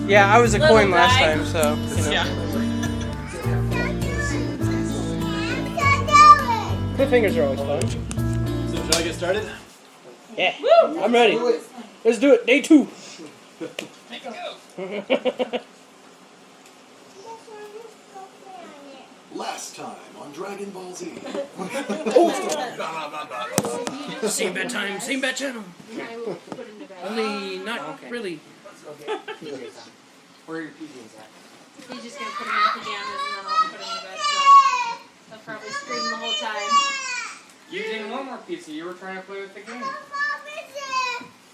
Yeah, I was a coin last time, so you know. Yeah. Cliffhangers are always fun. So should I get started? Yeah, I'm ready. Let's do it. Day 2. Make it go. Last time on Dragon Ball Z. Same bad time, same bad channel. Only not really. Where are your PJs at? He's just gonna put him in pajamas and then I'll put him in bed, so he'll probably scream the whole time. You didn't want more pizza. You were trying to play with the game.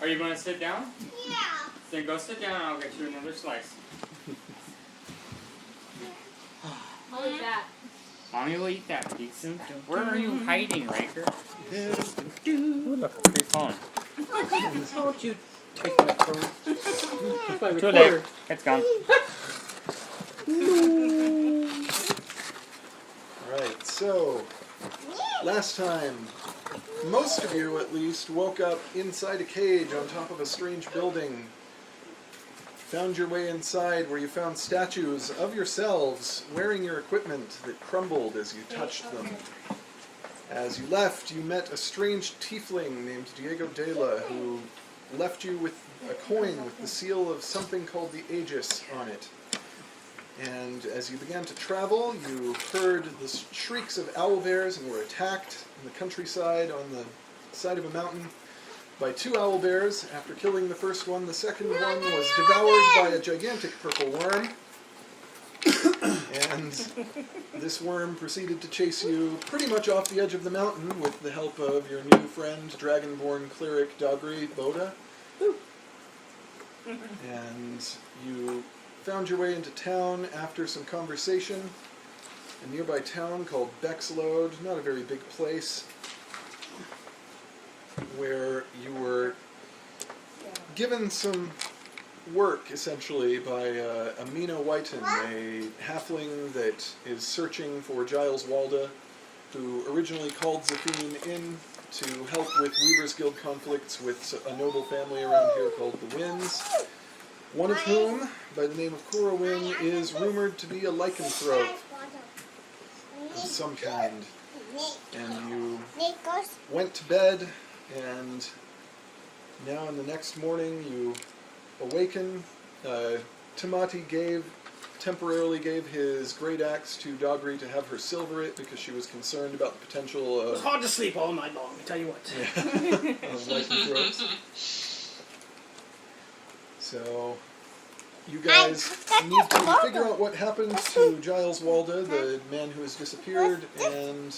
Are you going to sit down? Yeah. Then go sit down and I'll get you another slice. I'll eat that. Mommy will eat that pizza. Where are you hiding, Riker? Where are you falling? Don't you take my phone? It's my Too recorder. late. It's gone. Alright, so last time, most of you at least woke up inside a cage on top of a strange building. Found your way inside where you found statues of yourselves wearing your equipment that crumbled as you touched them. As you left, you met a strange tiefling named Diego Dela who left you with a coin with the seal of something called the Aegis on it. And as you began to travel, you heard the shrieks of owlbears and were attacked in the countryside on the side of a mountain by 2 owlbears. After killing the first one, the second one was devoured by a gigantic purple worm. And this worm proceeded to chase you pretty much off the edge of the mountain with the help of your new friend, Dragonborn cleric Dagri Boda. And you found your way into town after some conversation. A nearby town called Bexlode, not a very big place, where you were given some work, essentially, by Amina Whiten, a halfling that is searching for Jiles Walda, who originally called Zafine in to help with Weaver's Guild conflicts with a noble family around here called the Winds, one of whom, by the name of Corowin, is rumored to be a lycanthrope of some kind. And you went to bed, and now in the next morning you awaken. Tamati temporarily gave his great axe to Dagri to have her silver it because she was concerned about the potential It was of hard to sleep all night long, I tell you what. of lycanthropes. So you guys need to figure out what happened to Jiles Walda, the man who has disappeared, and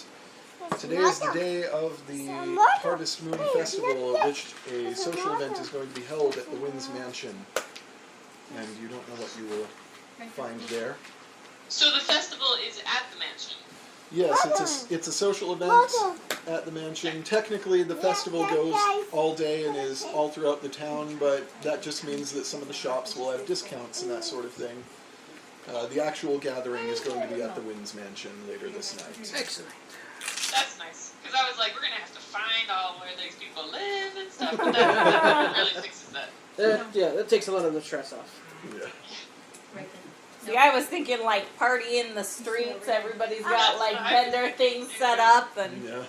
today is the day of the Harvest Moon Festival, at which a social event is going to be held at the Winds Mansion. And you don't know what you will find there. So the festival is at the mansion. Yes, it's a social event at the mansion. Technically, the festival goes all day and is all throughout the town, but that just means that some of the shops will have discounts and that sort of thing. The actual gathering is going to be at the Winds Mansion later this night. Excellent. That's nice. Because I was like, we're going to have to find all where these people live and stuff. But that really fixes that. Yeah, that takes a lot of the stress off. Yeah. See, I was thinking like party in the streets. Everybody's got like vendor things set up, and Yeah.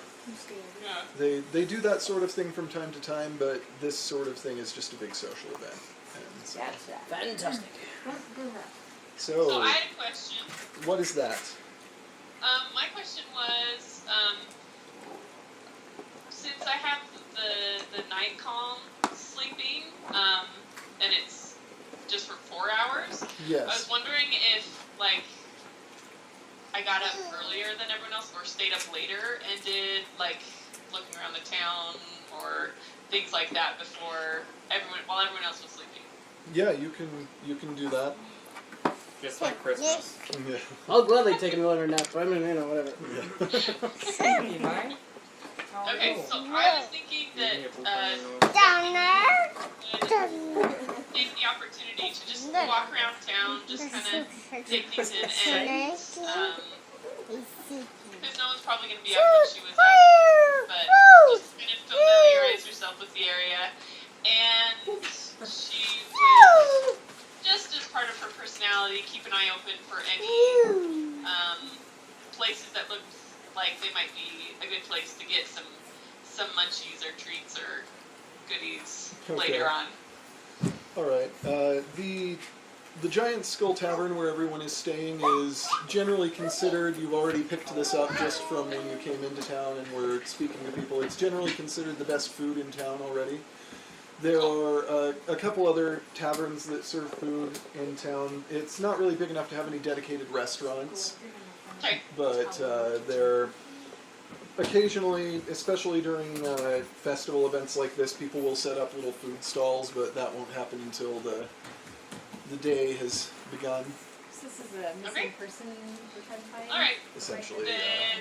Yeah. They do that sort of thing from time to time, but this sort of thing is just a big social event. And so, gotcha. Fantastic. So I had a question. What is that? My question was, since I have the night calm sleeping, and it's just for 4 hours, Yes. I was wondering if, like, I got up earlier than everyone else or stayed up later and did, like, looking around the town or things like that while everyone else was sleeping. Yeah, you can do that. Just like Christmas. Yeah. I'll gladly take another nap. I mean, whatever. You mind? Okay, so I was thinking that take the opportunity to just walk around town, just kind of take things in, and because no one's probably going to be up when she was up, but just kind of familiarize yourself with the area. And she would, just as part of her personality, keep an eye open for any places that look like they might be a good place to get some munchies or treats or goodies later on. All right. The Giant Skull Tavern, where everyone is staying, is generally considered. You've already picked this up just from when you came into town and were speaking to people. It's generally considered the best food in town already. There are a couple other taverns that serve food in town. It's not really big enough to have any dedicated restaurants, but they're occasionally, especially during festival events like this, people will set up little food stalls, but that won't happen until the day has begun. So this is a missing person we're trying to find? Alright. Essentially, Then,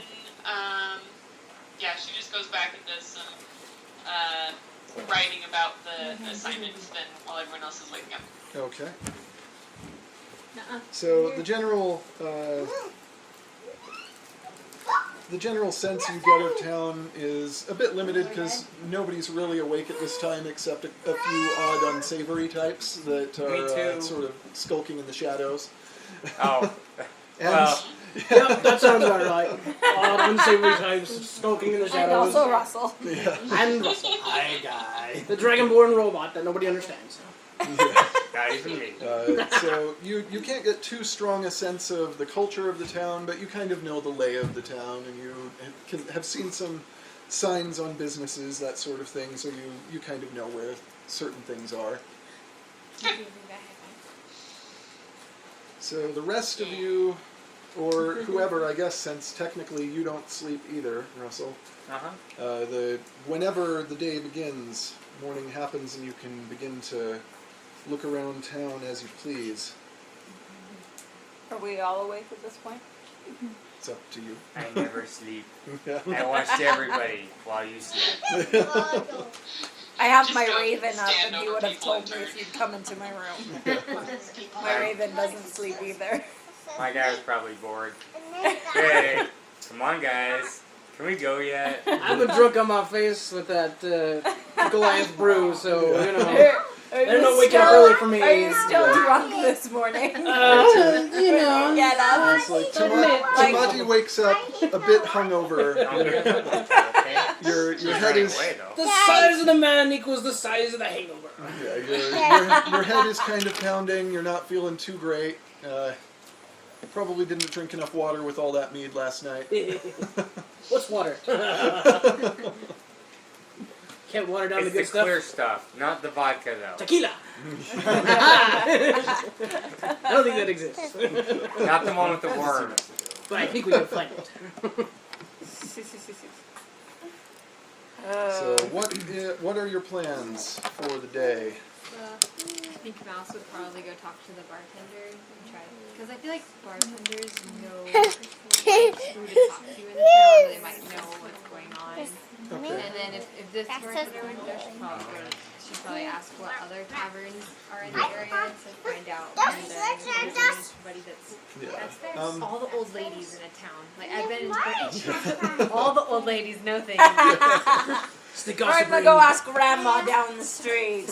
yeah, she just goes back and does some writing about the assignments then while everyone else is waking up. Okay. Nuh-uh. So the general sense you get of town is a bit limited because nobody's really awake at this time except a few odd unsavory types that are sort of skulking in the shadows. Oh. And Well. Yep, that sounds about right. Odd, unsavory types skulking in the And shadows. also Russell. yeah. And Russell. Hi, guy. The dragonborn robot that nobody understands. Not even me. So you can't get too strong a sense of the culture of the town, but you kind of know the lay of the town, and you have seen some signs on businesses, that sort of thing, so you kind of know where certain things are. So the rest of you, or whoever, I guess, since technically you don't sleep either, Russell, whenever the day begins, morning happens and you can begin to look around town as you please. Are we all awake at this point? It's up to you. I never sleep. Yeah. I watched everybody while you slept. I have Just my go raven up, stand and he over would have people told and me turn. if you'd come into my room. My raven doesn't sleep either. My guy was probably bored. Hey, come on, guys. Can we go yet? I've been drunk on my face with that Goliath brew, so, you know. They're not waking up early for me. Are you still drunk this morning? You know. Get up. It's like Admit, like- Tamati wakes up a bit hungover. Okay. Your She's head running is away, though. The size of the man equals the size of the hangover. your head is kind of pounding. You're not feeling too great. Probably didn't drink enough water with all that mead last night. What's water? Can't water down It's the the good stuff. clear stuff, not the vodka, though. Tequila. I don't think that exists. Not the one with the worm. But I think we can find it. So what are your plans for the day? I think Mouse would probably go talk to the bartender and try, because I feel like bartenders know who to talk to in the town, they might know what's going on. Okay. And then if this bartender went there, she'd probably ask what other taverns are in the area to find out if there's anybody that's there. All the old ladies in a town. Like I've been into all the old ladies know things. It's the I'm gossip gonna ring. go ask Grandma down the street.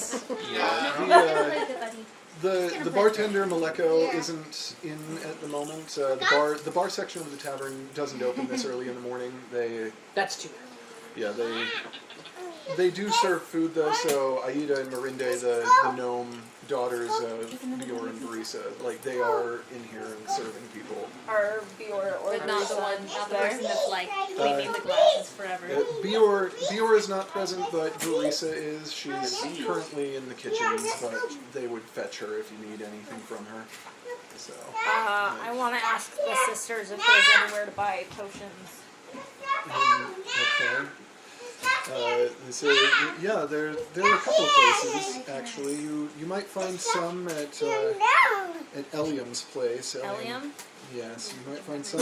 The bartender Maleko isn't in at the moment. The bar section of the tavern doesn't open this early in the morning. That's too bad. They do serve food though. So Aida and Marinde, the gnome daughters of Bior and Barisa, like they are in here and serving people. Or Bior or But not the one, not the there. person that's like cleaning the glasses forever. Bior is not present, but Barisa is. She's currently in the kitchens, but they would fetch her if you need anything from her. So. I want to ask the sisters if there's anywhere to buy potions. Okay. They say, yeah, there are a couple of places actually. You might find some at Eliam's place. Eliam? Yes, you might find some.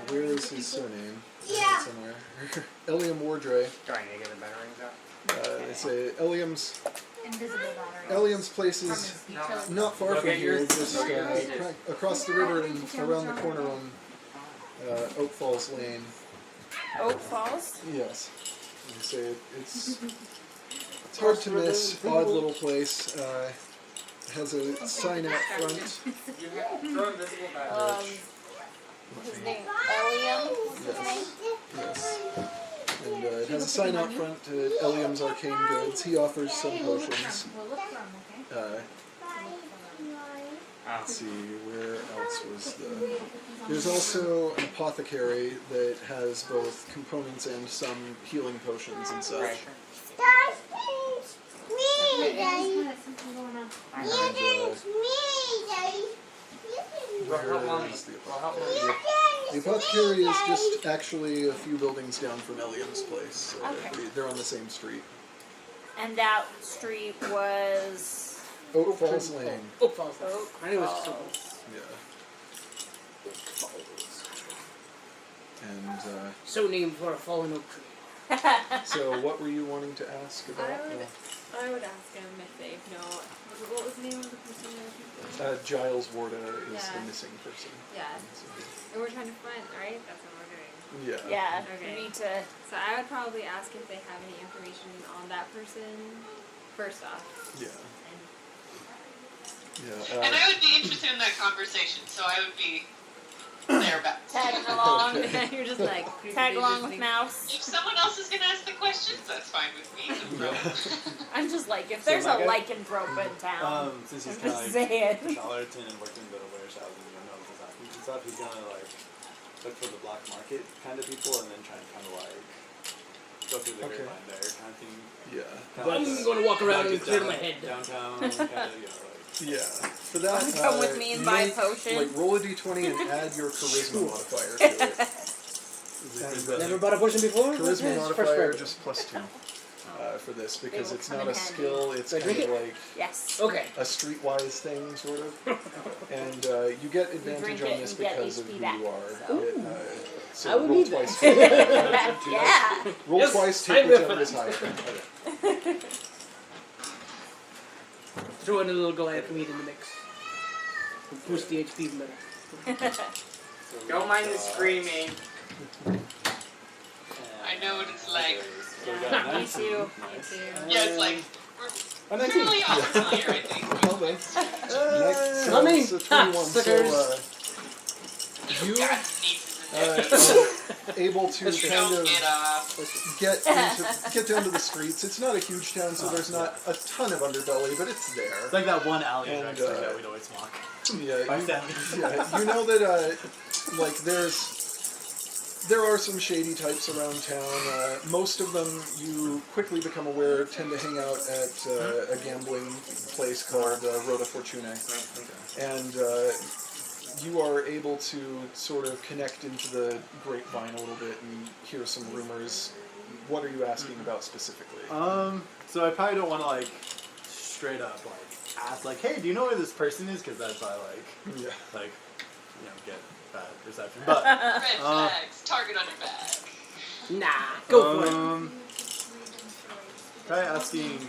Where is his surname? Somewhere. Eliam Wardray. Trying to get the batterings out. They say Eliam's Invisible battery. Eliam's place is not far from here, just across the river and around the corner on Oak Falls Lane. Oak Falls? Yes. You say it's hard to miss. Odd little place. Has a sign out front. You have throw invisible batteries. His name Eliam? Yes. Yes. And it has a sign out front to Eliam's Arcane Goods. He offers some potions. Let's see, where else was the... There's also an apothecary that has both components and some healing potions and such. The apothecary is just actually a few buildings down from Eliam's place. So they're on the same street. And that street was... Oak Falls Lane. Oak Falls. I knew it was Falls. Falls. Yeah. And So named for a fallen oak tree. so what were you wanting to ask about? I would ask him if they know. What was the name of the person they're looking for? Giles Walda is the missing person. Yeah. And we're trying to find, right? That's what we're doing. Yeah. Yeah, Okay. you need to... So I would probably ask if they have any information on that person, first off. Yeah. And Yeah. And I would be interested in that conversation, so I would be thereabouts. Tagging along. you're just like... Tag along with Mouse. If someone else is going to ask the questions, that's fine with me. No problem. I'm just like, if there's a lycanthrope in town, Since he's I'm kind just of like saying. Charlatan and working in the warehouse and you know what's happening and stuff, he's gonna like look for the black market kind of people and then try and kind of like go through the grapevine there kind of thing. Yeah. Kinda I'm like going to walk around and get clear down, my head. downtown, kind of, you know, like. Yeah. For that, Come with me and buy a potion. Like roll a d20 and add your charisma modifier to it. And, Never bought a potion before? charisma Yes, modifier first just +2 for this because will it's come not in a handy. skill. It's Can I kind drink of it? like Yes. Okay. a streetwise thing, sort of. And you get advantage drink on it this and get because of HP who back, you are. so. So I would roll need twice. Yeah. Roll Yes, twice, I'm take good whichever for is this. higher. Throw in a little Goliath meat in the mix. Boost the HP a little. Don't mind the screaming. I know what it's like. So we got Me 19. too. Nice. Yeah, it's like, we're I'm really all familiar, I think. Well then. Next, Not me. so 21. So you Got nieces and nephews. are able to That's kind Don't of get off. get down to the streets. It's not a huge town, so there's not a ton of underbelly, but it's there. It's like that one alley And, next that we'd always walk. Yeah, By you, Stanley. yeah, you know that like there are some shady types around town. Most of them, you quickly become aware, tend to hang out at a gambling place called Rota Fortuna, and you are able to sort of connect into the grapevine a little bit and hear some rumors. What are you asking about specifically? So I probably don't want to like straight up like ask like, hey, do you know where this person is? Because that's probably like, Yeah. like, you know, get bad reception. But Red flags, target on your back. Nah, go for it. Try asking.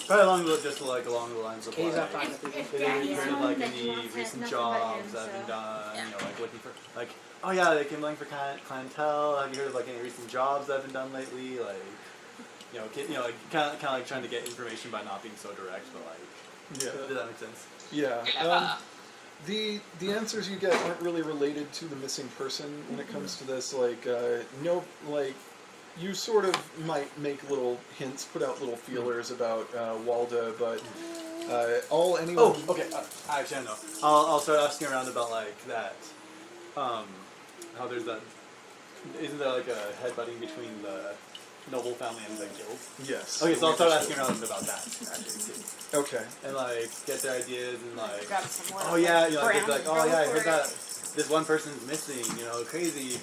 Probably along the lines of K's up like, on the have you heard of like any recent jobs that have been done? You know, like looking for like, oh yeah, like I'm looking for clientele. Have you heard of like any recent jobs that have been done lately? Like, like kind of like trying to get information by not being so direct, but like, Yeah. does that make sense? Yeah. The answers you get aren't really related to the missing person when it comes to this. Like, you sort of might make little hints, put out little feelers about Walda, but all anyone... Oh, okay. Actually, I know. I'll start asking around about like that. How there's that. Isn't there like a headbutting between the noble family and the guild? Yes. Okay, so I'll start asking around about that actually too. Okay. And like get their ideas and like. Grab some Oh yeah, you know, like, brown oh yeah, I heard for that. this one person's missing, you know, crazy.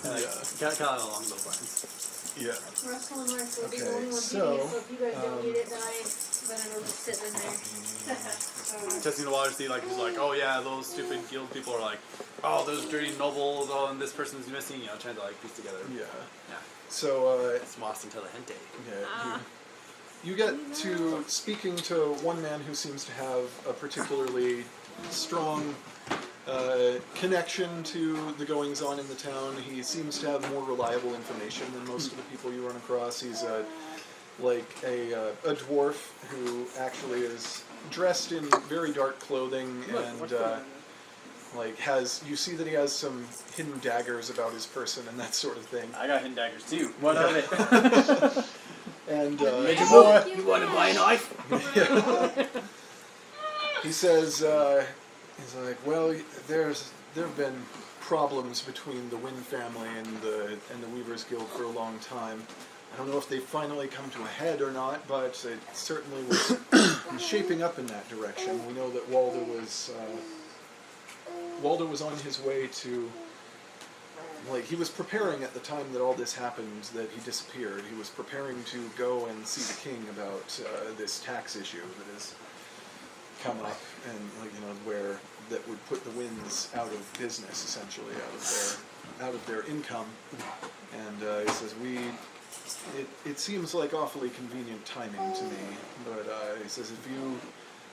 Kind of along those lines. Yeah. Russ calling Mark, we'll be the Okay, only one so, so if you guys don't need it, then it'll just sit in there. Testing the water, see, like, he's like, oh yeah, those stupid guild people are like, oh, those dirty nobles, oh, and this person's missing, you know, trying to, like, piece together. Yeah. Yeah. So, It's lost until the gente. yeah, you get to speaking to one man who seems to have a particularly strong connection to the goings-on in the town. He seems to have more reliable information than most of the people you run across. He's like a dwarf who actually is dressed in very dark clothing and like you see that he has some hidden daggers about his person and that sort of thing. I got hidden daggers too. What of it? And Major boy, you want to buy a knife? he says, he's like, well, there have been problems between the Wynn family and the Weavers Guild for a long time. I don't know if they've finally come to a head or not, but it certainly was shaping up in that direction. We know that Walda was on his way to, like, he was preparing at the time that all this happened, that he disappeared. He was preparing to go and see the king about this tax issue that has come up, and, like, you know, where that would put the Winds out of business, essentially, out of their income. And he says, it seems like awfully convenient timing to me, but he says, if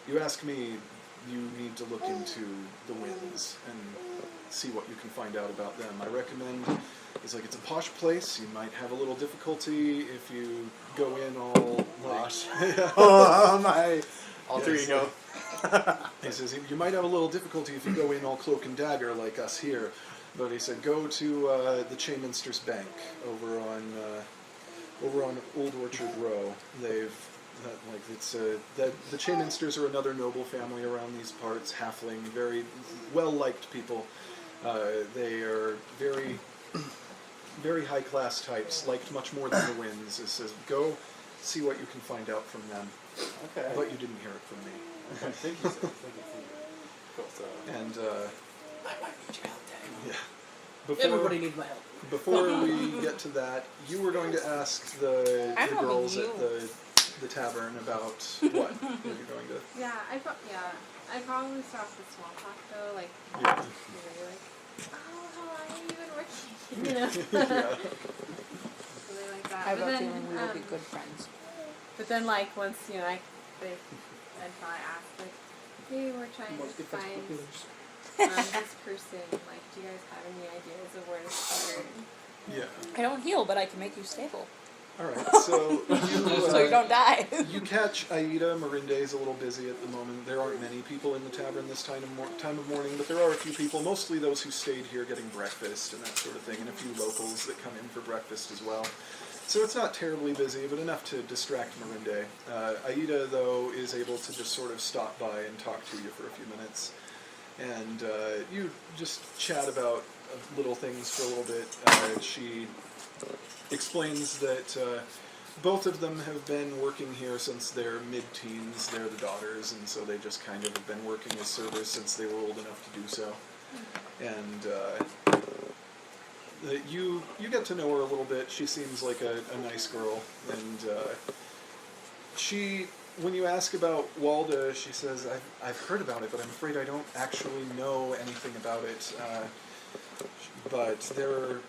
you ask me, you need to look into the Winds and see what you can find out about them. I recommend, it's like, it's a posh place. You might have a little difficulty if you go in all posh. Oh my! Alter Yes. ego. He says, you might have a little difficulty if you go in all cloak and dagger like us here. But he said, go to the Chayminster's Bank over on Old Orchard Row. They've the Chayminsters are another noble family around these parts, halfling, very well-liked people. They are very, very high-class types, liked much more than the Winds. It says, go see what you can find out from them. Okay. But you didn't hear it from me. Thank you, sir. Thank you. Cool, so. And, I might need your help, Dad. yeah. Everybody needs my help. Before we get to that, you were going to ask the girls at the tavern about what? Were you going to? Yeah, I probably start off with small talk though, like, Yeah. maybe like, oh, how long have you been working? You know? Yeah. Something like that. I have But a then, feeling we will be good friends. But then, like, once, you know, I'd probably ask, like, hey, we're trying to find this person. Like, do you guys have any ideas of where to start? Yeah. I don't heal, but I can make you stable. Alright, so So you don't die. you catch Aida. Marinde's a little busy at the moment. There aren't many people in the tavern this time of morning, but there are a few people, mostly those who stayed here getting breakfast and that sort of thing, and a few locals that come in for breakfast as well. So it's not terribly busy, but enough to distract Marinde. Aida, though, is able to just sort of stop by and talk to you for a few minutes. And you just chat about little things for a little bit. She explains that both of them have been working here since their mid-teens. They're the daughters, and so they just kind of have been working as servers since they were old enough to do so. And you get to know her a little bit. She seems like a nice girl, and when you ask about Walda, she says, I've heard about it, but I'm afraid I don't actually know anything about it. But there are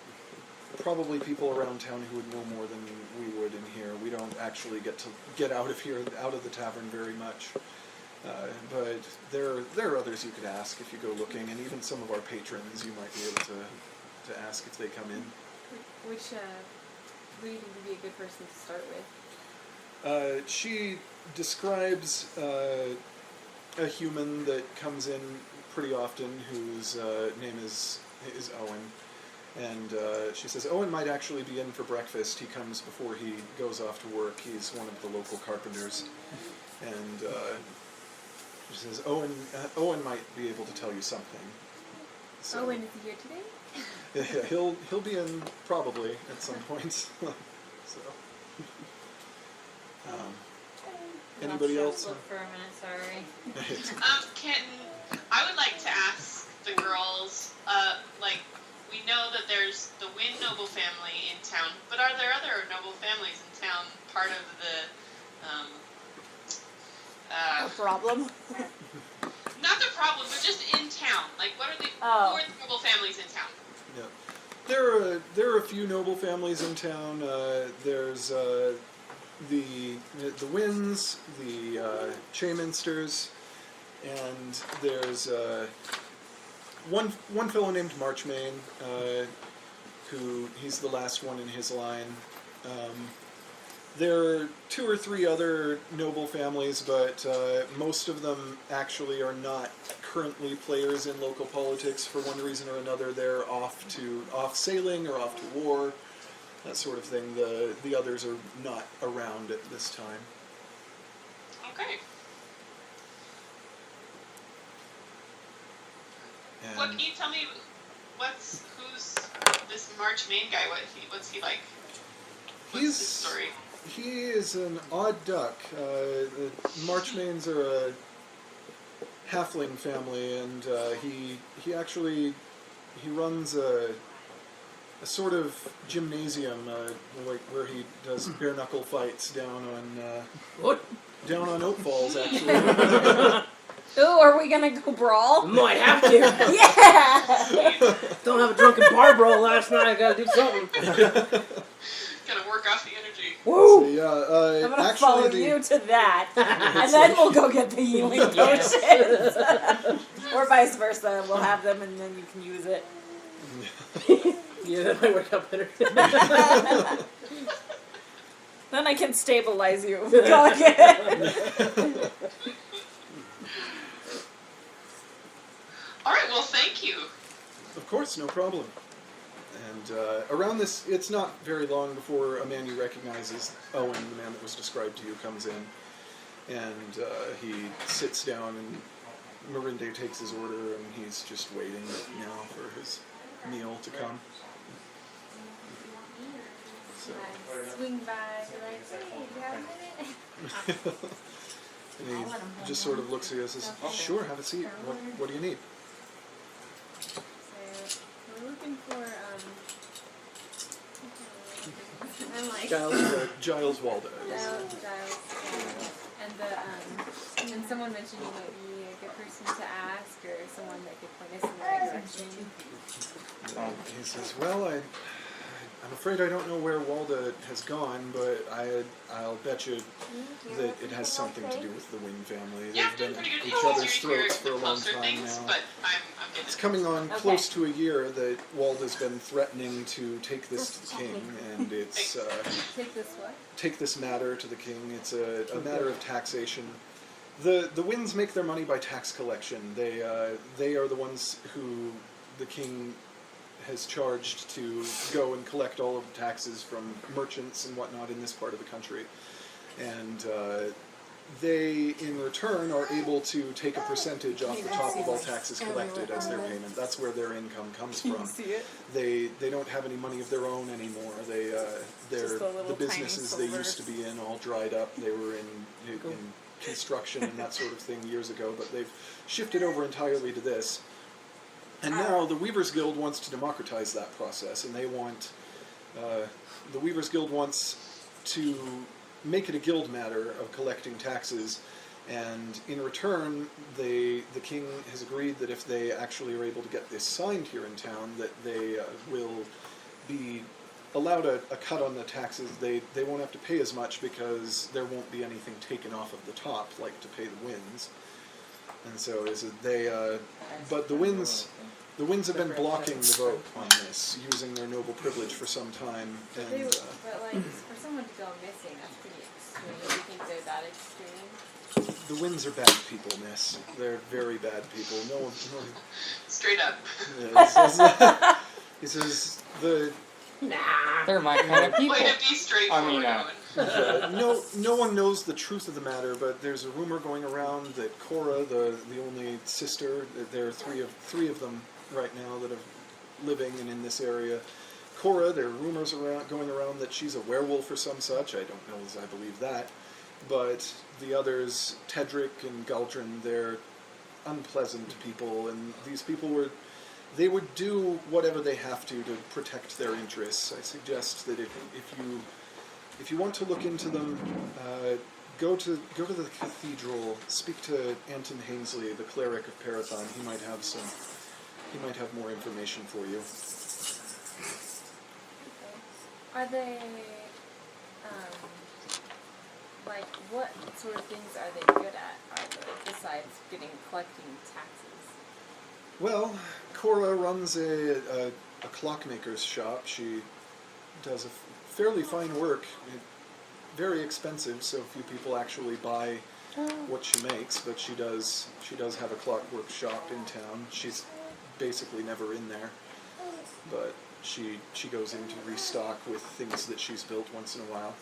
probably people around town who would know more than we would in here. We don't actually get out of here, out of the tavern very much. But there are others you could ask if you go looking, and even some of our patrons you might be able to ask if they come in. Which, who do you think would be a good person to start with? She describes a human that comes in pretty often whose name is Owen. And she says, Owen might actually be in for breakfast. He comes before he goes off to work. He's one of the local carpenters. And she says, Owen might be able to tell you something. So, Owen, is he here today? yeah, he'll be in probably at some point. So, anybody else? Look for a minute, sorry. I would like to ask the girls, like, we know that there's the Wynn noble family in town, but are there other noble families in town part of the, problem? not the problem, but just in town? Like, what are the, who are the noble families in town? Yeah. There are a few noble families in town. There's the Wynns, the Chayminsters, and there's one fellow named Marchmain, who he's the last one in his line. There are 2 or 3 other noble families, but most of them actually are not currently players in local politics for one reason or another. They're off sailing or off to war, that sort of thing. The others are not around at this time. Okay. And What can you tell me? Who's this March main guy? What's he like? What's his story? He is an odd duck. The Marchmains are a halfling family, and he actually runs a sort of gymnasium, where he does bare knuckle fights down on Oak Falls, actually. Ooh, are we gonna go brawl? Might have to. Yeah! Don't have a drunken bar brawl last night, I gotta do something. Gotta work off the energy. Woo! So, yeah, I'm gonna actually follow you to that. And then we'll go get the healing potions. Or vice versa. We'll have them and then you can use it. Yeah, that might work out better. Then I can stabilize you. Go again. Alright, well, thank you. Of course, no problem. And around this, it's not very long before a man you recognize as Owen, the man that was described to you, comes in. And he sits down, and Mirinde takes his order, and he's just waiting now for his meal to come. So. Swing by, like, hey, do you have a minute? And he just sort of looks at you and says, "Sure, have a seat. What do you need?" So, we're looking for, I'm like... Jiles Walda. Giles, and someone mentioned you might be a good person to ask, or someone that could point us in the right direction. He says, "Well, I'm afraid I don't know where Walda has gone, but I'll bet you that it has something to do with the Wynn family. Yeah, They've been pretty good. at each It's other's easier to throats for hear a long closer time things, now. but I'm getting It's it. coming on close to a year that Walda's been threatening to take this to the king, and it's Take this what? take this matter to the king. It's a matter of taxation. The Wynns make their money by tax collection. They are the ones who the king has charged to go and collect all of the taxes from merchants and whatnot in this part of the country. And they, in return, are able to take a percentage off the top of all taxes collected as their payment. That's where their income comes from. They don't have any money of their own anymore. The businesses they used to be in all dried up. They were in construction and that sort of thing years ago, but they've shifted over entirely to this. And now the Weavers Guild wants to democratize that process, and they want the Weavers Guild wants to make it a guild matter of collecting taxes, and in return, the king has agreed that if they actually are able to get this signed here in town, that they will be allowed a cut on the taxes. They won't have to pay as much because there won't be anything taken off of the top, like to pay the Wynns. And so but the Wynns have been blocking the vote on this, using their noble privilege for some time. But like, for someone to go missing, that's pretty extreme. Do you think they're that extreme? The Wynns are bad people, miss. They're very bad people. No one. Straight up. Yeah, he says They're my kind of people. Way to be straightforward, Owen. no one knows the truth of the matter, but there's a rumor going around that Cora, the only sister, there are three of them right now that are living and in this area. Cora, there are rumors going around that she's a werewolf or some such. I don't know as I believe that. But the others, Tedric and Galdrin, they're unpleasant people, and these people they would do whatever they have to protect their interests. I suggest that if you want to look into them, go to the cathedral, speak to Anton Hainsley, the cleric of Parathon. He might have more information for you. Are they, like, what sort of things are they good at, besides collecting taxes? Well, Cora runs a clockmaker's shop. She does a fairly fine work. Very expensive, so few people actually buy what she makes, but she does have a clockwork shop in town. She's basically never in there, but she goes in to restock with things that she's built once in a while.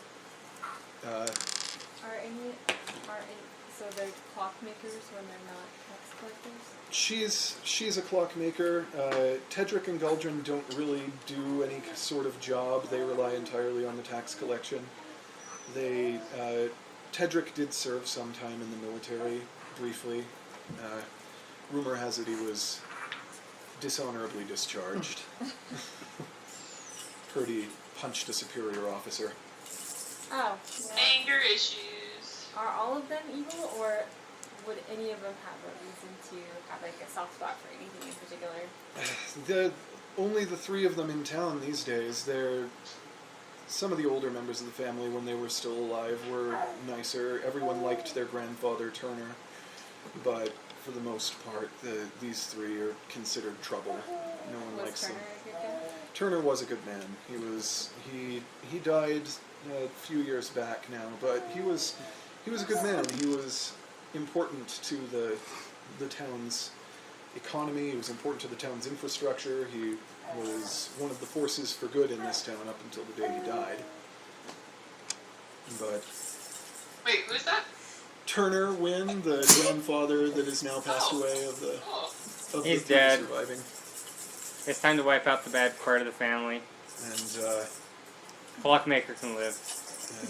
So they're clockmakers when they're not tax collectors? She's a clockmaker. Tedric and Guldrin don't really do any sort of job. They rely entirely on the tax collection. Tedric did serve some time in the military, briefly. Rumor has it he was dishonorably discharged. Heard he punched a superior officer. Oh. Yeah. Anger issues. Are all of them evil, or would any of them have a reason to have like a soft spot for anything in particular? Only the three of them in town these days. Some of the older members of the family, when they were still alive, were nicer. Everyone liked their grandfather, Turner. But for the most part, these three are considered trouble. No one likes them. Turner was a good man. He died a few years back now, but he was a good man. He was important to the town's economy. He was important to the town's infrastructure. He was one of the forces for good in this town up until the day he died. But wait, who's that? Turner Wynn, the grandfather that has now passed away of the He's three dead. surviving. It's time to wipe out the bad part of the family. And Clockmaker can live.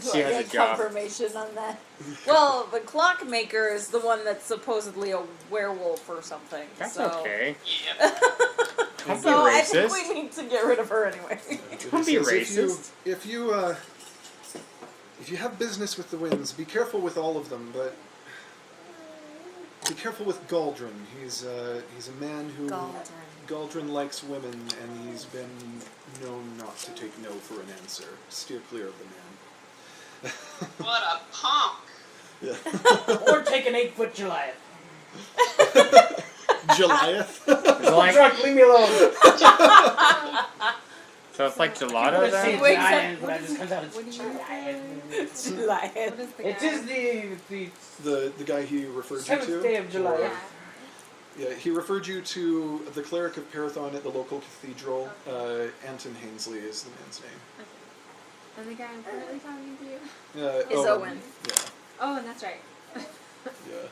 Do She I has get a job. confirmation on that? Well, the clockmaker is the one that's supposedly a werewolf or something. That's so. okay. Yep. Don't be So I think racist. we need to get rid of her anyway. Don't be racist. If you have business with the Winds, be careful with all of them, but be careful with Guldrin. He's a man who Guldrin likes women, and he's been known not to take no for an answer. Steer clear of the man. What a punk. Yeah. Or take an 8-foot Goliath. Goliath. It's like, Drunk, leave me alone. so it's like gelato Let's say then? Wait, Goliath, but I just comes out What do as you Goliath. Goliath. What is the It guy? is The guy he referred you 7th day to. of July. Yeah. Yeah, he referred you to the cleric of Parathon at the local cathedral. Anton Hainsley is the man's name. Okay. And the guy I'm currently talking to? Is Owen. Yeah, Oh, and that's right. yeah.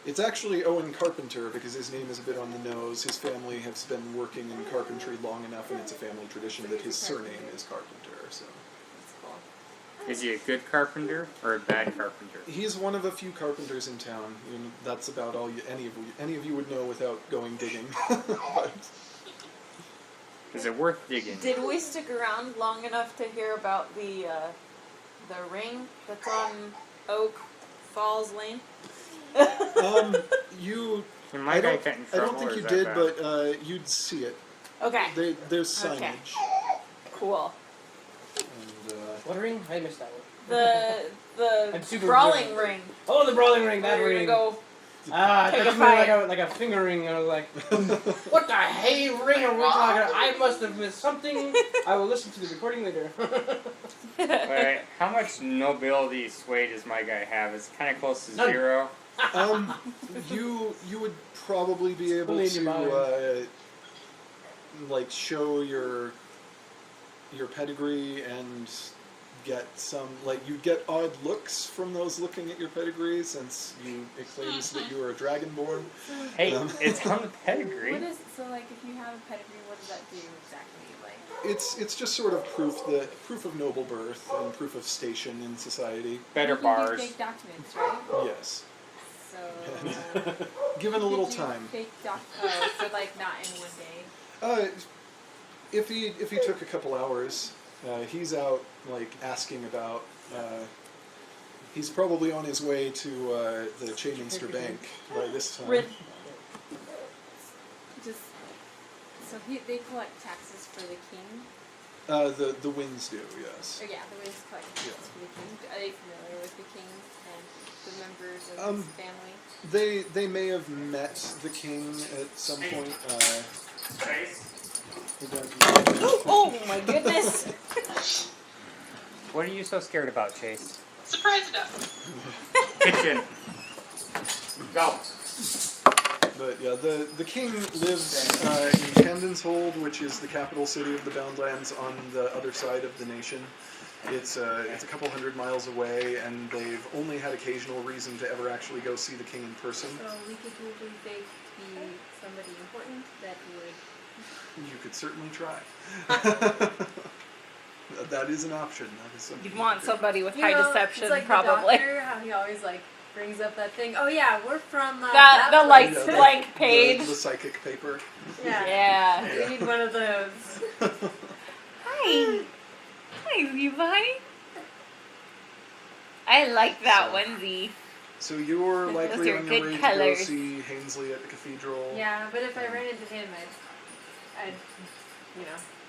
It's actually Owen Carpenter, because his name is a bit on the nose. His family has been working in carpentry long enough, and it's a family tradition that his surname is Carpenter. So That's cool. Is he a good carpenter or a bad carpenter? he's one of a few carpenters in town. That's about all any of you would know without going digging. But Is it worth digging? Did we stick around long enough to hear about the ring that's on Oak Falls Lane? you. He I might don't, get in I trouble, don't think or you is that did, bad? but you'd see it. Okay. There's signage. Okay. Cool. And, What ring? I missed that one. The I'm super brawling good. ring. Oh, the brawling ring, that We're ring. gonna go. Ah, Take that's a more fight. like a finger ring. I was like, what the hey ring are we talking about? I must have missed something. I will listen to the recording later. Wait, how much nobility sway does my guy have? It's kind of close to None. 0. you would probably be able Believe your to like show your pedigree and get some, like, you'd get odd looks from those looking at your pedigree, since it claims that you are a dragonborn. Hey, it's on the pedigree. What is, so like if you have a pedigree, what does that do exactly? Like It's just sort of proof of noble birth and proof of station in society. Better you can bars. do fake documents, right? Yes. So. Given a little Did you time. Fake doc. Oh, so like not in one day. If he took a couple hours, he's out like asking about. He's probably on his way to the Chainminster Bank by this time. Just so they collect taxes for the king. The winds do, yes. Oh, yeah, the winds collect taxes Yeah. for the king. Are they familiar with the king and the members of his family? They may have met the king at some point. Oh my goodness! What are you so scared about, Chase? Surprise enough. Kitchen. Go. But yeah, the king lives in Camden's Hold, which is the capital city of the Boundlands on the other side of the nation. It's a couple 100 miles away, and they've only had occasional reason to ever actually go see the king in person. So we could probably be somebody important that would. You could certainly try. That is an option. That is something You'd want somebody with You high know, deception, it's like probably. The doctor, how he always like brings up that thing. Oh yeah, we're from The place." like Yeah, blank page. The psychic paper. Yeah. Yeah. We need one of those. Hi. Hi, Levi. I like that onesie. So you're Those likely are on good your way to colors. go see Hainsley at the cathedral. Yeah, but if I ran into him, I'd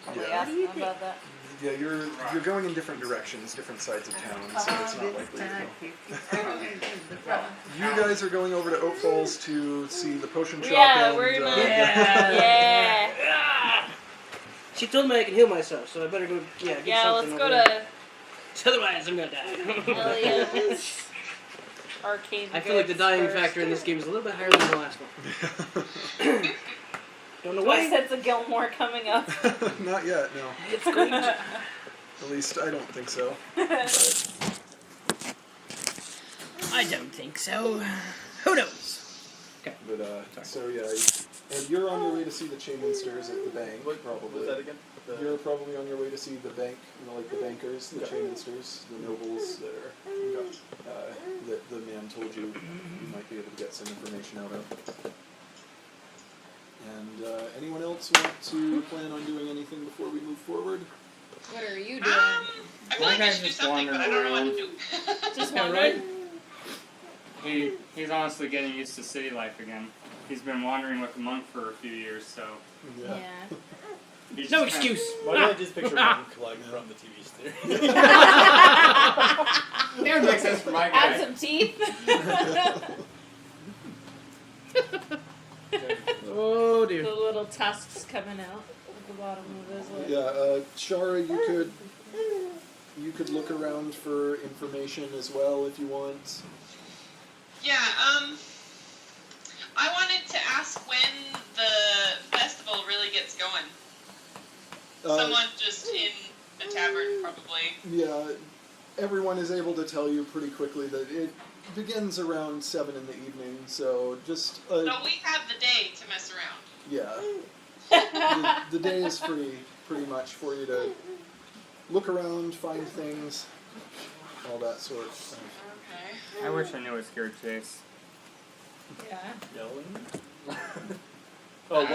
Probably Yeah. ask them about that. Yeah, you're going in different directions, different sides of town, so it's not likely to go. You guys are going over to Oak Falls to see the potion shop. Yeah, and, we're gonna. Yeah. Yeah. She told me I can heal myself, so I better go. Get Yeah, let's something go over there. to Otherwise, I'm gonna die. Elliot's arcade. I feel like the goods dying first. factor in this game is a little bit higher than the last one. Don't know Two why. sets of Gilmore coming up. Not yet, no. It's going to. At least I don't think so. I don't think so. Who knows? But so yeah, and you're on your way to see the Chainminsters at the bank, What probably. was that again? You're probably on your way to see the bank, like the bankers, the Chainminsters, the nobles that are, that the man told you might be able to get some information out of. And anyone else want to plan on doing anything before we move forward? What are you doing? I feel My like I guy's should do just something, but I don't know what to do. Just Yeah, wondering. right? He's honestly getting used to city life again. He's been wandering with a monk for a few years, so Yeah. he's No just kinda- excuse. Why do I just picture Monk like from the TV series? That would make sense for my guy. Add some teeth. Oh The dear. little tusks coming out at the bottom of his lip. Yeah, Shara, you could look around for information as well if you want. Yeah, I wanted to ask when the festival really gets going. Someone just in the tavern, probably. Yeah, everyone is able to tell you pretty quickly that it begins around 7 in the evening, so just... So we have the day to mess around. yeah. The day is free, pretty much, for you to look around, find things, all that sort of stuff. Okay. I wish I knew what scared Chase. Yeah. Yelling? What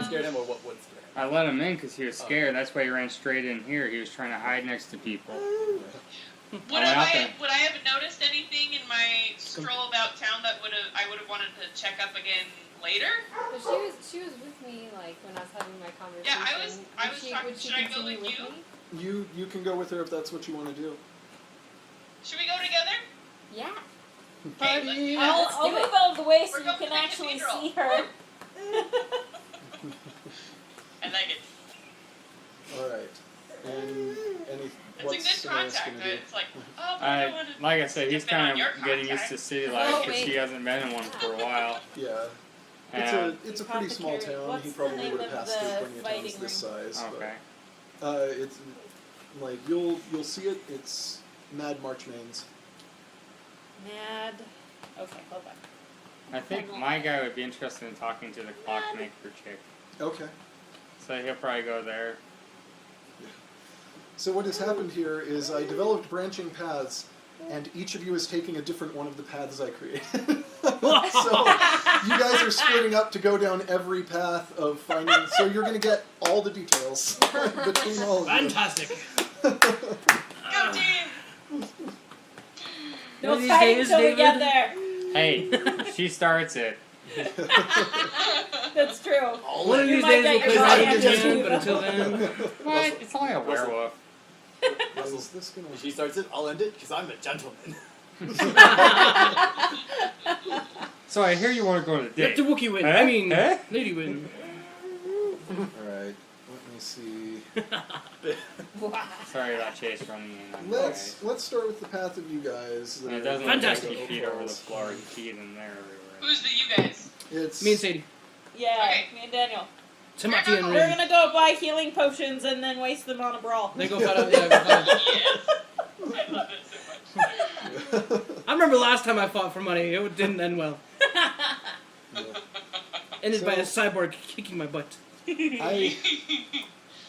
scared him or what scared him? I let him in because he was scared. That's why he ran straight in here. He was trying to hide next to people. Would I have noticed anything in my stroll about town that I would have wanted to check up again later? But she was with me like when I was having my conversation. Yeah, I was talking. Would she Should I go continue with you? me? You can go with her if that's what you want to do. Should we go together? Yeah. Okay, I'll move out of the way so We're you going can to the actually cathedral. see her. I like it. Alright. And It's what's a good someone else contact. gonna do? It's like, oh, but I don't want to. Like I said, he's Depend on kind your of getting used to contact. city life because wait. he hasn't been in one for a while. Yeah. And, It's a pretty small town. What's He the probably name would have of passed through the plenty of towns fighting this size. okay. But, it's like you'll see it. It's Mad Marchmains. Mad. Okay, hold on. I think my guy would be interested in talking to the clockmaker chick. Okay. So he'll probably go there. So what has happened here is I developed branching paths, and each of you is taking a different one of the paths I created. So you guys are splitting up to go down every path of finding. So you're going to get all the details between all of you. Fantastic. Go team! No these fighting days, till we get David? there. Hey, she starts it. That's true. One of You these might days we'll get play your Fighting body Game, empty. but until then... What? It's only a werewolf. Is this going If to... she starts it, I'll end it because I'm a gentleman. So I hear you want to go on a Let date. the Wookiee win. Huh? I mean, Huh? lady win. Alright, let me see. Sorry about Chase running in. Let's start with the path of you guys. that It are doesn't going look like Fantastic. he to feet Oak over the Falls. floor. He feet in there everywhere. Who's the you guys? It's Me and Sadie. Yeah, Okay. me and Daniel. Timothy and We're Rin. gonna go buy healing potions and then waste them on a brawl. They go fight out. Yeah, go fight. Yes. I love it so much. I remember last time I fought for money. It didn't end well. Ended by a cyborg kicking my butt.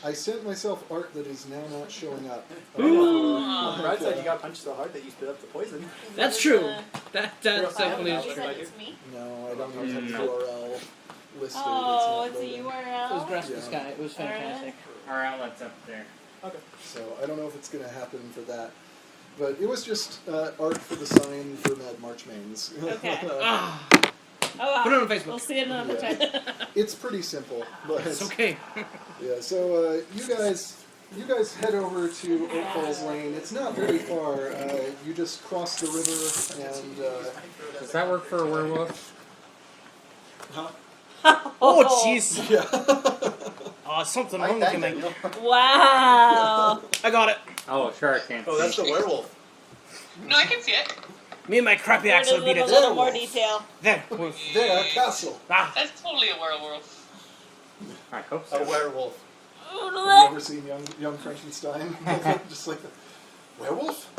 I sent myself art that is now not showing up. Ooh. Brad said you got punched so hard that you spit up the poison. That's true. That Yeah, definitely I is don't true. know. It's me. No, I don't even have No. URL listed. Oh, it's it's not a loading. It was URL. Grass to Yeah. Sky. It was fantastic. Our outlet's up there. So I don't know if it's going to happen for that. But it was just art for the sign for Mad March Mains. Okay. Ah, Oh wow. put it on Facebook. We'll see it another Yeah. time. It's pretty simple. But It's okay. yeah, so you guys head over to Oak Falls Lane. It's not very far. You just cross the river and Does that work for a werewolf? Oh, jeez. yeah. Oh, something I wrong with thank him. you. Wow. I got it. Oh, sure, I can't Oh, that's see. the werewolf. No, I can see it. Me and my crappy Where axe does will beat it a it. little more detail? There. Wolf. There, castle. Ah. That's totally a werewolf. I hope A so. werewolf. Have you ever seen Young Frankenstein? Just like the werewolf?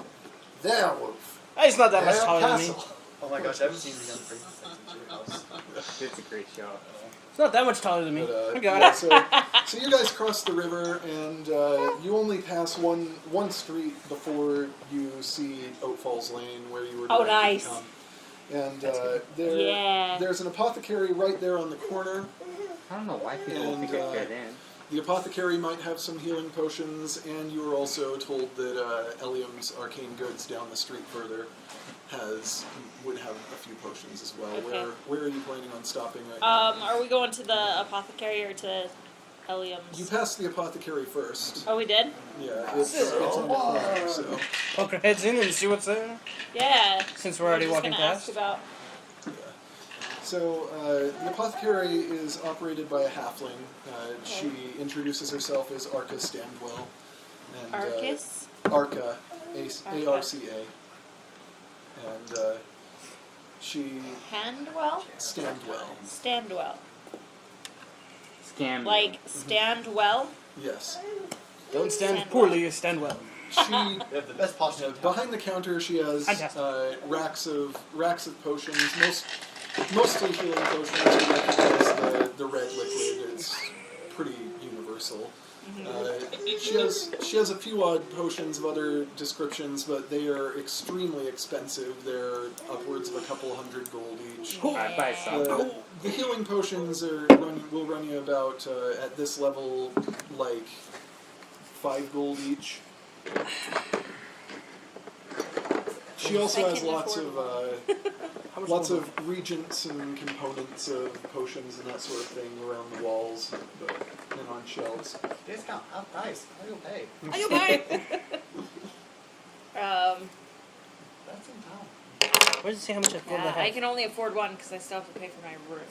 There, wolf. He's not that There, much taller than me. castle. Oh my gosh, I haven't seen the Young Frankenstein since your house. It's a great show. He's not that much taller than me. But, I got yeah, it. so you guys cross the river, and you only pass one street before you see Oak Falls Lane, where you were Oh, directed nice. to come. And Yeah. there's an apothecary right there on the corner. I don't know why people And, think I fit in. The apothecary might have some healing potions, and you were also told that Eliam's Arcane Goods down the street further would have a few potions as well. Okay. Where are you planning on stopping right now? Are we going to the apothecary or to Eliam's? You passed the apothecary first. Oh, we did? Yeah, it's on the corner, so. Poke our heads in and see what's there. Yeah. Since we're already just walking gonna ask past. about. So, the apothecary is operated by a halfling. She introduces herself as Arca Standwell. And, Arcus? Arca, A-R-C-A. And she... Handwell? Standwell. Standwell. Scam. Like, stand well? Yes. Don't stand Stand poorly, stand well. She... They have the best posture. behind the counter, she has Fantastic. racks of potions. Mostly healing potions. You recognize the red liquid. It's pretty universal. She has a few odd potions of other descriptions, but they are extremely expensive. They're upwards of a couple $100 gold each. I'd buy some. The healing potions will run you about at this level like 5 gold each. She also has lots of regents and components of potions and that sort of thing around the walls and on shelves. Discount, half price. How do you pay? Are you okay? That's in town. Where does it say how much gold I I have? can only afford one because I still have to pay for my room.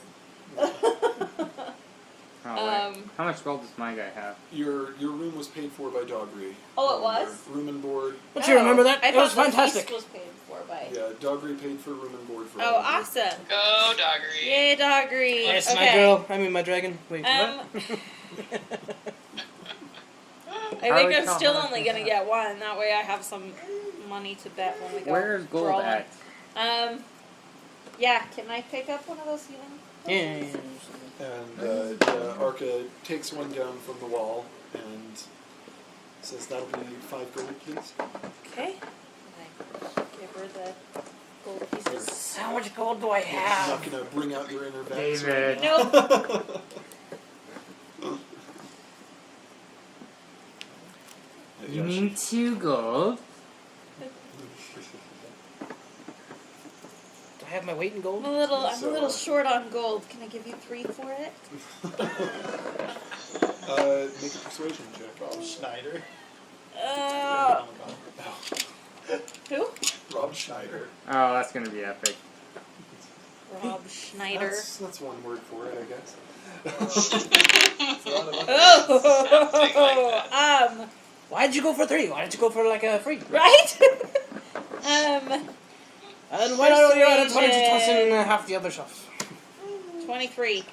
Oh, wait. How much gold does my guy have? Your room was paid for by Dogry. Oh, it was? Room and board. Don't you remember that? I It was thought the fantastic. feast was paid for by. Yeah, Dogry paid for room and board for Oh, all of you. awesome! Go, Doggery. Yay, Doggery! Yes, okay. my girl. I mean, my dragon. Wait, Um, what? I How think we I'm tell still how much only we gonna have? get one. That way, I have some money to bet when we go. Where's gold brawling. at? Yeah. Can I pick up one of those healing? Yeah. And Arca takes one down from the wall and says, "That'll be 5 gold, please." Okay. And I give her the gold pieces. How much gold do I I'm have? not going to bring out your inner vets. David. Nope. You mean 2 gold? Do I have my weight in gold? I'm a little short on gold. Can I give you 3 for it? Make a persuasion check. Rob Schneider. Who? Rob Schneider. Oh, that's gonna be epic. Rob Schneider. That's one word for it, I guess. Oh, Why'd you go for 3? Why didn't you go for like a free? right? And why don't you toss in half the other stuff? 23.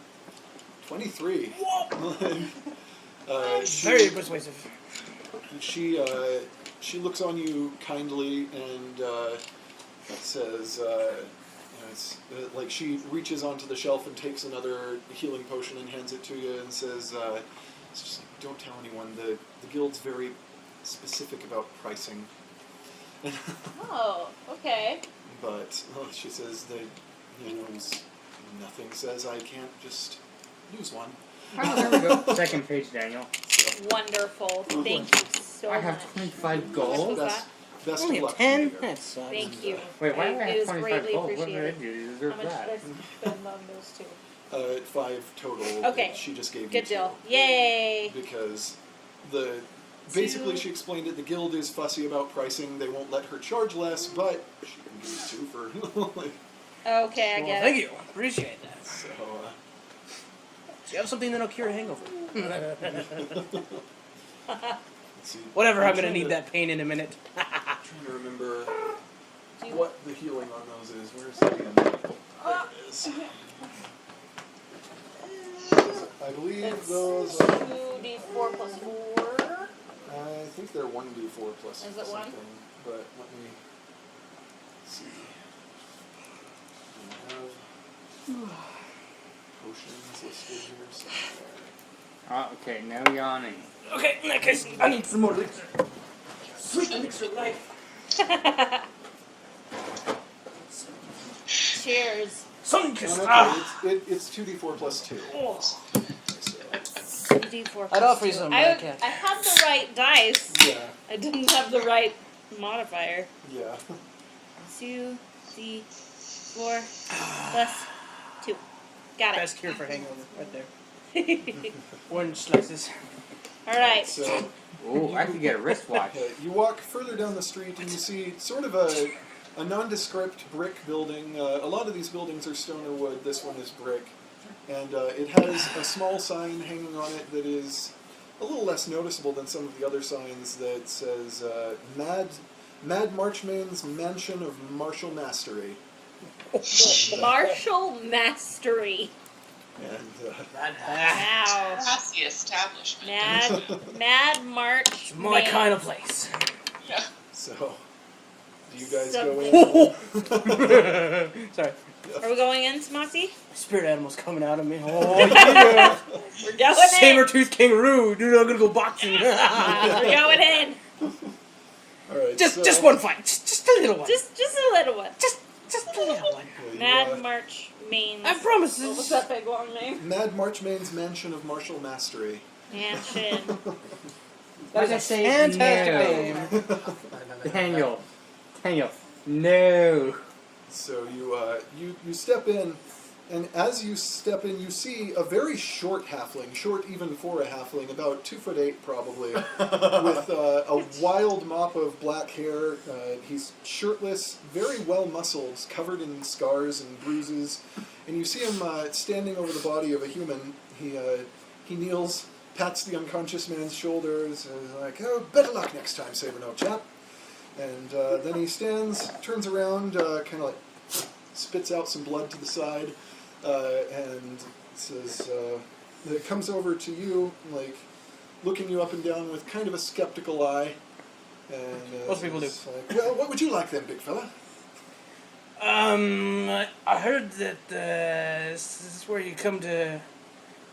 23. Very persuasive. She looks on you kindly and says, like she reaches onto the shelf and takes another healing potion and hands it to you and says, just don't tell anyone. The guild's very specific about pricing. Oh, okay. But she says that nothing says I can't just use one. Oh, there we go. Second page, Daniel. Wonderful. Thank you so I much. have 25 How much gold. was that? Best Only of a luck. 10? to you. That sucks. Thank you. Wait, why do I It have was 25 greatly gold? What did I appreciated. do? You How deserve much that. did I spend on those 2? 5 total. Okay. She just gave you Good 2. deal. Yay! Because basically she explained it. The guild is fussy about pricing. They won't let her charge less, but she can give you 2 for like. Okay, I Well, get thank it. you. Appreciate that. So. Do you have something that'll cure a hangover? Let's see. Whatever, I'm gonna trying need to- that pain in a minute. Trying to remember Do you- what the healing on those is. Where's the hand? There it is. I believe It's those 2d4 plus 4. I think they're 1d4 plus Is it something. 1? But let me see. I have potions listed here somewhere. Oh, okay, no yawning. Okay, in that case, I need some more elixir. Sweet elixir life. Cheers. Sun Oh, kiss. okay, it's 2d4 plus 2. Oh. 2d4 I'd plus offer you 2. some, I but I can't. had the right dice. Yeah, I didn't have the right modifier. yeah. 2d4 plus 2. Got it. Best cure for hangover, right there. Orange slices. Alright. So Oh, I could get a wristwatch. you walk further down the street and you see sort of a nondescript brick building. A lot of these buildings are stone or wood. This one is brick. And it has a small sign hanging on it that is a little less noticeable than some of the other signs that says Mad Marchmane's Mansion of Martial Mastery. Martial Mastery. And Wow. Classy establishment. Mad March. My Man. kind of place. Yeah. so, do you guys So- go in? Sorry. Are we going in, Smoxy? My spirit animal's coming out of me. Oh, yeah. We're going in. Saber-toothed kangaroo. Dude, I'm gonna go boxing. We're going in. All right. Just one fight. Just a little one. Just a little one. Just a little one. Mad March Main. I promise. What was that big long name? Mad Marchmane's Mansion of Martial Mastery. Mansion. That was a say fantastic no. name. Daniel, no. So you step in, and as you step in, you see a very short halfling, short even for a halfling, about 2'8" probably, with a wild mop of black hair. He's shirtless, very well muscled, covered in scars and bruises, and you see him standing over the body of a human. He kneels, pats the unconscious man's shoulders, and is like, "Oh, better luck next time, Saberno chap." And then he stands, turns around, kind of like spits out some blood to the side, and says, it comes over to you, like looking you up and down with kind of a skeptical eye. And Most people do. says, like, well, what would you like then, big fella? I heard that this is where you come to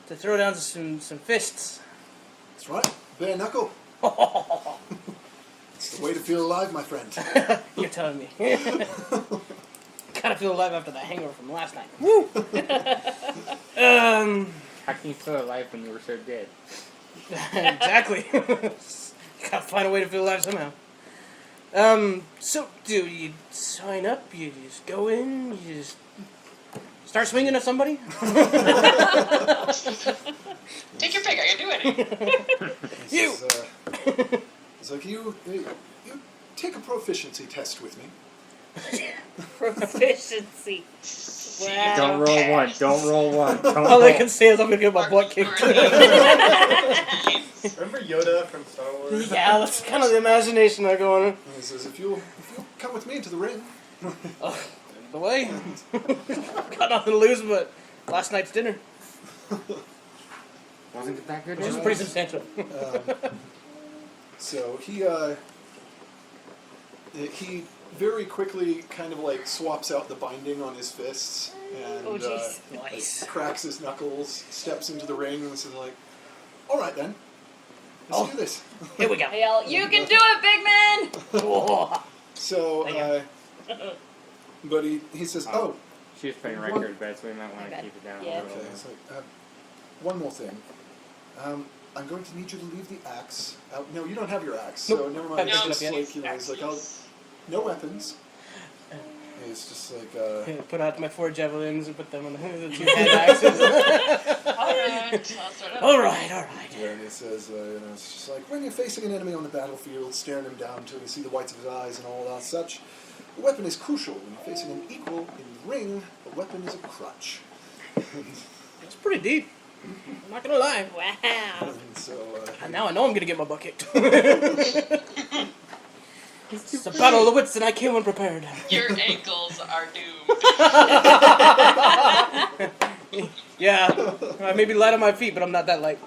throw down some fists. That's right, bare knuckle. It's the way to feel alive, my friend. You're telling me. Kind of feel alive after that hangover from last night. Woo! How can you feel alive when you were so dead? Exactly. You gotta find a way to feel alive somehow. So, do you sign up? You just go in? You just start swinging at somebody? Take your pick. I can do anything. You! It's like, you take a proficiency test with me. Proficiency. Wow. Don't roll one. Don't roll one. Don't All I roll. can say is I'm gonna get my butt kicked. Remember Yoda from Star Wars? Yeah, that's kind of the imagination I go on. And he says, if you'll come with me to the ring. The way. Got nothing to lose but last night's dinner, Wasn't it that good? which is pretty substantial. So he very quickly kind of like swaps out the binding on his fists and Oh, jeez. Nice. cracks his knuckles, steps into the ring, and says like, "All right then, let's do this." Here we go. I yell, you can do it, big man! Whoa. So, but he says, "Oh, She was playing record bets, so we might want to bad. keep it down Yeah. a little okay." bit. It's like, one more thing. I'm going to need you to leave the axe out. No, you don't have your axe, so Nope. never mind. It's Haven't just picked it up like, you know, he's like, no weapons. It's just like, Put out my 4 javelins and put them on the 2 hand axes. Alright. and he says, it's just like, when you're facing an enemy on the battlefield, staring him down until you see the whites of his eyes and all that such, a weapon is crucial. When you're facing an equal in the ring, a weapon is a crutch. It's pretty deep. I'm not gonna lie. Wow. And so, And now I know I'm gonna get my butt kicked. It's a battle of the wits and I came unprepared. Your ankles are doomed. Yeah, I may be light on my feet, but I'm not that light.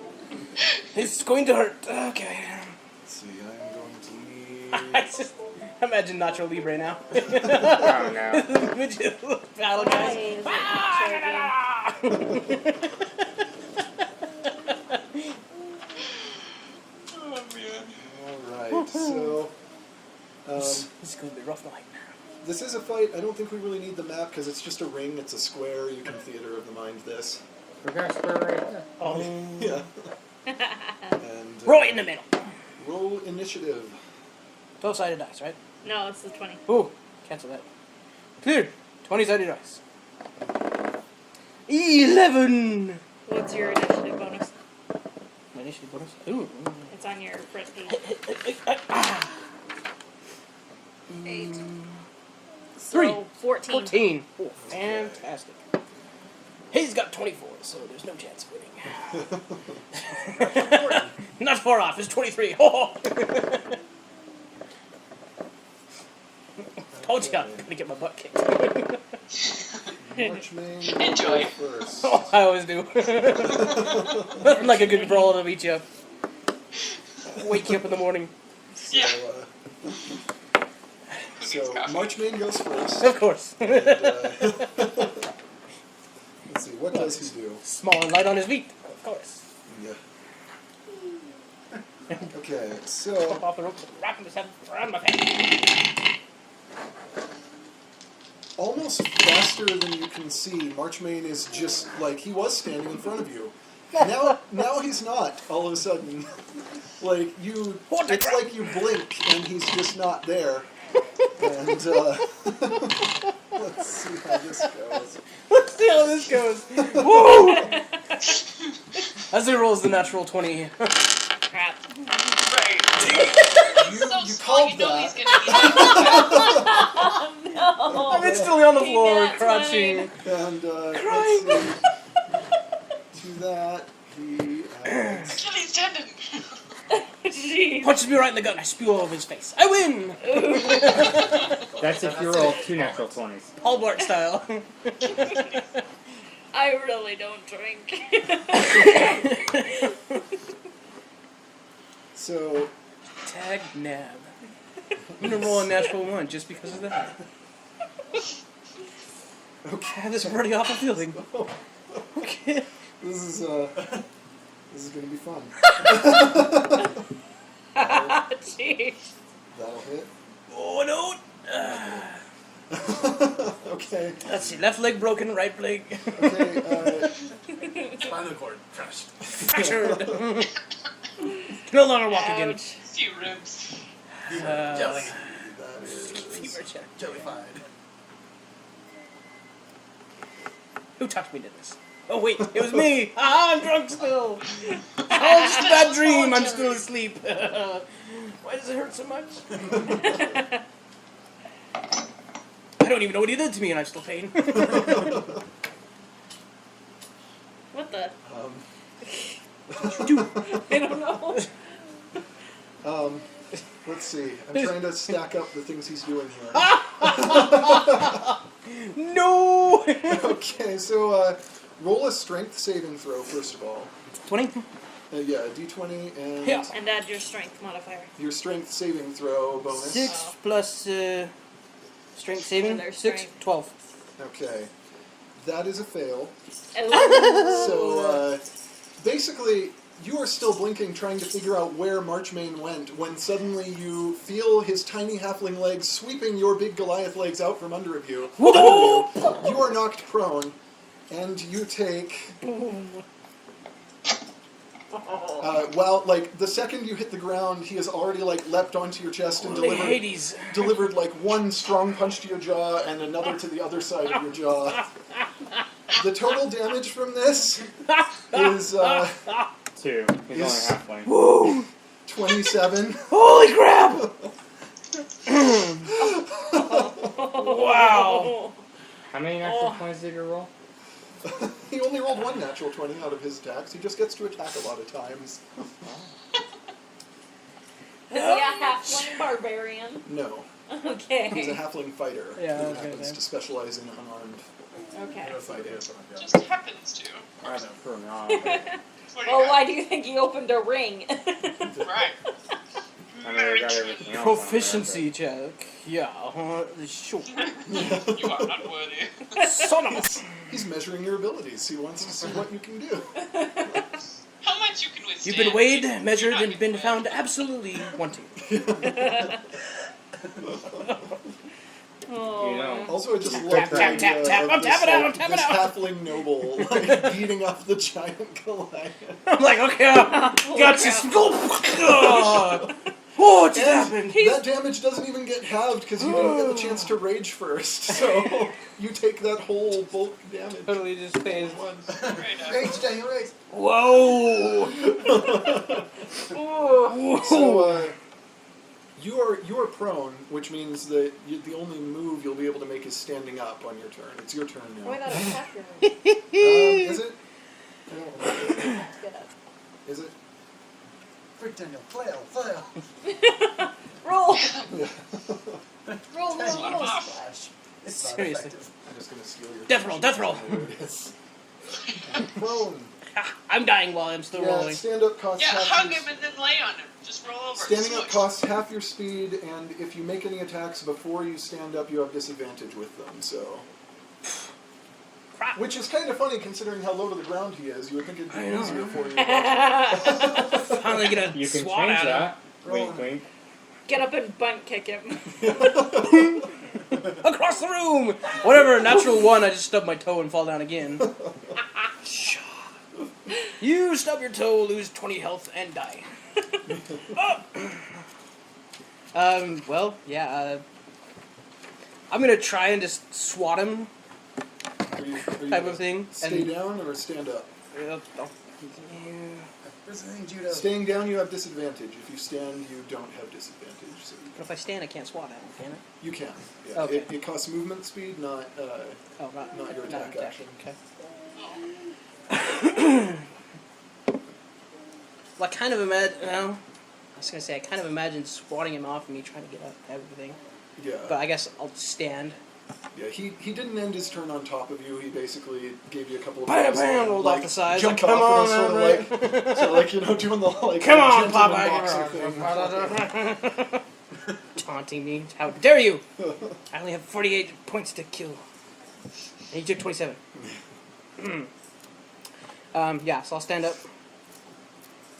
It's going to hurt. Okay. let's see, I'm going to leave. I just imagine Nacho Libre now. Oh no. Would you battle guys? Alright, so, This is going to be a rough night. this is a fight. I don't think we really need the map because it's just a ring, it's a square. You can theater of the mind this. We're gonna square right there. Oh. Yeah. And, Right in the middle. roll initiative. 12-sided dice, right? No, it's the 20. Ooh, cancel that. Clear. 20-sided dice. 11! What's your initiative bonus? My initiative bonus? Ooh. It's on your front page. 8. 3. So 14. 14. Oh, fantastic. He's got 24, so there's no chance of winning. Not far off. It's 23. Oh. Told you I'm gonna get my butt kicked. Marchmain, Enjoy. first. Oh, I always do. Nothing like a good brawl to beat you up. Wake you up in the morning. Yeah. So Marchmain goes first. Of course. And, let's see, what does he do? Small and light on his feet. Of course. Yeah. Okay, Pop so off the rope, wrap himself around my face. almost faster than you can see, Marchmain is just like he was standing in front of you. Now he's not. All of a sudden, like you, it's like you blink and he's just not there. And let's see how this goes. Let's see how this goes. Woo! As he rolls the natural 20. Crap. Right. You So small, called you know that. he's gonna be I'm instantly on the floor, That's crouching. And let's see. To that, he adds Achilles tendon. Jeez. Punches me right in the gut and I spew all over his face. I win! That's if you roll 2 natural 20s. Paul Blart style. I really don't drink. so. Tag nab. I'm gonna roll a natural 1 just because of that. Okay. I have this pretty awful feeling. Okay. This is gonna be fun. Jeez. That'll hit. Oh no! Okay. Let's see, left leg broken, right leg Okay. Spinal cord crushed. fractured. Can no longer walk again. Few ribs. Jelly. That is Fever check. Jellified. Who taught me to this? Oh wait, it was me! Ah, I'm drunk still! Oh, just a bad dream, I'm still asleep. Why does it hurt so much? I don't even know what he did to me and I'm still pain. What the? Dude, I don't know. Let's see. I'm trying to stack up the things he's doing here. no! Okay, so roll a strength saving throw first of all. 20? Yeah, d20 and Yeah. And add your strength modifier. your strength saving throw bonus. 6 plus strength saving. Their 6, strength. 12. Okay. That is a fail. Oh. So, basically, you are still blinking, trying to figure out where Marchmain went, when suddenly you feel his tiny halfling legs sweeping your big Goliath legs out from under of you. You are knocked prone, and you take... well, like, the second you hit the ground, he has already, like, leapt onto your chest and delivered, like, one strong punch to your jaw and another to the other side of your jaw. The total damage from this is, 2. He's only halfway. Whoa! 27. Holy crap! Wow! How many natural 20s did you roll? He only rolled one natural 20 out of his attacks. He just gets to attack a lot of times. Is he a halfling barbarian? No. He's a Okay. halfling fighter Yeah, I who was gonna happens say. to specialize in unarmed Okay. fighting. Just happens to. I don't know, not. What do you Well, got? why do you think he opened a ring? Right. I mean, I got everything else. Proficiency check. Yeah, sure. You are not worthy. Son of a... He's measuring your abilities. He wants to see what you can do. How much you can withstand. You've been weighed, measured, You're and not been gonna found absolutely wanting. Oh. You know. Also, I just love Tap, the tap, idea tap, tap. of I'm this, tapping out, like, I'm tapping this out. halfling noble like, beating up the giant Goliath. I'm like, okay, got you. Oh, it just happened. That damage doesn't even get halved because you didn't get the chance to rage first. So you take that whole bulk damage. Totally just pays. Rage, Daniel, rage. Whoa! So you are prone, which means that the only move you'll be able to make is standing up on your turn. It's your turn now. Why not attack your Is it? I don't know. Get up. Is it? Quick, Daniel, flail, flail. Roll! Roll. Splash. It's not Seriously. effective. I'm just gonna steal your Death roll, death roll. There it is. Prone. I'm dying while I'm still Yeah, rolling. stand up costs Yeah, half hug your him and then lay on him. Just roll over. Standing up Smooch. costs half your speed, and if you make any attacks before you stand up, you have disadvantage with them. So, Crap. which is kind of funny considering how low to the ground he is. You would think it'd be I know. easier for you. Finally get a You can swat change at that. Wink, wink. Get up and bunt kick him. him. Across the room! Whatever, natural 1, I just stub my toe and fall down again. You stub your toe, lose 20 health, and die. Well, yeah, I'm gonna try and just swat him, Are you type gonna of thing. Stay down or stand up? Where's the thing, judo? Staying down, you have disadvantage. If you stand, you don't have disadvantage. So But if I stand, I can't swat at him, can I? you can. Yeah. Okay. It costs movement speed, not. Oh, not your attack action. Okay. Well, I kind of imagine. Well, I was gonna say I kind of imagine swatting him off and me trying to get up everything. Yeah. But I guess I'll stand. Yeah, he didn't end his turn on top of you. He basically gave you a couple of Bam, blows bam, and, rolled like, off the sides. jumped Like, come off and on, sort of like, doing the like Come on, gentleman Popeye. boxer thing. Taunting me. How dare you! I only have 48 points to kill. And you took 27. Yeah, so I'll stand up.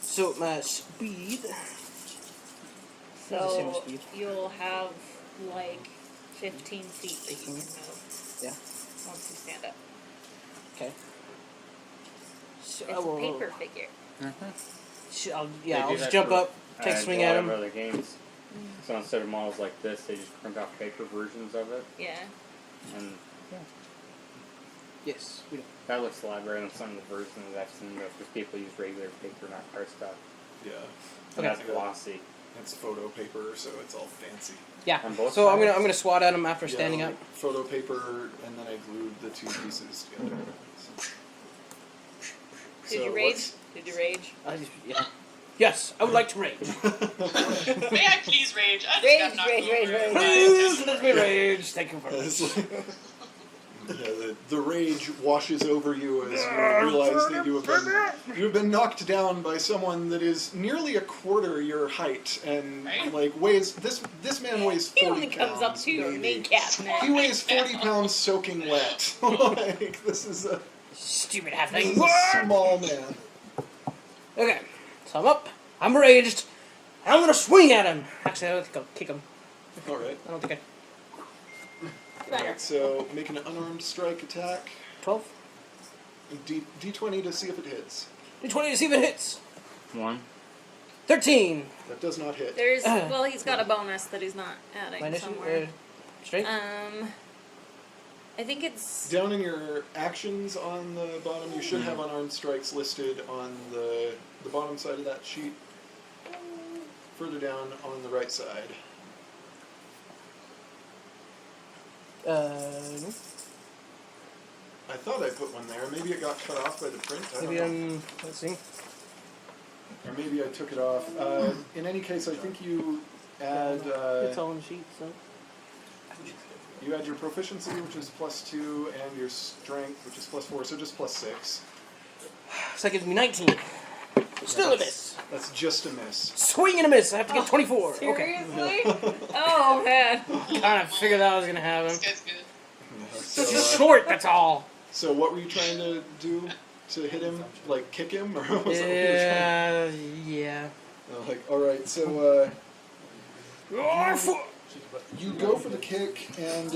So my speed. So you'll have like 15 feet that you can move. Yeah. Once you stand up. Okay. So, It's a paper figure. I'll They do just that jump for, up, take a swing at him. Other games. So instead of models like this, they just print out paper versions of it. Yeah. And Yes, we do. that looks a lot better than some of the versions I've seen because people use regular paper, not cardstock. Yeah. And Okay. that's glossy. It's photo paper, so it's all fancy. Yeah. On both So I'm sides? gonna swat at him after Yeah, standing like up. photo paper, and then I glued the two pieces together. Did So you rage? what's- Did you rage? Yeah. Yes, I would like to rage. May I please rage? I just Rage, got knocked rage, over rage, rage. by a Please test. let me rage. Thank you for It's rage. like- yeah, the rage washes over you as you realize that you have been knocked down by someone that is nearly a quarter your height and like weighs this man weighs 40 He only pounds. comes up to your maybe. kneecap He now. weighs 40 pounds soaking wet. Like this is a Stupid this halfling. is a small man. Okay, so I'm up. I'm raged. And I'm gonna swing at him. Actually, I don't think I'll kick him. All right. I don't think I. Alright, so make an unarmed strike attack. 12. D20 to see if it hits. D20 to see if it hits. 1. 13. That does not hit. There's well, he's got a bonus that he's not adding My initiative. somewhere. Straight. I think it's Down in your actions on the bottom, you should have unarmed strikes listed on the bottom side of that sheet. Further down on the right side. No. I thought I put one there. Maybe it got cut off by the print. I Maybe don't know. let's see. Or maybe I took it off. In any case, I think you add It's all on the sheet, so. you add your proficiency, which is +2, and your strength, which is +4. So just +6. So that gives me 19. Still a miss. That's just a miss. Swing and a miss. I have to get 24. Okay. seriously? Oh man. Kind of figured that was gonna happen. This guy's good. So, It's just short. That's all. so what were you trying to do to hit him? Like kick him, or was that what you were trying? Yeah. Like, all right. So Oh, you go for the kick, and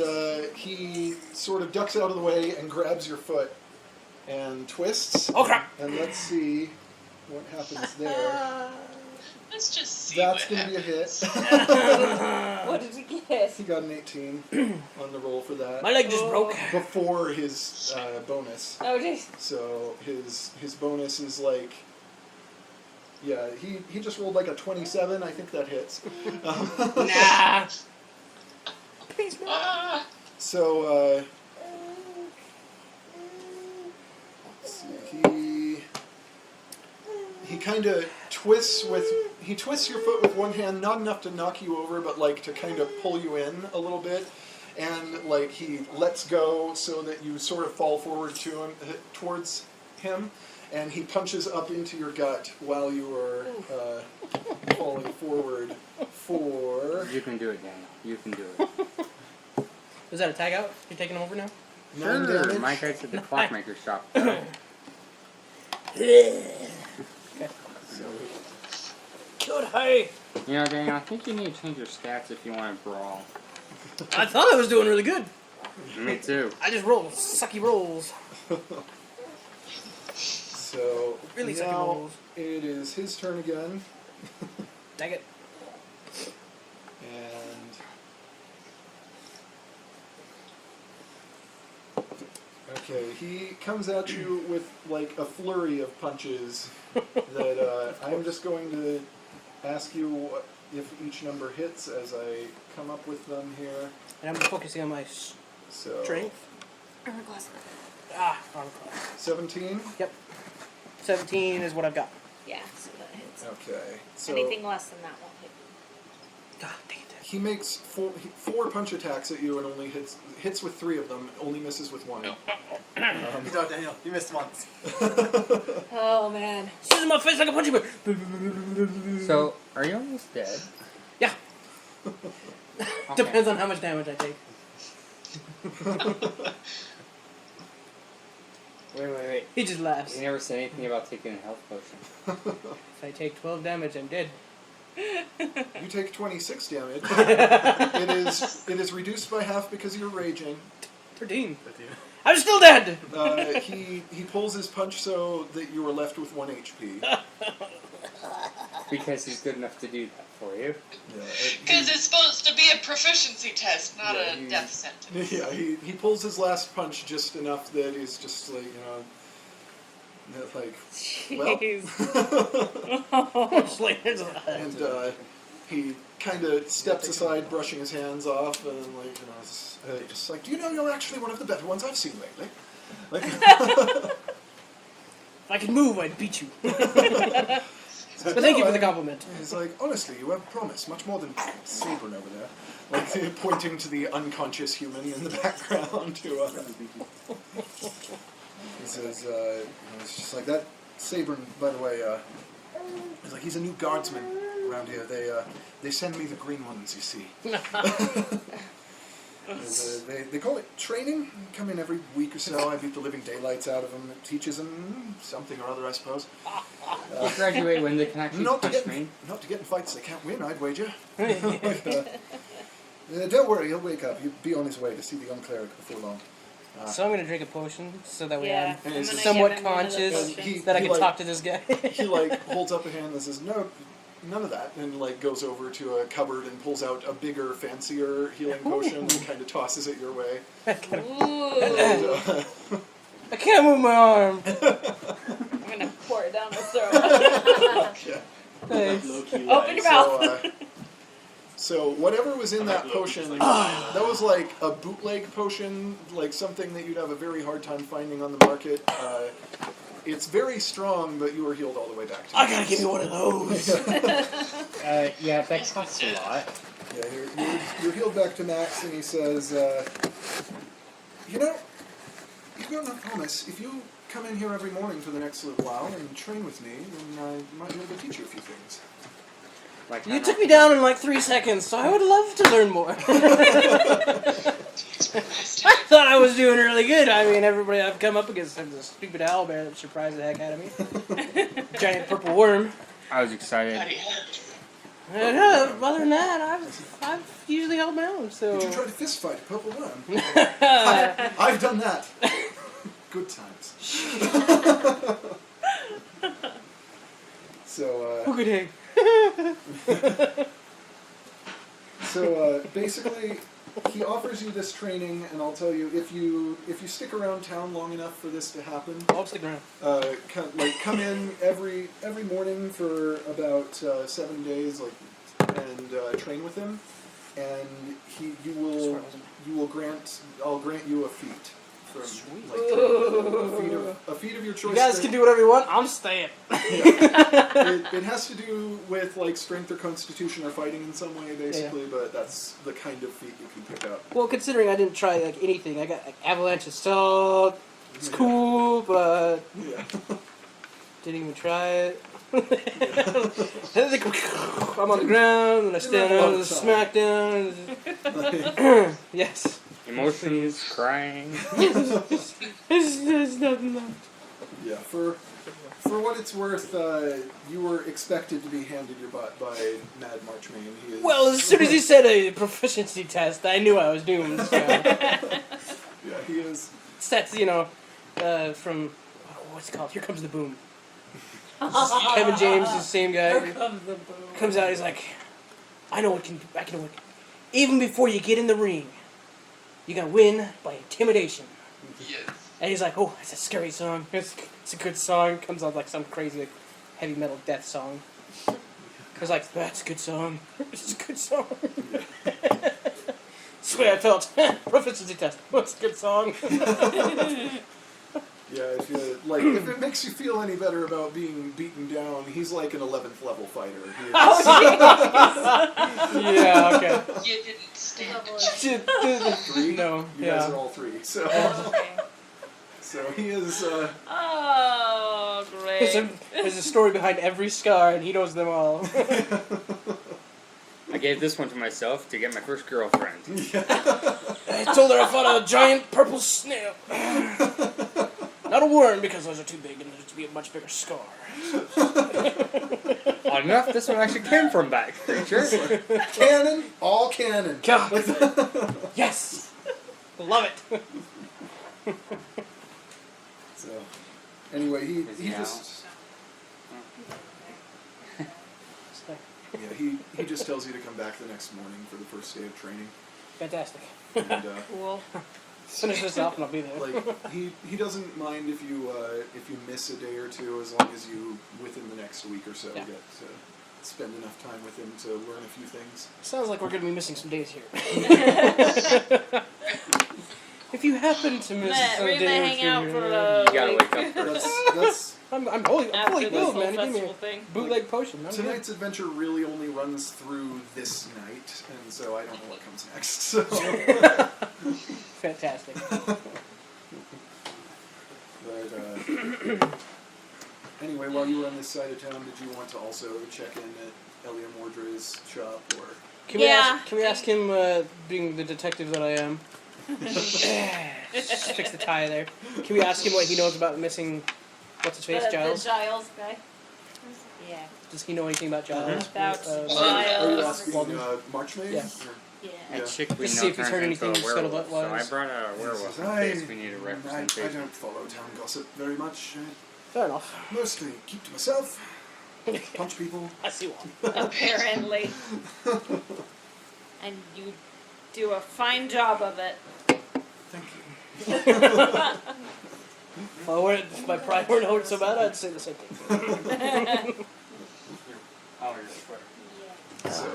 he sort of ducks out of the way and grabs your foot and twists. Oh crap! And let's see what happens there. Let's just see That's what going to be a hit. What did he get? He got an 18 on the roll for that. My leg just broke. Before his bonus. Oh jeez. So his bonus is like, yeah, he just rolled like a 27. I think that hits. Nah. Please no. So let's see, he kind of twists your foot with one hand, not enough to knock you over, but like to kind of pull you in a little bit, and like he lets go so that you sort of fall forward towards him, and he punches up into your gut while you are falling forward for You can do it, Daniel. You can do it. Was that a tag out? You taking him over now? 9 Sure. damage. My guy's at the clockmaker shop. So Good hey. You know, Daniel, I think you need to change your stats if you want to brawl. I thought I was doing really good. Me too. I just roll sucky rolls. So Really sucky now rolls. it is his turn again, Dang it. and okay, he comes at you with like a flurry of punches. That I'm just going to ask you if each number hits as I come up with them here. And I'm focusing on my So strength. Armor class. Armor class. 17. Yep. 17 is what I've got. Yeah, so that hits. Okay. So Anything less than that won't hit. God dang it. he makes four punch attacks at you and only hits with 3 of them. Only misses with 1. Good job, Daniel. You missed once. Oh man. She's in my face like a punching bag. So, are you almost dead? Yeah. Okay. Depends on how much damage I take. Wait. He just laughs. You never said anything about taking a health potion. If I take 12 damage, I'm dead. You take 26 damage. It is reduced by half because you're raging. 13. I'm still dead! He pulls his punch so that you are left with 1 HP. Because he's good enough to do that for you. Because it's supposed to be a proficiency test, not a death sentence. Yeah, he pulls his last punch just enough that he's just like, like, well. And he kind of steps aside, brushing his hands off, and like, just like, do you know you're actually one of the better ones I've seen lately? Like, if I could move, I'd beat you. But thank you for the compliment. He's like, honestly, you have promise, much more than Sabrin over there. Like, pointing to the unconscious human in the background. He says, it's just like that. Sabrin, by the way, he's like, he's a new guardsman around here. They send me the green ones, you see. They call it training. Come in every week or so. I beat the living daylights out of them. It teaches them something or other, I suppose. You graduate when they can actually punch me. Not to get in fights they can't win, I'd wager. Don't worry, he'll wake up. He'll be on his way to see the young cleric before long. So I'm going to drink a potion so that way Yeah, I'm I'm somewhat conscious that I can talk to this guy. He holds up a hand and says, no, none of that, and goes over to a cupboard and pulls out a bigger, fancier healing potion and kind of tosses it your way. Ooh. I can't move my arm. I'm gonna pour it down his throat. Open your mouth. So whatever was in that potion, that was like a bootleg potion, like something that you'd have a very hard time finding on the market. It's very strong, but you were healed all the way back to I gotta give you one of those. Yeah, that costs a lot. Yeah, you're healed back to max, and he says, you've got enough promise. If you come in here every morning for the next little while and train with me, then I might be able to teach you a few things. Like You took me down in like 3 seconds, so I would love to learn more. I thought I was doing really good. I mean, everybody I've come up against has a stupid owlbear that surprised the heck out of me. Giant purple worm. I was excited. Other than that, I've usually held my own. So. Did you try to fist fight a purple worm? I've done that. Good times. So. Who could hang? So basically, he offers you this training, and I'll tell you, if you stick around town long enough for this to happen, I'll stick around. Come in every morning for about 7 days, and train with him, and I'll grant you a feat. A feat of your choice. You guys can do whatever you want. I'm staying. It has to do with strength or constitution or fighting in some way, basically. But that's the kind of feat you can pick up. Well, considering I didn't try anything, I got avalanche assault. It's cool, but didn't even try it. I'm on the ground and I stand up and smack down. Yes. Emotions, crying. There's nothing left. Yeah, for what it's worth, you were expected to be handed your butt by Mad Marchmain. He is... Well, as soon as he said a proficiency test, I knew I was doomed. So. Yeah, he is. Sets, from what's it called? Here Comes the Boom. Kevin James is the same guy. Here comes the boom. Comes out, he's like, I know what even before you get in the ring, you gotta win by intimidation. Yes. And he's like, oh, it's a scary song. It's a good song. Comes on some crazy heavy metal death song. I was like, that's a good song. It's a good song. That's the way I felt. Proficiency test. What's a good song? Yeah, if it makes you feel any better about being beaten down, he's like an 11th level fighter. He is... Yeah, okay. You didn't stand a 3? No. You guys are all 3. So he is... Oh, great. There's a story behind every scar, and he knows them all. I gave this one to myself to get my first girlfriend. I told her I fought a giant purple snail. Not a worm, because those are too big and there's to be a much bigger scar. Odd enough, this one actually came from back. Sure. Canon, all canon. God. Yes! Love it. So, anyway, he Yeah. he just tells you to come back the next morning for the first day of training. Fantastic. And, Cool. Finish this off and I'll be there. like he doesn't mind if you miss a day or two, as long as you within the next week or so Yeah. get to spend enough time with him to learn a few things. Sounds like we're going to be missing some days here. If you happen to miss Matt, a we're day gonna or hang two out here, for You the gotta week wake up. That's I'm fully after this built, whole man. Give me festival a thing. bootleg potion. I'm good. tonight's adventure really only runs through this night, and so I don't know what comes next. So. Fantastic. But anyway, while you were on this side of town, did you want to also check in at Elia Mordra's shop, or? Can we ask him, being the detective that I am? Just fix the tie there. Can we ask him what he knows about missing? What's his face, Jiles? The Giles guy. Yeah. Does he know anything about Giles? About Are you Giles. asking Walda? Marchmaid? Yeah. Yeah. Yeah. A chick we Let's know see if he's heard turned into anything a werewolf, so I scuttlebutt-wise. brought a werewolf in case we need a I representation. don't follow town gossip very much. Fair enough. Mostly keep to myself. Punch people. I see one. Apparently. And you do a fine job of it. Thank you. Well, if my pride weren't hurt so bad, I'd say the same thing. Oh, your sweater. So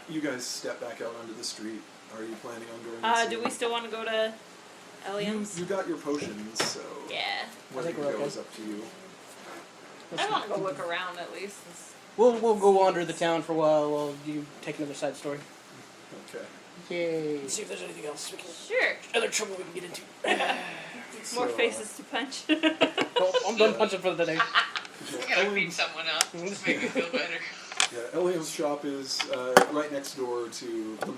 you guys step back out onto the street. Are you planning on going? to Do we still want to go to Eliam's? You got your potions, so Yeah. where think you we're go okay. is up to you. I want to go look around at least. We'll go wander the town for a while while you take another side story. Okay. Yay. See if there's anything else we can. Sure. Other trouble we can get into. More So, faces to punch. Well, I'm done punching for the day. I gotta beat someone up to make me feel better. Yeah, Eliam's shop is right next door to the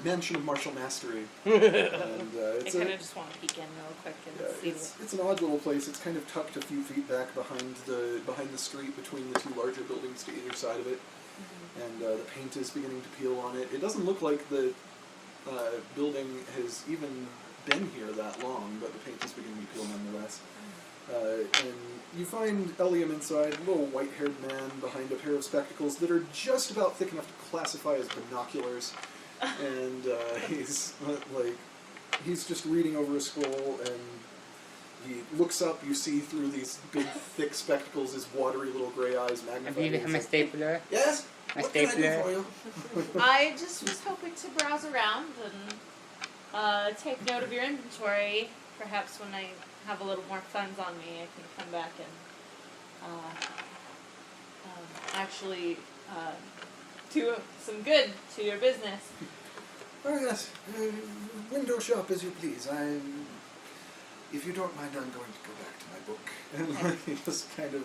Mansion of Martial Mastery, and I it's kind of just want to peek in real quick and see it's an odd little place. It's kind of tucked a few feet back behind the street between the two larger buildings to either side of it, and the paint is beginning to peel on it. It doesn't look like the building has even been here that long, but the paint is beginning to peel nonetheless. And you find Eliam inside, a little white-haired man behind a pair of spectacles that are just about thick enough to classify as binoculars. And he's just reading over a scroll, and he looks up. You see through these big, thick spectacles his watery little gray eyes magnified. Have you my stapler? Yes? My What can I do stapler? for you? I just was hoping to browse around and take note of your inventory. Perhaps when I have a little more funds on me, I can come back and actually do some good to your business. Oh yes, window shop as you please. If you don't mind, I'm going to go back to my book. And he just kind of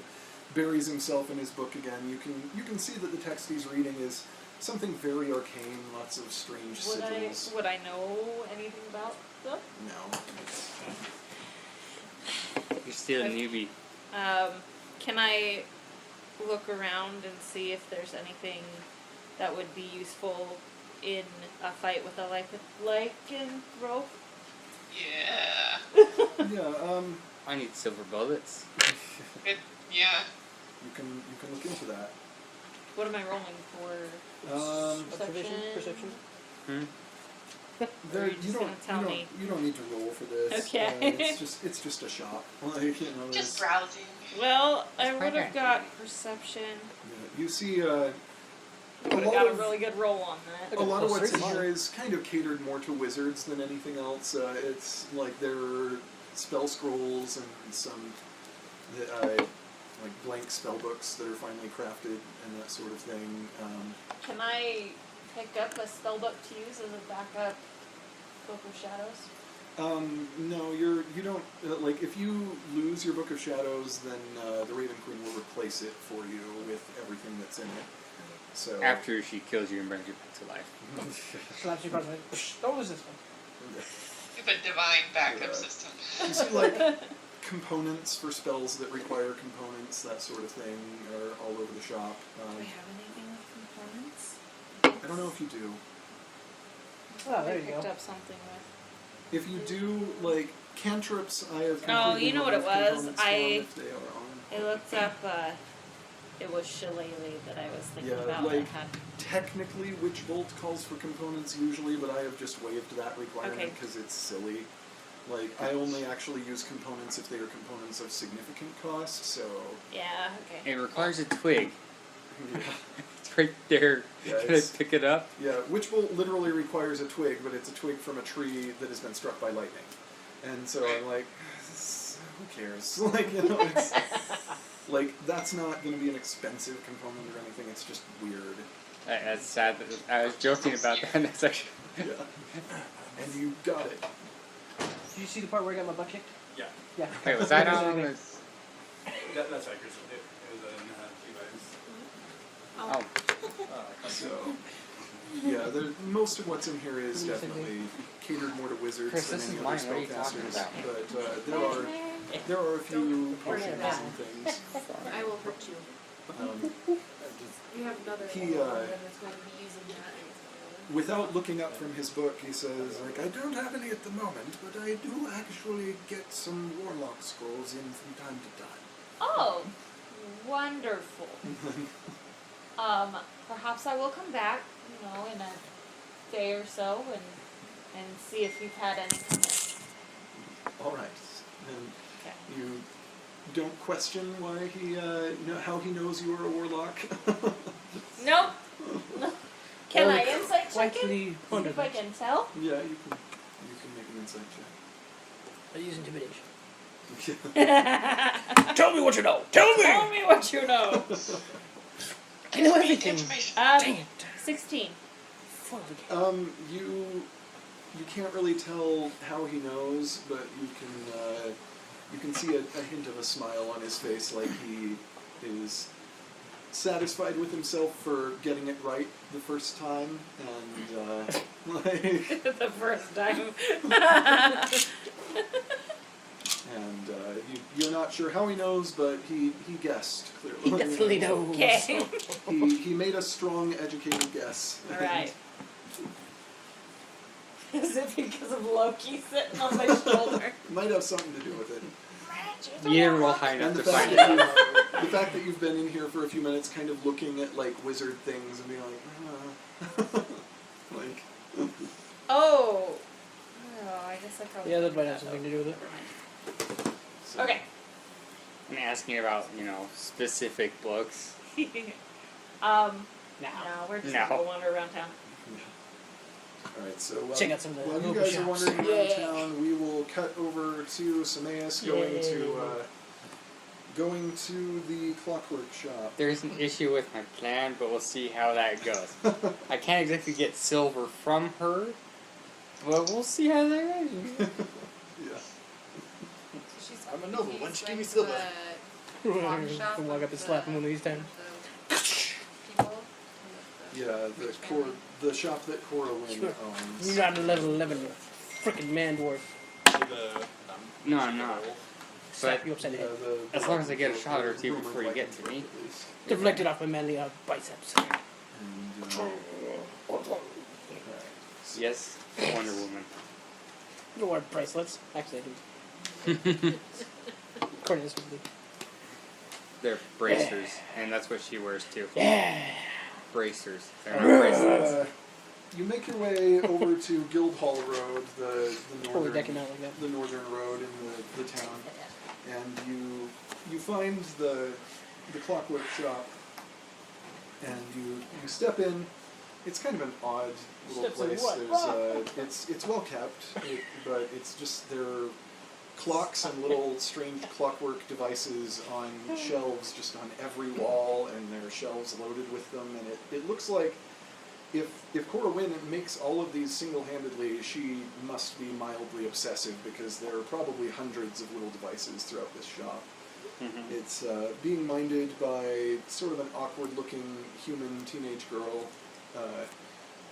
buries himself in his book again. You can see that the text he's reading is something very arcane, lots of strange sigils. Would I know anything about them? No. You're still a newbie. Can I look around and see if there's anything that would be useful in a fight with a lycanthrope? Yeah. Yeah. I need silver bullets. Yeah. You can look into that. What am I rolling for? Perception? Or are you just gonna tell me? You don't need to roll for this. Okay. It's just a shop. Like, you know, Just browsing. Well, I It's would have fine. got perception. yeah, you see. I would have got a really good roll on that. A lot of what's in Plus here is kind of catered more to wizards than anything else. It's like there are spell scrolls and some like blank spell books that are finely crafted and that sort of thing. Can I pick up a spellbook to use as a backup Book of Shadows? No, you don't. Like, if you lose your Book of Shadows, then the Raven Queen will replace it for you with everything that's in it. So After she kills you and brings you back to life. So that's your part. Don't lose this one. With a divine backup system. You see, like, components for spells that require components, that sort of thing, are all over the shop. Do I have anything with components? I don't know if you do. Oh, there I you picked go. up something with. If you do, like, cantrips, I have Oh, completely you know what it removed was? components from if they are on. I looked up, it was Shillelagh that I was thinking Yeah, about. like, that had. technically Witch Bolt calls for components usually, but I have just waived that requirement Okay. because it's silly. Like, I only actually use components if they are components of significant cost, so... Yeah, okay. It requires a twig. Yeah, It's right there. Yeah, Can I it's- pick it up? yeah, Witch Bolt literally requires a twig, but it's a twig from a tree that has been struck by lightning. And so I'm like, who cares? Like, you know, it's... like, that's not going to be an expensive component or anything, it's just weird. That's sad. I was joking about that. And that's actually. Yeah. And you got it. Did you see the part where I got my butt kicked? Yeah. Yeah. Wait, was that on? That's right, Chris. It was a few items. Oh. So, yeah, most of what's in here is definitely catered more to wizards Chris, than this any is other mine. What are you talking spellcasters. about? But there are a few potions and things. I will hurt you. You have another He, one that's going to be using that. Without looking up from his book, he says, like, I don't have any at the moment, but I do actually get some warlock scrolls in from time to time. Oh, wonderful. Perhaps I will come back, you know, in a day or so and see if you've had any come in. All right. And Okay. you don't question why he, how he knows you are a warlock? Nope. No. Can I insight check it? Slightly See if I wonderful. can tell? Yeah, you can make an insight I use intimidation. check. Tell me what you know. Tell me. Tell me what you know. I know everything. Information. Dang it. 16. Fuck the game. You can't really tell how he knows, but you can see a hint of a smile on his face, like he is satisfied with himself for getting it right the first time, and like, The first time. and you're not sure how he knows, but he guessed clearly. He definitely knows. Okay. He made a strong, educated guess. Alright. Is it because of Loki sitting on my shoulder? Might have something to do with it. You didn't roll high enough And to the fact, find it that out. the fact that you've been in here for a few minutes kind of looking at, like, wizard things and being like, like, Oh. Oh, I guess I probably. Yeah, that picked might have something to do with it. so. Okay. I'm asking about, specific books. No, Now. we're just No. gonna wander around town. Alright, so Check out some of the while you local guys are shops. wandering around Yeah. town, we will cut over to Sameas going to the clockwork shop. There's an issue with my plan, but we'll see how that goes. I can't exactly get silver from her, but we'll see how that goes. Yeah. She's I'm a noble. Why don't you confused, give me like, silver? the pawn shop Can walk with up and slap him one of these times. the people. Yeah, the shop that Cora Lynn Sure. owns. You're not a level 11, you frickin' man dwarf. No, I'm not. Slap But you upside the Yeah, head. as long as I get a shot or two rumor before you might get be to me. correct, at least. Deflected off my manly biceps. And, Yes, Wonder Woman. You wear bracelets. Actually, I do. According to this movie. They're bracers, and that's what she wears too. Yeah. Bracers. They're not bracelets. you make your way over to Guildhall Road, the Totally decking northern out like that. the northern road in the town, and you find the clockwork shop, and you step in. It's kind of an odd little Steps in place. what? There's it's well kept, but it's just there are clocks and little strange clockwork devices on shelves just on every wall, and there are shelves loaded with them, and it looks like if Cora Wynn makes all of these single-handedly, she must be mildly obsessive, because there are probably hundreds of little devices throughout this shop. Mm-hmm. It's being minded by sort of an awkward-looking human teenage girl,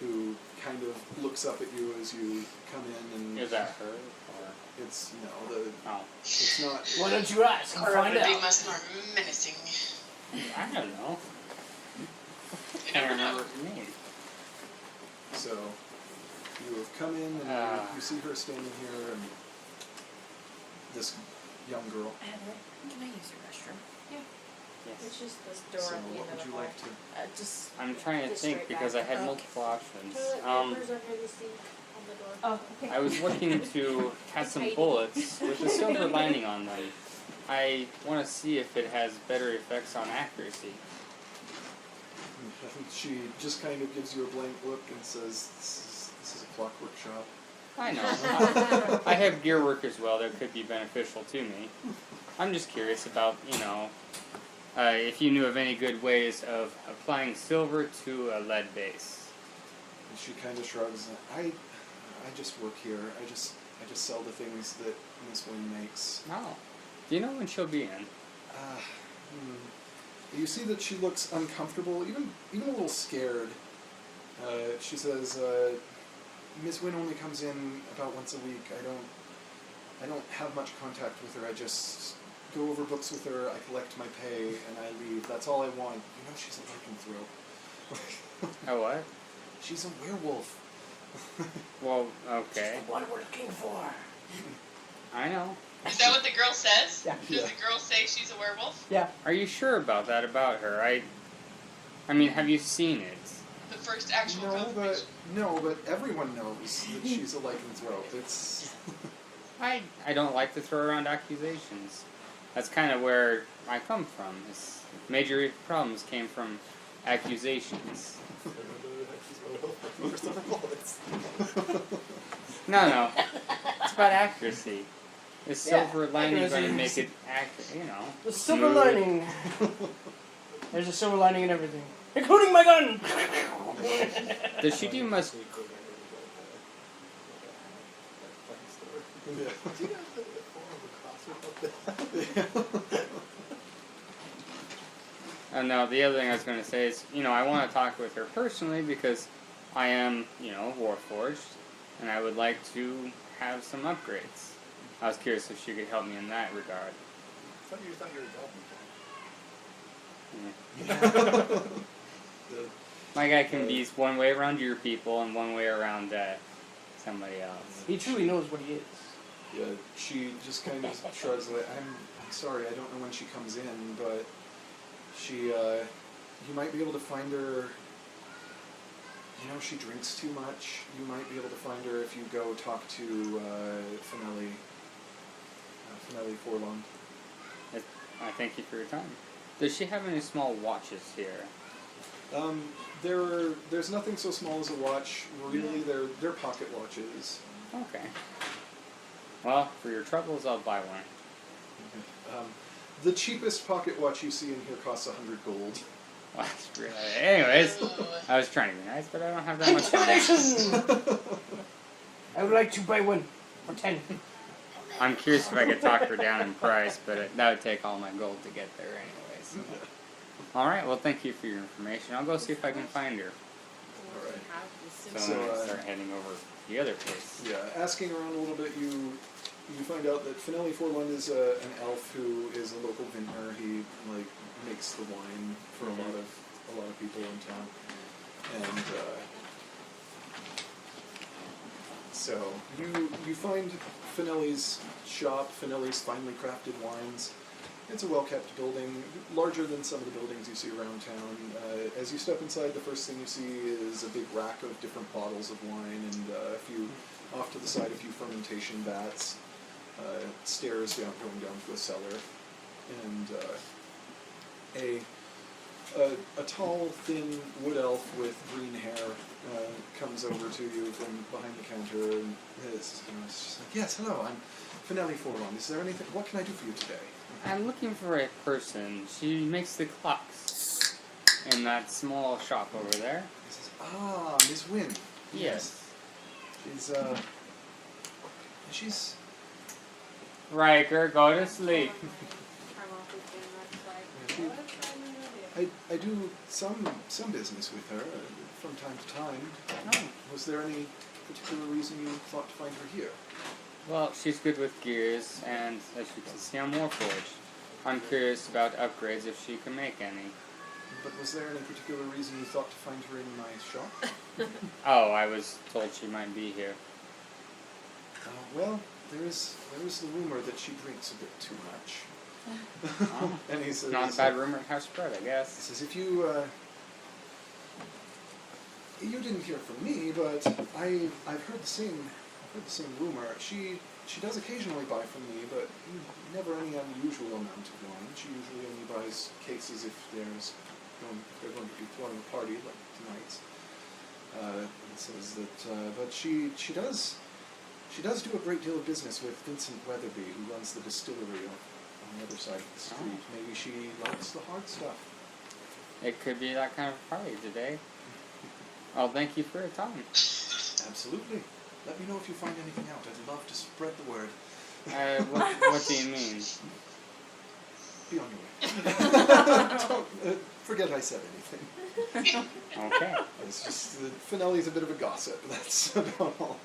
who kind of looks up at you as you come in, and Is that her? Or? it's Oh. it's not. Why don't you ask and Or find would be out? much more menacing. I don't know. You Can't never know. remember her name. So you have come in, and you see her standing here, and this young girl. Heather, can I use your restroom? Yes. It's just this door So at the what end of would the you hall. like to? Just. I'm trying to Just think straight because back. I had Okay. multiple options. Toilet paper's under the sink on the door. Oh, okay. I was looking to cast some bullets with a silver lining on them. I want to see if it has better effects on accuracy. She just kind of gives you a blank look and says, "This is a clockwork shop." I know. I have gear work as well that could be beneficial to me. I'm just curious about, if you knew of any good ways of applying silver to a lead base. And she kind of shrugs. I just work here. I just sell the things that Miss Wynn makes. Oh. Do you know when she'll be in? You see that she looks uncomfortable, even a little scared. She says, "Miss Wynn only comes in about once a week. I don't have much contact with her. I just go over books with her. I collect my pay and I leave. That's all I want. You know, she's a lycanthrope." Oh, what? She's a werewolf. Well, okay. She's the one we're looking for. I know. Is that what the girl says? Yeah. Does the girl say she's a werewolf? Are you sure about that about her? I mean, have you seen it? The first actual confirmation. But everyone knows that she's a lycanthrope. It's I don't like to throw around accusations. That's kind of where I come from. Major problems came from accusations. No. It's about accuracy. The silver lining is going to make it accurate, The silver smooth. lining. There's a silver lining in everything, including my gun. Does she do much? No, the other thing I was going to say is, I want to talk with her personally because I am, Warforged, and I would like to have some upgrades. I was curious if she could help me in that regard. I thought you were a goblin. My guy can be one way around your people and one way around somebody else. He truly knows what he is. Yeah, she just kind of shrugs like, I'm sorry, I don't know when she comes in, but she, you might be able to find her, she drinks too much. You might be able to find her if you go talk to Finelli Forlong. I thank you for your time. Does she have any small watches here? There's nothing so small as a watch. Really, they're pocket watches. Okay. Well, for your troubles, I'll buy one. The cheapest pocket watch you see in here costs 100 gold. Well, that's really... Anyways, I was trying to be nice, but I don't have that much money. I would like to buy one for 10. I'm curious if I could talk her down in price, but that would take all my gold to get there anyways. Alright, well thank you for your information. I'll go see if I can find her. Alright. So I'm going to start heading over the other place. Yeah, asking around a little bit, you find out that Finelli Forlund is an elf who is a local vintner. He makes the wine for a lot of people in town, and so you find Finelli's shop, Finelli's Finely Crafted Wines. It's a well-kept building, larger than some of the buildings you see around town. As you step inside, the first thing you see is a big rack of different bottles of wine, and off to the side, a few fermentation vats. Stairs going down to a cellar, and a tall, thin wood elf with green hair comes over to you from behind the counter and is just like, "Yes, hello, I'm Finelli Forlong. Is there anything? What can I do for you today?" I'm looking for a person. She makes the clocks in that small shop over there. He says, "Ah, Miss Wynn. Yes. She's Riker, go to sleep. I do some business with her. from time to time. Oh. Was there any particular reason you thought to find her here? Well, she's good with gears, and as you can see, I'm Warforged. I'm curious about upgrades if she can make any. But was there any particular reason you thought to find her in my shop? Oh, I was told she might be here. Well, there is the rumor that she drinks a bit too much. Oh. And he says, Not a bad rumor at House Spread, I He guess. says, if you didn't hear from me, but I've heard the same rumor. She does occasionally buy from me, but never any unusual amount of wine. She usually only buys cases if they're going to be throwing a party like tonight's. It says that, but she does do a great deal of business with Vincent Weatherby, who runs the distillery on the other side of the street. Oh. Maybe she likes the hard stuff. It could be that kind of party today. Well, thank you for your time. Absolutely. Let me know if you find anything out. I'd love to spread the word. What do you mean? Be on your way. Don't forget I said anything. Okay. It's just Finelli's a bit of a gossip. That's about all.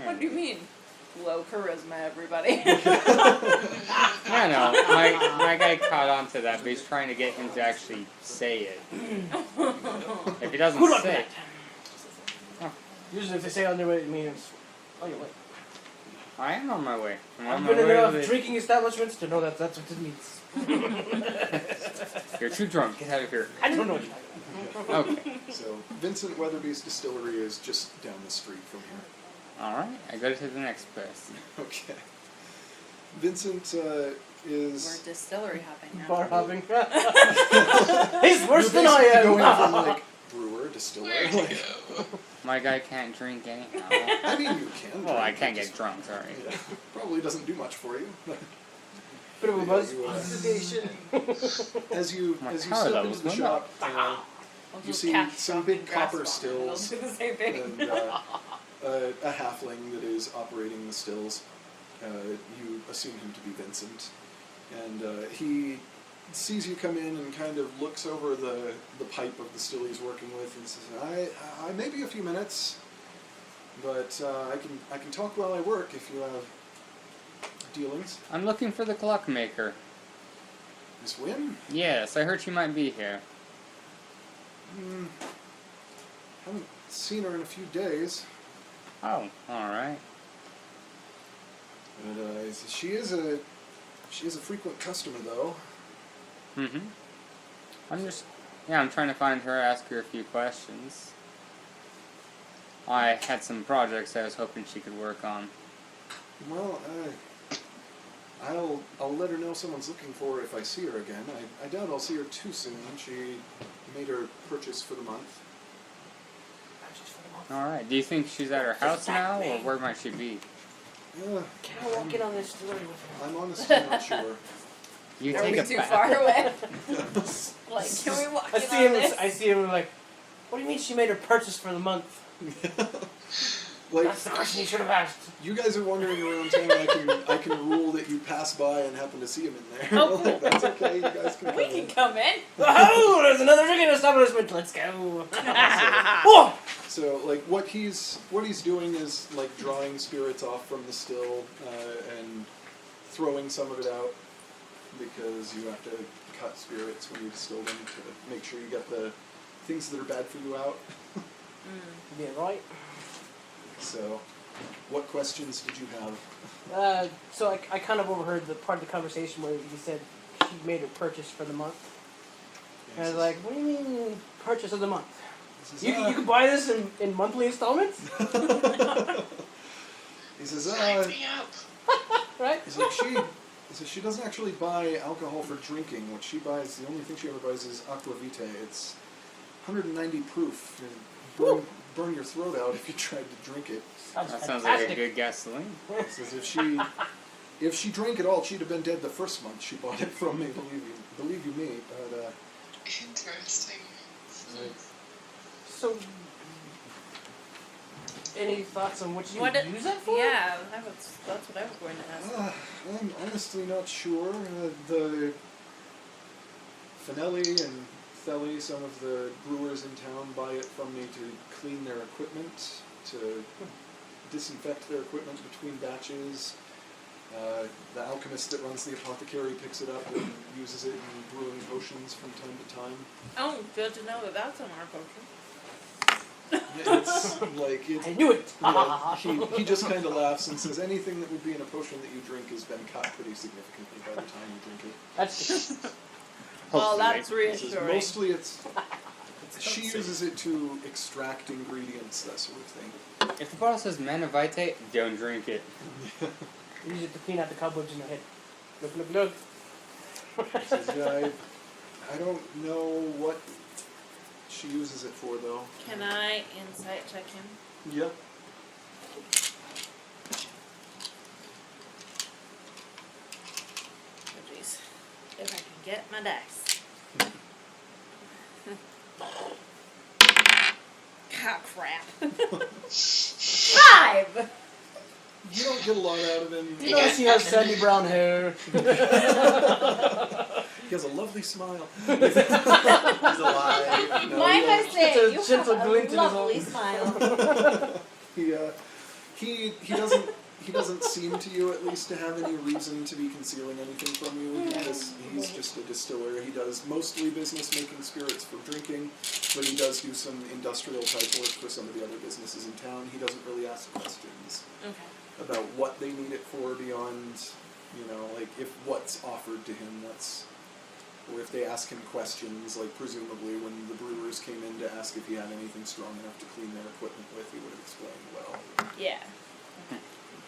What do you mean? Low charisma, everybody. No, my guy caught on to that, but he's trying to get him to actually say it. If he doesn't Good luck say with it, that. Usually if they say on their way, it means on your way. I am on my way. I'm on I've my been in way enough to the... drinking establishments to know that that's what it means. You're too drunk. Get out of here. I don't know what you're Okay. So Vincent Weatherby's distillery is just down the street from here. Alright, I go to the next place. Okay. Vincent We're is distillery hopping now. bar hopping. He's worse you're than I basically am. going from like brewer, distiller. Where'd you Like, go? My guy can't drink anyhow. I mean, you can. Well, I drink, can't it get just- drunk, sorry. Yeah, probably doesn't do much for you. Bit of a buzz. You, Oxidation. as you My as you power step levels into the went shop, I'll you just see cast some shocking big grass copper bomb and stills I'll do the same thing. and a halfling that is operating the stills. You assume him to be Vincent, and he sees you come in and kind of looks over the pipe of the still he's working with and says, I may be a few minutes, but I can talk while I work if you have dealings. I'm looking for the clockmaker. Miss Wynn? Yes, I heard she might be here. Haven't seen her in a few days. Oh, alright. But she is a frequent customer though. Mm-hmm. I'm trying to find her, ask her a few questions. I had some projects I was hoping she could work on. Well, I'll let her know someone's looking for her if I see her again. I doubt I'll see her too soon. She made her purchase for the month. Alright, do you think she's at her house now, or where might she be? Yeah, Can I walk in on this story with her? I'm honestly not sure. You Are take we a too bath. far away? Like, can we walk in on this? I see him like, what do you mean she made her purchase for the month? Like, That's the question you should have asked. you guys are wandering around town. I can rule that you pass by and happen to see him in there. Oh, cool. Like, that's okay. You guys can We come can in. come in. Oh, there's another drinking establishment. Let's go. Whoa! So, like, what he's doing is like drawing spirits off from the still and throwing some of it out because you have to cut spirits when you distill them to make sure you get the things that are bad for you out. Yeah, right. So, what questions did you have? So I kind of overheard the part of the conversation where he said she made her purchase for the month. And I was like, what do you mean purchase of the month? You can buy this in monthly installments? He says, Sign me up. Right? he's like, she doesn't actually buy alcohol for drinking. What she buys, the only thing she ever buys is aqua vitae. It's 190 proof. And burn your throat out if you tried to drink it. That sounds like a good gasoline. He says if she drank it all, she'd have been dead the first month she bought it from me. Believe you me. But Interesting. So, any thoughts on what you What would it- use that for? Yeah, that's what I was going to ask. I'm honestly not sure. The Finelli and Thelly, some of the brewers in town buy it from me to clean their equipment, to disinfect their equipment between batches. The alchemist that runs the apothecary picks it up and uses it in brewing potions from time to time. Oh, good to know that that's on our potion. It's like I knew it! Yeah, he just kind of laughs and says anything that would be in a potion that you drink has been cut pretty significantly by the time you drink it. That's good. Well, that's He says reassuring. mostly she uses it to extract ingredients, that sort of thing. If the bottle says Mana Vitae, don't drink it. Use it to clean out the cobwebs in your head. Look, look, look. He says, yeah, I don't know what she uses it for, though. Can I insight check him? Yep. Oh, jeez. If I can get my dice. Ah, crap. 5! You don't get a lot out of him. You notice he has sandy brown hair. He has a lovely smile. He's alive. No, Mine he, was saying, It's a you gentle have glint in a his lovely eye. smile. he doesn't seem to you at least to have any reason to be concealing anything from you. He's just a distiller. He does mostly business making spirits for drinking, but he does do some industrial type work for some of the other businesses in town. He doesn't really ask questions about what they need it for beyond, like if what's offered to him, or if they ask him questions, like presumably when the brewers came in to ask if he had anything strong enough to clean their equipment with, he would have explained well. Yeah.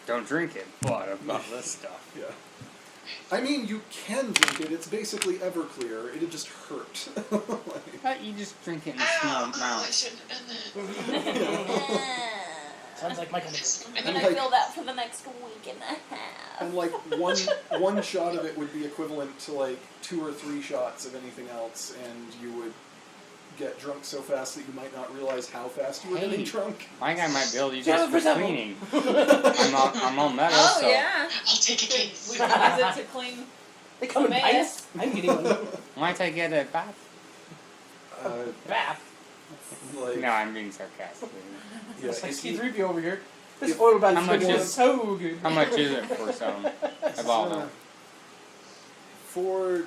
Don't drink it. What about this stuff? Yeah. I mean, you can drink it. It's basically Everclear. It'd just hurt. You just drink it in small I amounts. shouldn't have done that. Sounds like my kind of thing. I'm gonna feel that for the next week and a half. And like one shot of it would be equivalent to like 2 or 3 shots of anything else, and you would get drunk so fast that you might not realize how fast you were getting drunk. My guy might be able to use Yeah, this for for example. cleaning. I'm on metal, Oh, so yeah. I'll take a case. We can use it to clean. They come in Mace. pints. I'm getting one. might I get a bath? Bath. Like, No, I'm being sarcastic. yeah, It's like if he- C3PO over here. This oil bath How much is is- so good. How much is it for some a bottle? For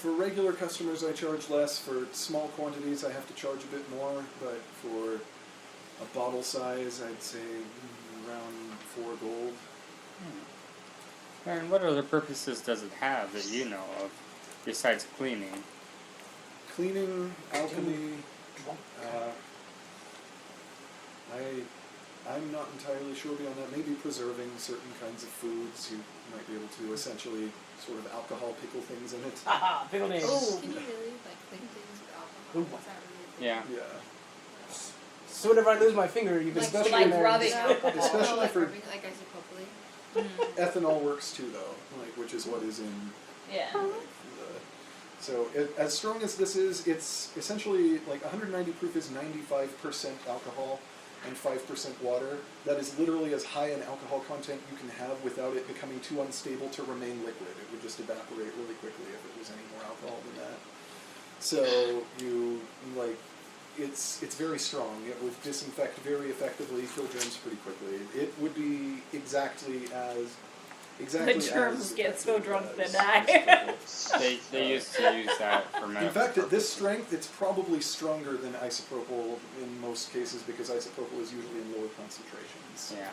regular customers, I charge less. For small quantities, I have to charge a bit more. But for a bottle size, I'd say around 4 gold. And what other purposes does it have that you know of, besides cleaning? Cleaning, alchemy. I'm not entirely sure beyond that. Maybe preserving certain kinds of foods. You might be able to essentially sort of alcohol pickle things in it. Haha, pickle names. Can you really clean things with alcohol? Ooh. Is that really Yeah. Yeah. So whenever I lose my finger, you can Like- especially like rubbing alcohol. Especially like for- rubbing, like isopropyl? Ethanol works too, though, which is what is in. Yeah. So as strong as this is, it's essentially like 190 proof is 95% alcohol and 5% water. That is literally as high an alcohol content you can have without it becoming too unstable to remain liquid. It would just evaporate really quickly if it was any more alcohol than that. So it's very strong. It would disinfect very effectively, kill germs pretty quickly. It would be exactly as The germs get so drunk they as die. They used to use that for medical In fact, at this purposes. strength, it's probably stronger than isopropyl in most cases because isopropyl is usually in lower concentrations. Yeah.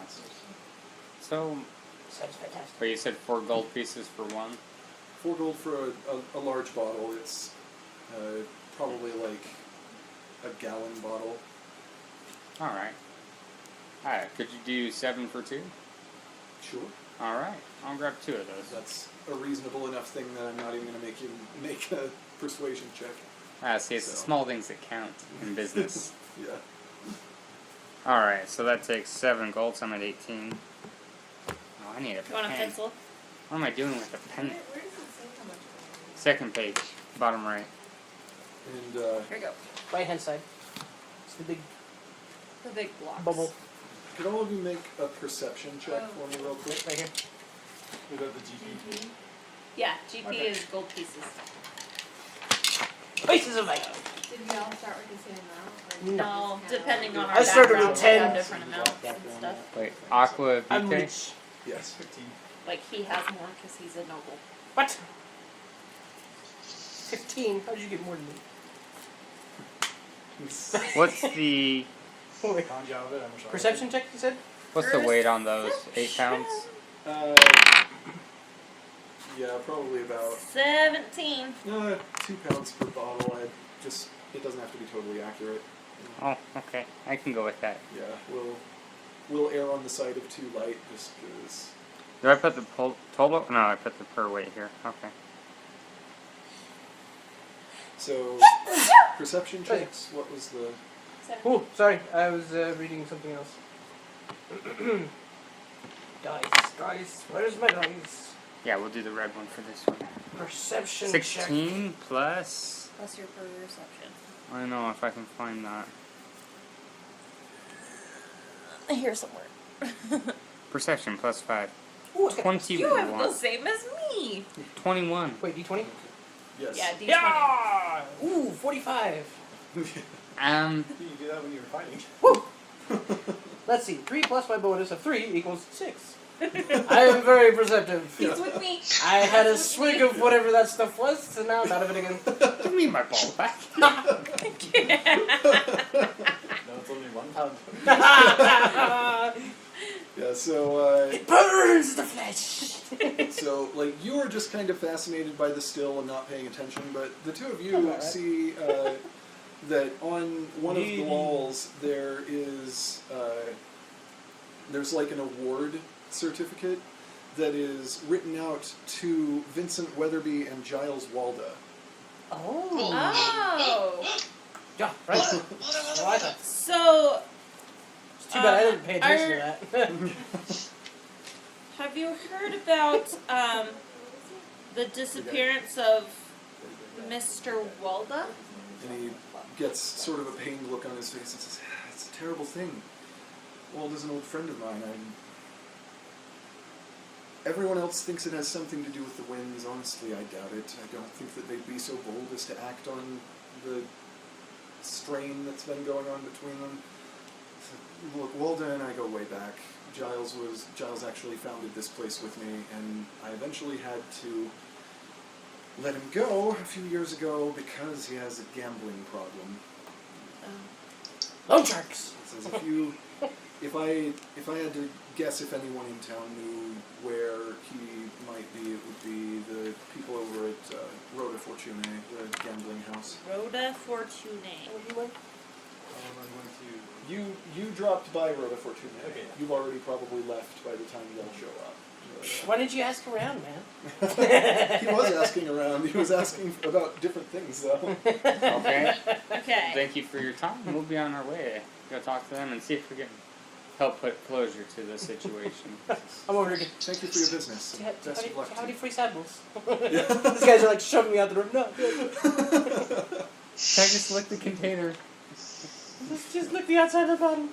So, Sounds fantastic. but you said 4 gold pieces for one? 4 gold for a large bottle. It's probably like a gallon bottle. Alright. Alright, could you do 7 for 2? Sure. Alright, I'll grab 2 of those. That's a reasonable enough thing that I'm not even going to make you make a persuasion check. See, it's the So. small things that count in business. Yeah. Alright, so that takes 7 gold, so I'm at 18. Oh, I need a You want a pen. pencil? What am I doing with a pen? Where does it say how much it is? Second page, bottom right. And Here you go. Right hand side. It's the big The big blocks. bubble. could all of you make a perception check for me real quick? Right here. We got the GP. Yeah, GP Okay. is gold pieces. Places of light. Did we all start with the same amount? Or No, depending on our I started with backgrounds, we have 10. different amounts and stuff. Wait, Aqua I'm Vitae? rich. Yes. 15. Like he has more because he's a noble. What? 15? How did you get more than me? What's the Wait. Found you out of it, I'm sorry. Perception check, you said? what's the weight on those? 8 pounds? Yeah, probably about 17. 2 pounds per bottle. It doesn't have to be totally accurate. Oh, okay. I can go with that. Yeah, we'll err on the side of too light just because. Do I put the total? No, I put the per weight here. Okay. So, perception checks. What was the? Oh, sorry. I was reading something else. Dice. Where's my dice? Yeah, we'll do the red one for this one. Perception 16 plus. Plus your perception. I don't know if I can find that. Here somewhere. Perception plus 5. Ooh, it's got- 21. You have the same as me. 21. Wait, D20? Yes. Yeah, D20. Yeah! Ooh, 45. You do that when you were fighting. Woo! Let's see. 3 plus my bonus of 3 equals 6. I am very perceptive. He's with me. I had a swig of whatever that stuff was, and now I'm out of it again. Give me my ball back. No, it's only 1 pound. Yeah. So. It burns the flesh. So, like, you are just kind of fascinated by the still and not paying attention, but the two of you Alright. see that on one of the walls there is there's like an award certificate that is written out to Vincent Weatherby and Jiles Walda. Oh. Oh. Yeah, right. I like that. So, It's too bad I didn't pay attention to that. have you heard about the disappearance of Mr. Walda? And he gets sort of a pained look on his face and says, "It's a terrible thing. Walda's an old friend of mine. Everyone else thinks it has something to do with the winds. Honestly, I doubt it. I don't think that they'd be so bold as to act on the strain that's been going on between them. Look, Walda and I go way back. Jiles actually founded this place with me, and I eventually had to let him go a few years ago because he has a gambling problem. Loan sharks. Says if I had to guess if anyone in town knew where he might be, it would be the people over at Rhoda Fortune, the gambling house. Rhoda Fortune. You dropped by Rhoda Fortune. Okay. You've already probably left by the time y'all show up. Why didn't you ask around, man? He was asking around. He was asking about different things, though. Okay. Okay. Thank you for your time. We'll be on our way. Go talk to them and see if we can help put closure to the situation. I'm over here. Thank you for your business. And best of luck How to many you. free samples? These guys are like shoving me out the room. No, good. Can I just lick the container? Let's just look the outside of the bottle.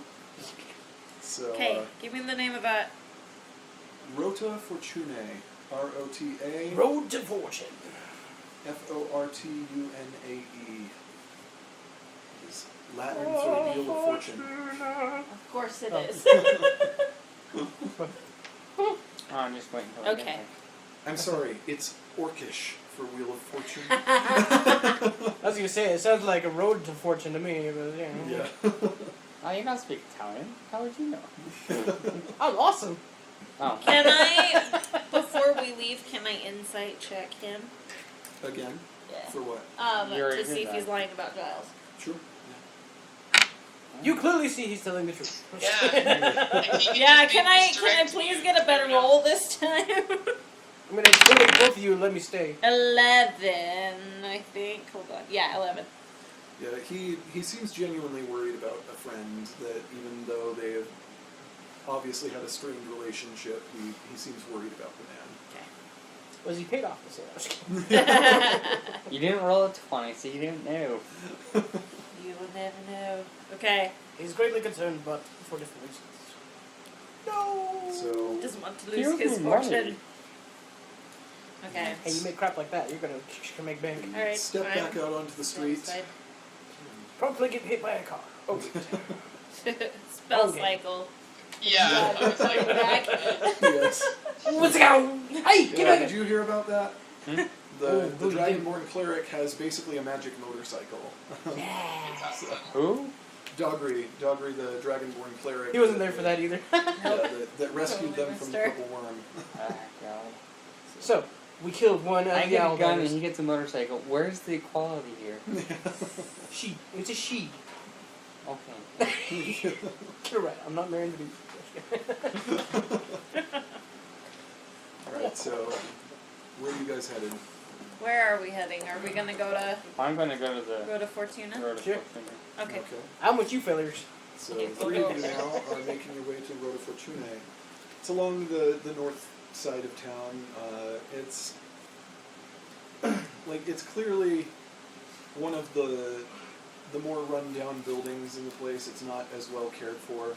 So, Okay, give me the name of that. Rota Fortune. R-O-T-A. Road to Fortune. F-O-R-T-U-N-A-E. Is Latin for Wheel of Fortune. Of course it is. Oh, I'm just waiting till I get Okay. there. I'm sorry, it's Orcish for Wheel of Fortune. I was gonna say it sounds like a road to fortune to me, but yeah. Yeah. Oh, you don't speak Italian. How would you know? I'm awesome. Oh. Can I, before we leave, can I insight check him? Again? Yeah. For what? You already To see did if that. he's lying about Giles. Sure. You clearly see he's telling the truth. Yeah, can I please get a better roll this time? I'm gonna intimidate both of you and let me stay. 11, I think. Hold on. Yeah, 11. Yeah, he seems genuinely worried about a friend that even though they have obviously had a strained relationship, he seems worried about the man. Was he paid off this year? You didn't roll a 20, so you didn't know. You will never know. Okay. He's greatly concerned, but for different reasons. No. So Doesn't want to He lose was his being fortune. worried. Okay. Hey, you make crap like that, you're gonna make bank. You Alright, step fine. back out onto the street. Probably get hit by a car. Oh, Spell Okay. cycle. Yeah, I was like, Yes. let's go! Hey, get Yeah, back! did you hear about that? Hmm? The who Dragonborn cleric has basically a magic motorcycle. Who? Dogry, the Dragonborn cleric. He wasn't there for that either. Yeah, that rescued Totally them from the missed her. purple worm. Ah, God. So, we killed one of I the get a gun and alligators. he gets a motorcycle. Where's the equality here? She. It's a she. Okay. Get her right. I'm not married to be. Alright, so where are you guys headed? Where are we heading? Are we gonna go to I'm gonna go to the Fortuna? road of Sure. Fortuna. Okay. I'm with you, fellers. So Okay, the three of you now are making your way to Rota Fortuna. It's along the north side of town. It's like it's clearly one of the more run-down buildings in the place. It's not as well cared for.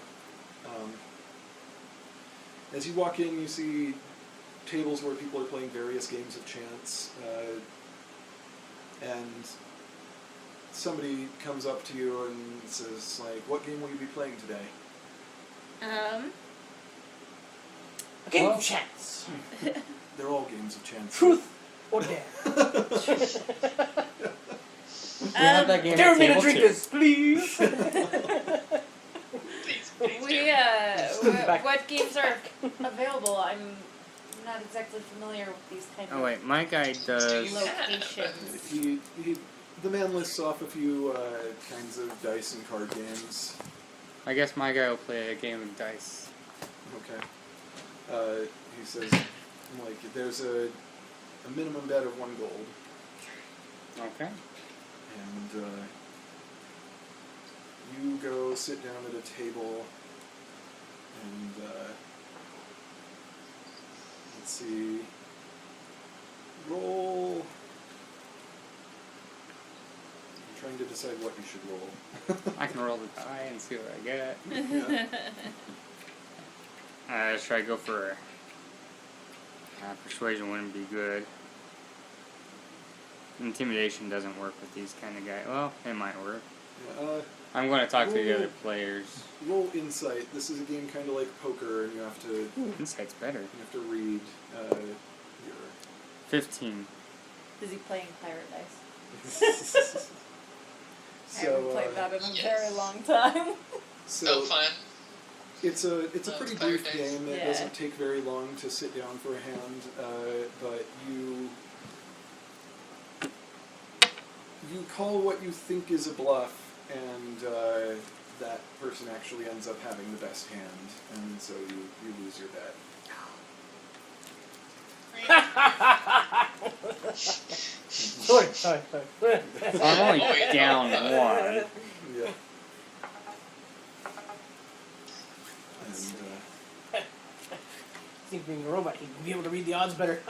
As you walk in, you see tables where people are playing various games of chance, and somebody comes up to you and says, like, "What game will you be playing today?" A game Well- of chance. They're all games of chance. Truth or dare. We have that game Dare at me to table drink two. this, please. please We Back. what games are available? I'm not exactly familiar with these kind Oh of wait, my guy does. locations. The man lists off a few kinds of dice and card games. I guess my guy will play a game of dice. Okay. He says, like, there's a minimum bet of 1 gold, Okay. and you go sit down at a table, and let's see, roll. I'm trying to decide what you should roll. I can roll the die and see what I get. Yeah. Should I go for persuasion? Wouldn't be good. Intimidation doesn't work with these kind of guys. Well, it might work. Yeah, I'm going to talk to the Roll- other players. roll insight. This is a game kind of like poker, and you have to Insight's better. read your. Is15. he playing pirate dice? So, I haven't played that in a yes. very long time. so so fun. it's a pretty brief Pirate dice. game. It Yeah. doesn't take very long to sit down for a hand, but you call what you think is a bluff, and that person actually ends up having the best hand, and so you lose your bet. Sorry. I'm only Oh, yeah. down 1. Yeah. And Seems being a robot, he'd be able to read the odds better.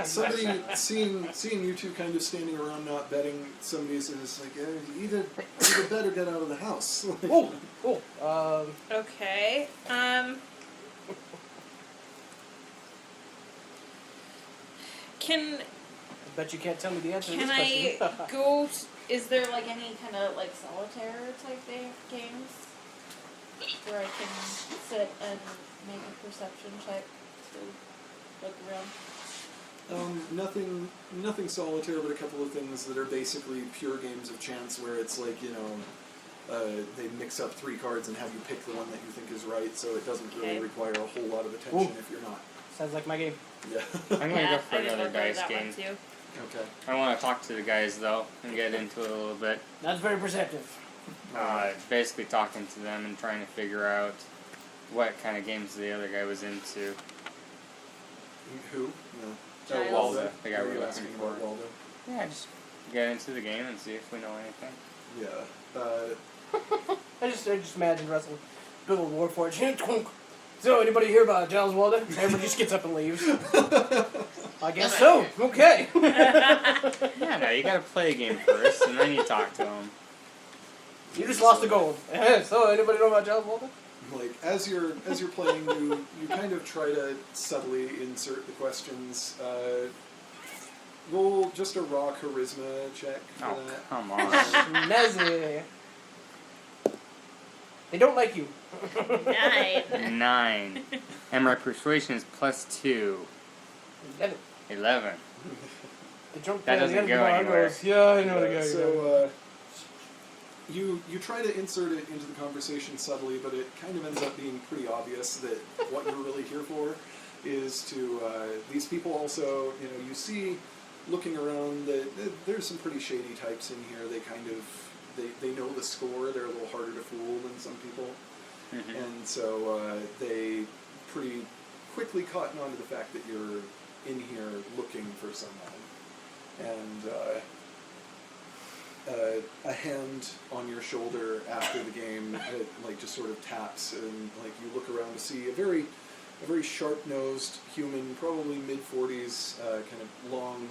somebody seeing you two kind of standing around not betting, somebody says like, either bet or get out of the house. Oh, cool. Okay. Can I bet you can't tell me the answer to can this I question. go? Is there like any kind of like solitaire type games where I can sit and make a perception check to look around? Nothing solitaire, but a couple of things that are basically pure games of chance, where it's like, they mix up 3 cards and have you pick the one that you think is right, so it doesn't really Okay. require a whole lot of attention Ooh. if you're not. Sounds like my game. Yeah. I'm going to Yeah, go for I didn't another know there was dice that one game. too. Okay. I want to talk to the guys though and get into it a little bit. That's very perceptive. Basically talking to them and trying to figure out what kind of games the other guy was into. Who? No. Jiles. Walda, the guy You we were were looking asking for. about Walda. Yeah, just get into the game and see if we know anything. Yeah. I just imagine Russell, good old Warforged. So, anybody hear about Jiles Walda? Everybody just gets up and leaves. I guess so. Okay. Yeah, no, you gotta play a game first and then you talk to them. You just lost the gold. So, anybody know about Jiles Walda? like as you're playing, you kind of try to subtly insert the questions. Roll just a raw charisma check for Oh, that. come on. Snazzy. They don't like you. 9. 9. And my persuasion is +2. 11. The drunk That guy, doesn't the other go bar anywhere. goes, yeah, I know the guy. So you try to insert it into the conversation subtly, but it kind of ends up being pretty obvious that what you're really here for is to these people also, you see looking around that there's some pretty shady types in here. They kind of they know the score. They're a little harder to fool than some people, and so they pretty quickly cotton on to the fact that you're in here looking for someone, and a hand on your shoulder after the game, like just sort of taps, and like you look around to see a very sharp-nosed human, probably mid-40s, kind of long,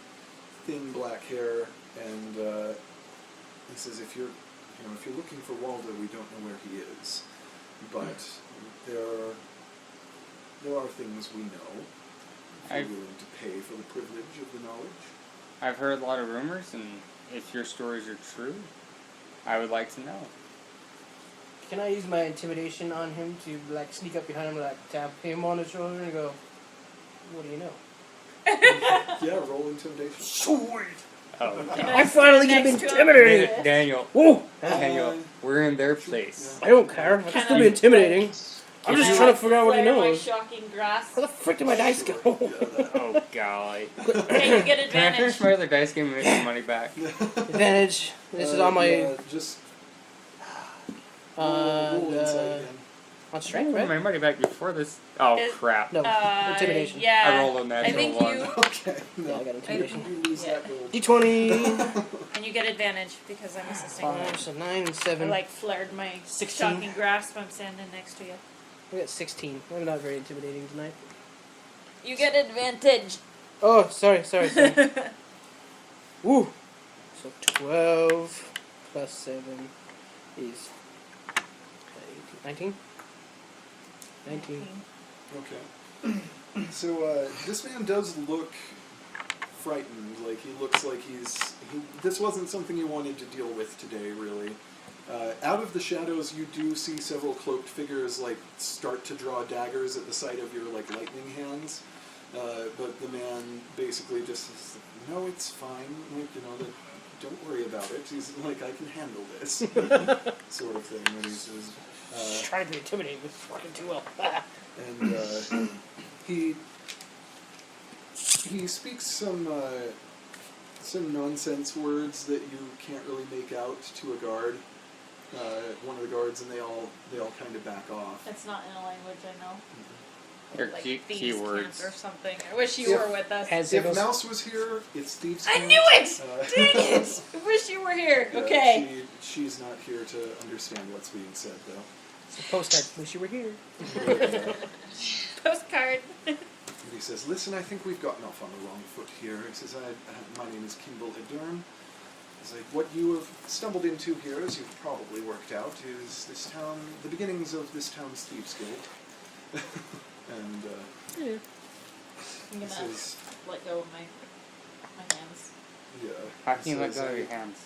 thin black hair, and he says, "If you're looking for Walda, we don't know where he is, but there are things we know. If you're willing to pay for the privilege of the knowledge." I've heard a lot of rumors, and if your stories are true, I would like to know. Can I use my intimidation on him to like sneak up behind him, like tap him on the shoulder and go, "What do you know?" Yeah, roll intimidation. Sweet. Oh, I finally get Next to him. intimidated. Daniel, Whoa! we're in their place. I don't care. I can still be intimidating. I'm just trying to figure out what he Flare my knows. shocking grasp. Where the frick did my dice go? Oh, golly. Okay, you get Can I finish advantage. my other dice game and make some money back? Advantage. This is on my yeah, just roll insight again. on I strength, got right? my money back before this. Oh, Is- crap. No, intimidation. Yeah. I rolled a I natural think 1. you Okay, Yeah, no, I got intimidation. you lose that gold. D20. and you get advantage because I'm assisting. 5, so 9 and I 7. like flared my 16. shocking grasp. I'm standing next to you. We got 16. I'm not very intimidating tonight. You get advantage. Oh, sorry. Woo! So 12 plus 7 is 19? 19. Okay. So this man does look frightened. Like he looks like this wasn't something you wanted to deal with today, really. Out of the shadows, you do see several cloaked figures like start to draw daggers at the sight of your like lightning hands. But the man basically just says, "No, it's fine. Like don't worry about it." He's like, "I can handle this," sort of thing. And he says, Just trying to be intimidating, but it's working too well. and he speaks some nonsense words that you can't really make out to a guard. One of the guards, and they all kind of back off. It's not in a language I know. They're Like key thieves' keywords. cant or something. I wish you were with us. Heads If signals. Mouse was here, it's Steve's. I Camp. knew it! Dang it! I wish you were here. Yeah, Okay. she's not here to understand what's being said, though. It's a postcard. Wish you were here. Postcard. And he says, "Listen, I think we've gotten off on the wrong foot here." He says, "My name is Kimball Edurn. He's like, what you have stumbled into here, as you've probably worked out, is this town, the beginnings of this town's thieves' guild." And I'm he gonna says, let go of my hands. "Yeah." How he can you let says, go of your hands?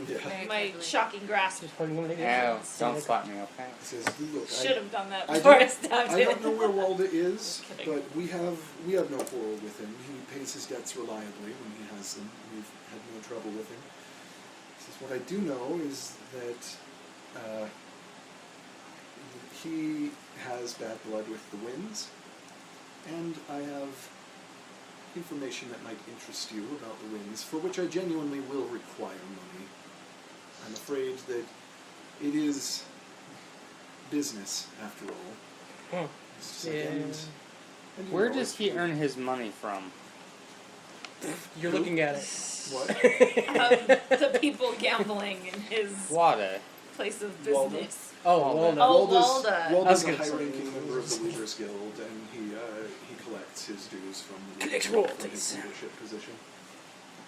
Yeah. My shocking grasp. Just holding him like Ow, this. don't slap me, okay? He says, "Look, Should have done that I before I don't- stabbed I it. don't know where Walda is, Just kidding. but we have no quarrel with him. He pays his debts reliably when he has them. We've had no trouble with him. He says, what I do know is that he has bad blood with the winds, and I have information that might interest you about the winds, for which I genuinely will require money. I'm afraid that it is business, after all." Hmm. It's just like, Yeah. and you Where know, does if he you- earn his money from? You're looking at it. What? The people gambling in his Wada. place of Walda? business. Oh, Walda. well, no. Oh, Walda's Walda. I was a gonna say- high-ranking member of the Weavers Guild, and he collects his dues from the Collects Weavers Guild for royalties. his leadership position.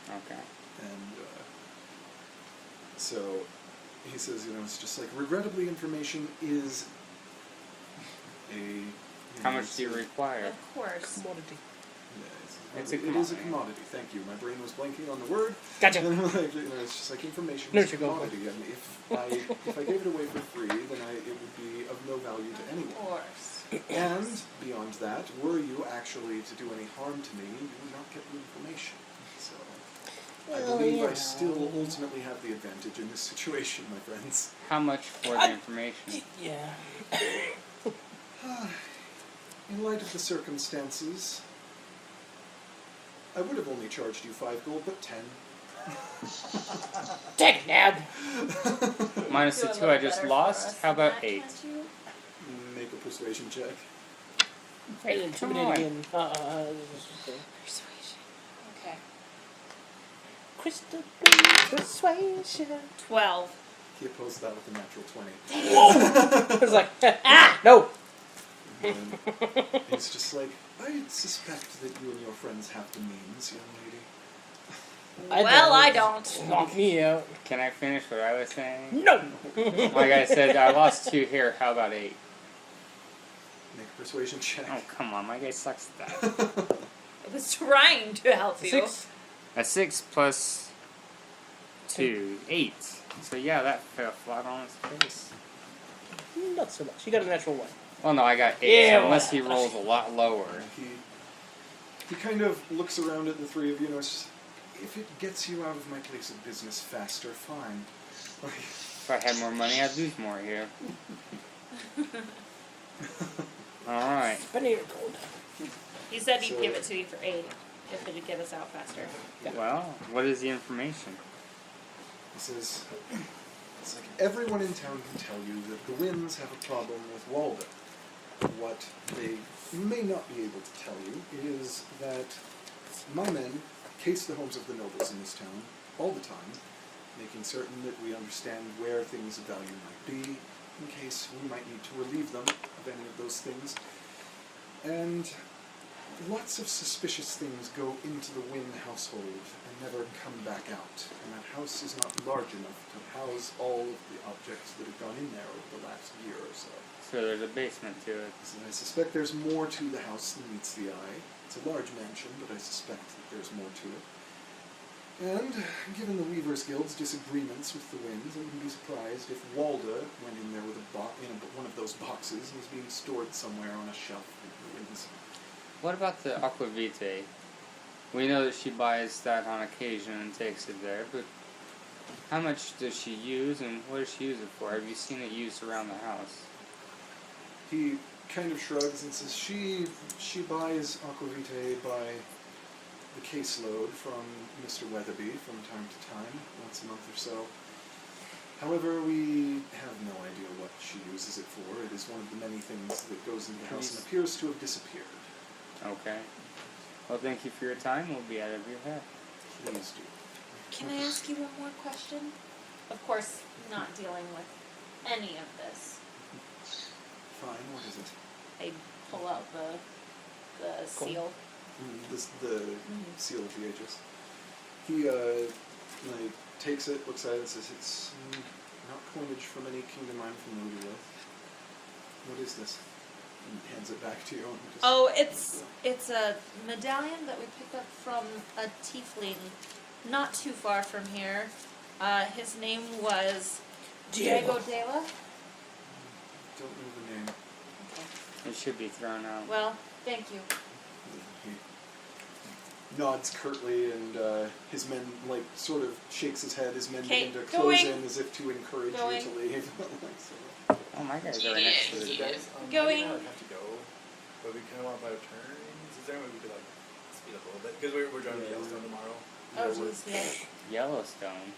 Okay. And so he says, it's just like, regrettably, information is How much do you require? Of course. Commodity. It is a commodity. commodity. Thank you. My brain was blanking on the word. Gotcha. It's just like information No, is a you're going. commodity. And if I gave it away for free, then it would be of no value to Of anyone. course. And beyond that, were you actually to do any harm to me, you would not get the information. So I Well, believe you I still know. ultimately have the advantage in this situation, my friends. How much for the information? Yeah. In light of the circumstances, I would have only charged you 5 gold, but 10. Take it, Nab. Minus the 2 I just lost? How about 8? Make a persuasion check. Hey, intimidating. Persuasion. Okay. Crystal persuasion. 12. He opposed that with a natural 20. I was like, no. And he's just like, I suspect that you and your friends have the means, young lady. I don't. Knock me out. Can I finish what I was saying? No. Like I said, I lost 2 here. How about 8? Make a persuasion check. Oh, come on. My guy sucks at that. I was trying to help you. 6. A 6 plus 2. 8. So yeah, that fell flat on its face. Not so much. You got a natural 1. Well, no, I got 8. Yeah, So unless he well. rolls a lot lower. He kind of looks around at the three of you and it's just, if it gets you out of my place of business faster, fine. If I had more money, I'd lose more here. Alright. Spend your gold. He said he'd give it to you for 8 if it'd get us out faster. Well, what is the information? He says, it's like everyone in town can tell you that the Winds have a problem with Walda. What they may not be able to tell you is that my men case the homes of the nobles in this town all the time, making certain that we understand where things of value might be, in case we might need to relieve them of any of those things. And lots of suspicious things go into the Wynn household and never come back out. And that house is not large enough to house all of the objects that have gone in there over the last year or so. So there's a basement to it. So I suspect there's more to the house than meets the eye. It's a large mansion, but I suspect that there's more to it. And, given the Weavers Guild's disagreements with the Winds, I wouldn't be surprised if Walda went in there with one of those boxes and is being stored somewhere on a shelf in the Winds. What about the aquavitae? We know that she buys that on occasion and takes it there, but how much does she use and what does she use it for? Have you seen it used around the house? He kind of shrugs and says she buys aquavitae by the caseload from Mr. Weatherby from time to time, once a month or so. However, we have no idea what she uses it for. It is one of the many things that goes into the house and appears to have disappeared. Okay. Well, thank you for your time. We'll be out of your hair. Please do. Can I ask you one more question? Of course, not dealing with any of this. Fine, what is it? I pull out the seal. The seal of the aegis. He takes it, looks at it, and says it's not coinage from any kingdom I'm familiar with. What is this? And hands it back to you. And just, Oh, it's a medallion that we picked up from a tiefling not too far from here. His name was Diego Dela. Don't know the name. Okay. It should be thrown out. Well, thank you. He nods curtly, and his men, sort of shakes his head. His men begin to close in as if to encourage you to leave. Oh, my guys are right next to the Guys, Going. I have to go, but we kind of want to buy turns. Is there any way we could speed up a little bit? Because we're driving to Yellowstone tomorrow. Oh, jeez, yeah. Yellowstone.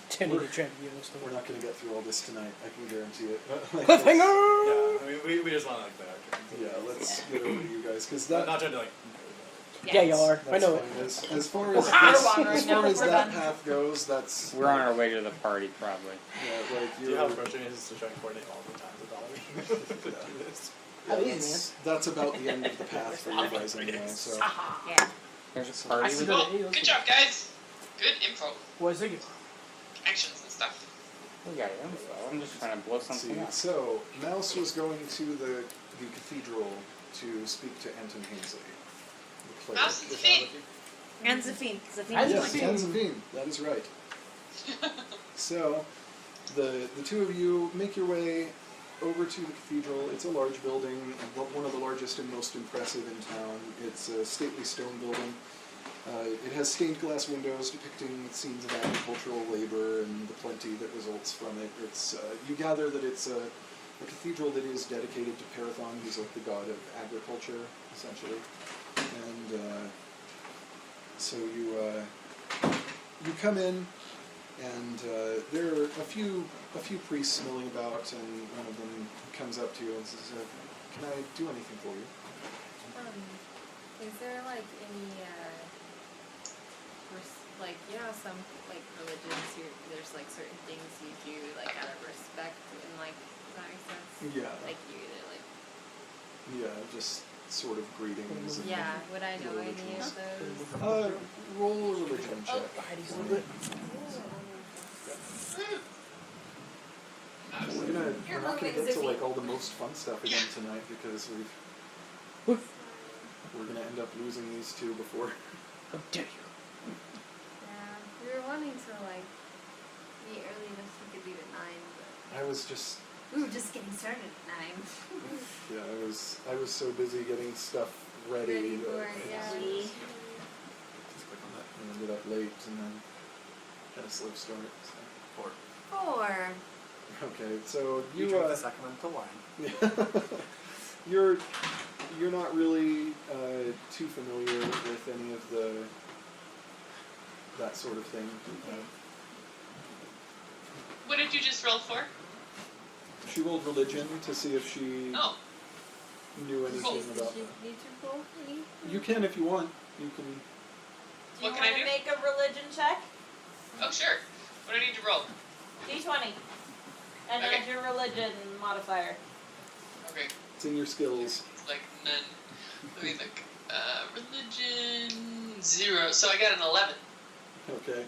Tending to try to be honest. We're not going to get through all this tonight. I can guarantee it. Cliffhanger! Yeah, I mean, we just want to buy our turns. Yeah, let's get over to you guys, because Not that. trying to Yeah, you are. I That's know it. fine. As far as that path goes, that's. We're on our way to the party, probably. Yeah, Do you know how frustrating it is to try and coordinate all the times with Dolly? Do this. That's about the end of the path for you guys anyway. So. Yeah. There's a party with Well, good job, guys. Good info. What is it? Actions and stuff. We got info. I'm just trying to blow something up. So, Mouse was going to the cathedral to speak to Anton Hainsley. The cleric. Mouse and Zafine. And Zafine. Yes, and Zafine. That is right. So, the two of you make your way over to the cathedral. It's a large building, one of the largest and most impressive in town. It's a stately stone building. It has stained glass windows depicting scenes of agricultural labor and the plenty that results from it. It's you gather that it's a cathedral that is dedicated to Parathon, who's like the god of agriculture, essentially. And so you come in, and there are a few priests milling about, and one of them comes up to you and says, "Can I do anything for you?" Is there like any like, you know, some like religions there's like certain things you do like out of respect and like, does that make sense? Yeah. Like you either like Just sort of greetings. And yeah, would I know any of those? Roll a religion check. We're not gonna get to like all the most fun stuff again tonight because we're gonna end up losing these two before. How dare you? Yeah, we were wanting to like be early enough so we could leave at 9, but I was just. we were just getting started at 9. Yeah, I was so busy getting stuff ready. For it, yeah. Just click on that and ended up late and then had a slow start. So. 4. 4. Okay, so You drink the sacramental wine. you're not really too familiar with any of that sort of thing. What did you just roll for? She rolled religion to see if she Oh. knew anything about. Did you need to roll any? You can if you want. You can. Do What you can I want to do? make a religion check? Oh, sure. What do I need to roll? D20. And Okay. add your religion modifier. Okay. It's in your skills. It's like none. Let me think. Religion 0. So I got an 11. Okay.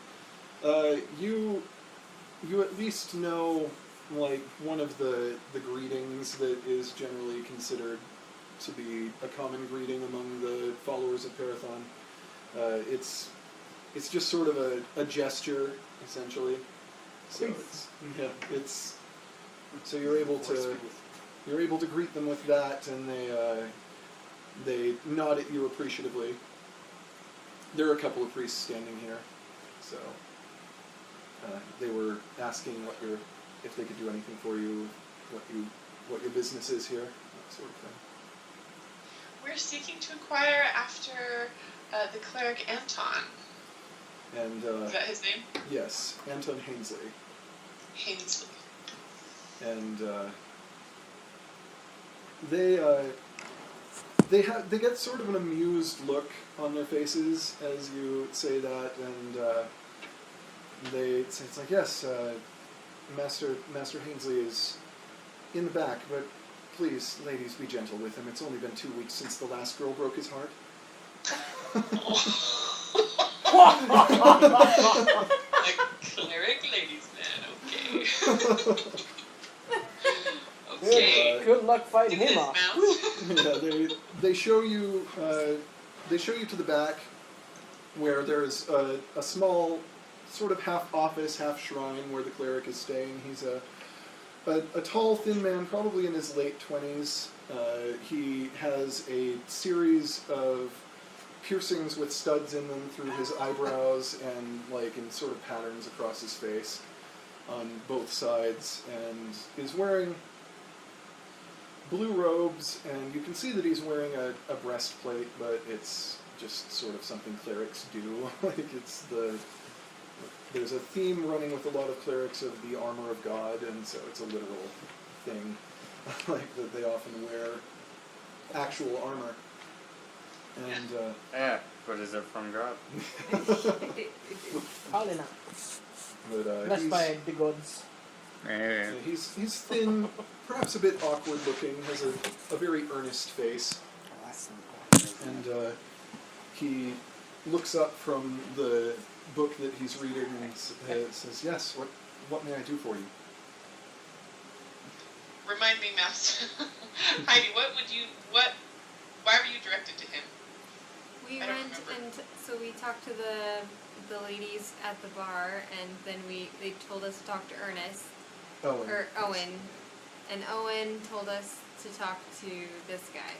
You at least know like one of the greetings that is generally considered to be a common greeting among the followers of Parathon. It's just sort of a gesture essentially. So it's so you're able to greet them with that, and they nod at you appreciatively. There are a couple of priests standing here, so they were asking if they could do anything for you, what your business is here, that sort of thing. We're seeking to inquire after the cleric Anton. And Is that his name? yes, Anton Hainsley. Hainsley. And they get sort of an amused look on their faces as you say that, and they say, it's like, yes, Master Hainsley is in the back, but please, ladies, be gentle with him. It's only been 2 weeks since the last girl broke his heart. Like cleric ladies man, okay. Okay. Good luck fighting Do him this, off. Mouse. Yeah, they show you to the back where there's a small sort of half office, half shrine where the cleric is staying. He's a tall, thin man, probably in his late 20s. He has a series of piercings with studs in them through his eyebrows and like in sort of patterns across his face on both sides, and is wearing blue robes, and you can see that he's wearing a breastplate, but it's just sort of something clerics do. Like there's a theme running with a lot of clerics of the armor of God, and so it's a literal thing, like that they often wear actual armor. And but is it from God? Probably not. but Blessed by the gods. Yeah. he's thin, perhaps a bit awkward looking, has a very earnest face, and he looks up from the book that he's reading and says, "Yes, what may I do for you?" remind me, Mouse. Heidi, why were you directed to him? We I don't went remember. and so we talked to the ladies at the bar, and then they told us to talk to Ernest Owen. or Owen, and Owen told us to talk to this guy.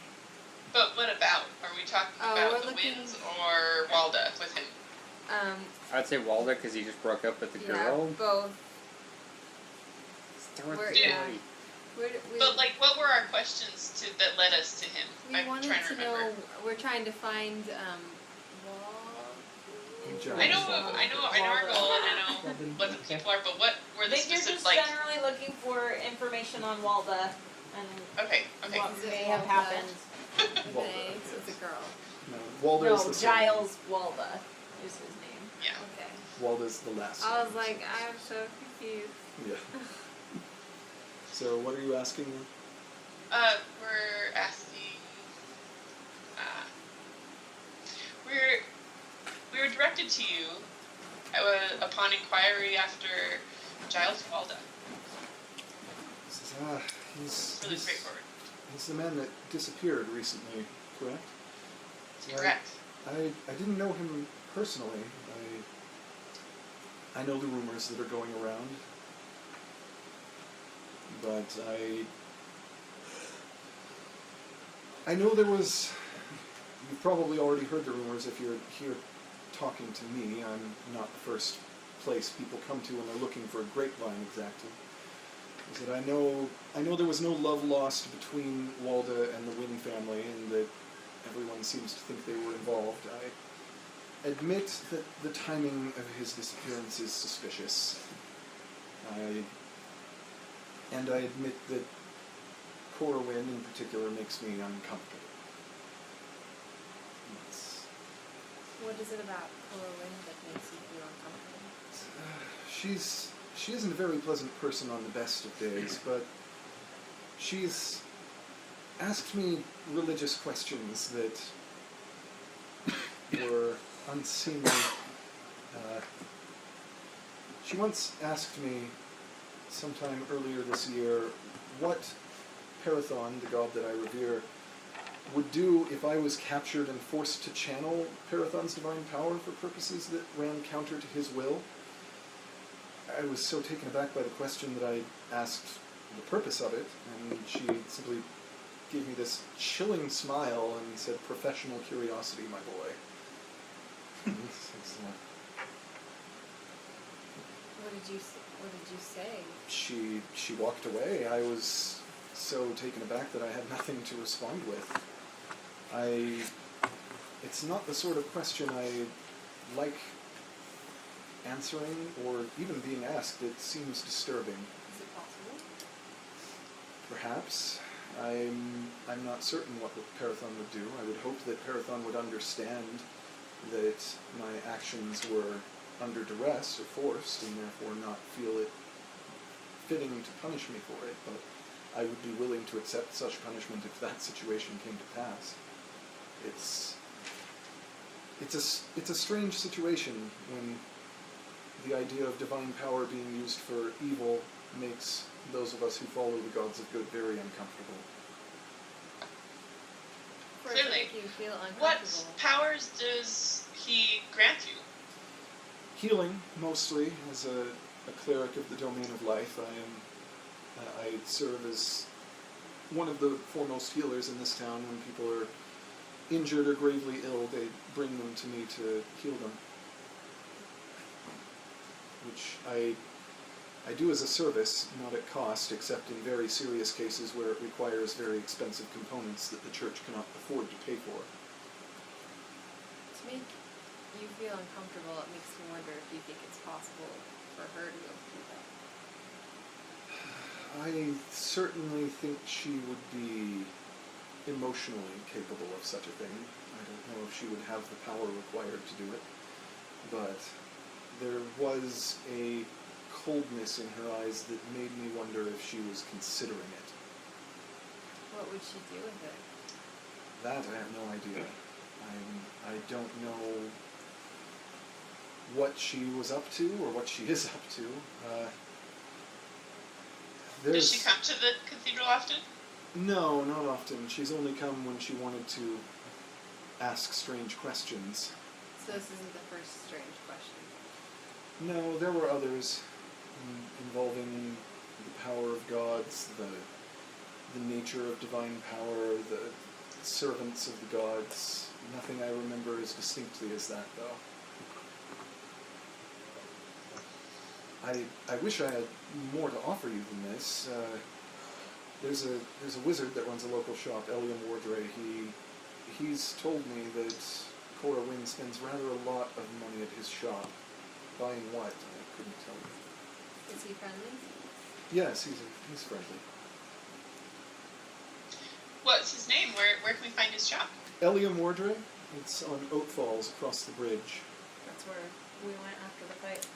But what about? Are we talking about the Winds or Walda with him? I'd say Walda because he just broke up with the Yeah, girl. both. Start with We're- the yeah. story. But like, what were our questions that led us to him? We I'm wanted trying to to remember. know. We're trying to find Giles I know Walda. our goal, and I know what the people are, but what were I the think you're specific, just like, generally looking for information on Walda and okay. what Is it may have Walda? happened. Okay, so it's a girl. No, Walda is No, the same. Jiles Walda is his name. Yeah. Okay. Walda's the last I was name, like, so- I'm so confused. Yeah. So what are you asking them? We're asking, we were directed to you upon inquiry after Jiles Walda. He's Really straightforward. He's the man that disappeared recently, correct? So Correct. I didn't know him personally. I know the rumors that are going around, but I know there was. You've probably already heard the rumors if you're here talking to me. I'm not the first place people come to when they're looking for a grapevine exactly. Is that I know there was no love lost between Walda and the Wynn family, and that everyone seems to think they were involved. I admit that the timing of his disappearance is suspicious. I admit that Cora Wynn in particular makes me uncomfortable. What is it about Cora Wynn that makes you feel uncomfortable? She isn't a very pleasant person on the best of days, but she's asked me religious questions that were unseemly. She once asked me sometime earlier this year what Parathon, the god that I revere, would do if I was captured and forced to channel Parathon's divine power for purposes that ran counter to his will. I was so taken aback by the question that I asked the purpose of it, and she simply gave me this chilling smile and said, "Professional curiosity, my boy." What did you say? She walked away. I was so taken aback that I had nothing to respond with. It's not the sort of question I like answering or even being asked. It seems disturbing. Is it possible? Perhaps. I'm not certain what Parathon would do. I would hope that Parathon would understand that my actions were under duress or forced, and therefore not feel it fitting to punish me for it, but I would be willing to accept such punishment if that situation came to pass. It's a strange situation when the idea of divine power being used for evil makes those of us who follow the gods of good very uncomfortable. Of course, Clearly. make you feel What uncomfortable. powers does he grant you? Healing, mostly, as a cleric of the domain of life. I serve as one of the foremost healers in this town. When people are injured or gravely ill, they bring them to me to heal them. Which I do as a service, not at cost, except in very serious cases where it requires very expensive components that the church cannot afford to pay for. To make you feel uncomfortable, it makes me wonder if you think it's possible for her to go through that. I certainly think she would be emotionally capable of such a thing. I don't know if she would have the power required to do it, but there was a coldness in her eyes that made me wonder if she was considering it. What would she do with it? That I have no idea. I don't know what she was up to or what she is up to. Does she come to the cathedral often? No, not often. She's only come when she wanted to ask strange questions. So this isn't the first strange question. No, there were others involving the power of gods, the nature of divine power, the servants of the gods. Nothing I remember as distinctly as that, though. I wish I had more to offer you than this. There's a wizard that runs a local shop, Wardre. He's told me that Cora Wynn spends rather a lot of money at his shop. Buying what? I couldn't tell you. Is he friendly? Yes, he's friendly. What's his name? Where can we find his shop? Wardre. It's on Oak Falls across the bridge. That's where we went after the fight.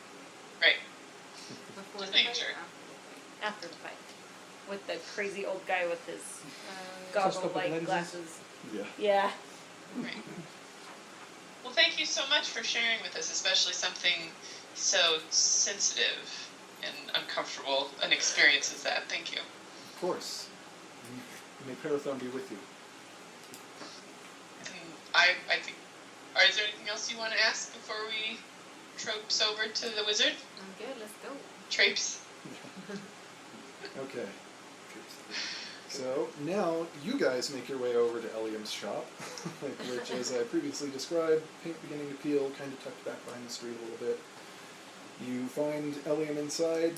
Right. Before Just the making fight sure. or after the fight? After the fight. With the crazy old guy with his Telescopic goggle-like lenses. glasses. Yeah. Yeah. Right. Well, thank you so much for sharing with us, especially something so sensitive and uncomfortable an experience as that. Thank you. Of course. May Parathon be with you. And I think, is there anything else you want to ask before we tropes over to the wizard? I'm good, let's go. Trapes. Okay. So now you guys make your way over to Eliam's shop, which, as I previously described, paint beginning to peel, kind of tucked back behind the street a little bit. You find Eliam inside,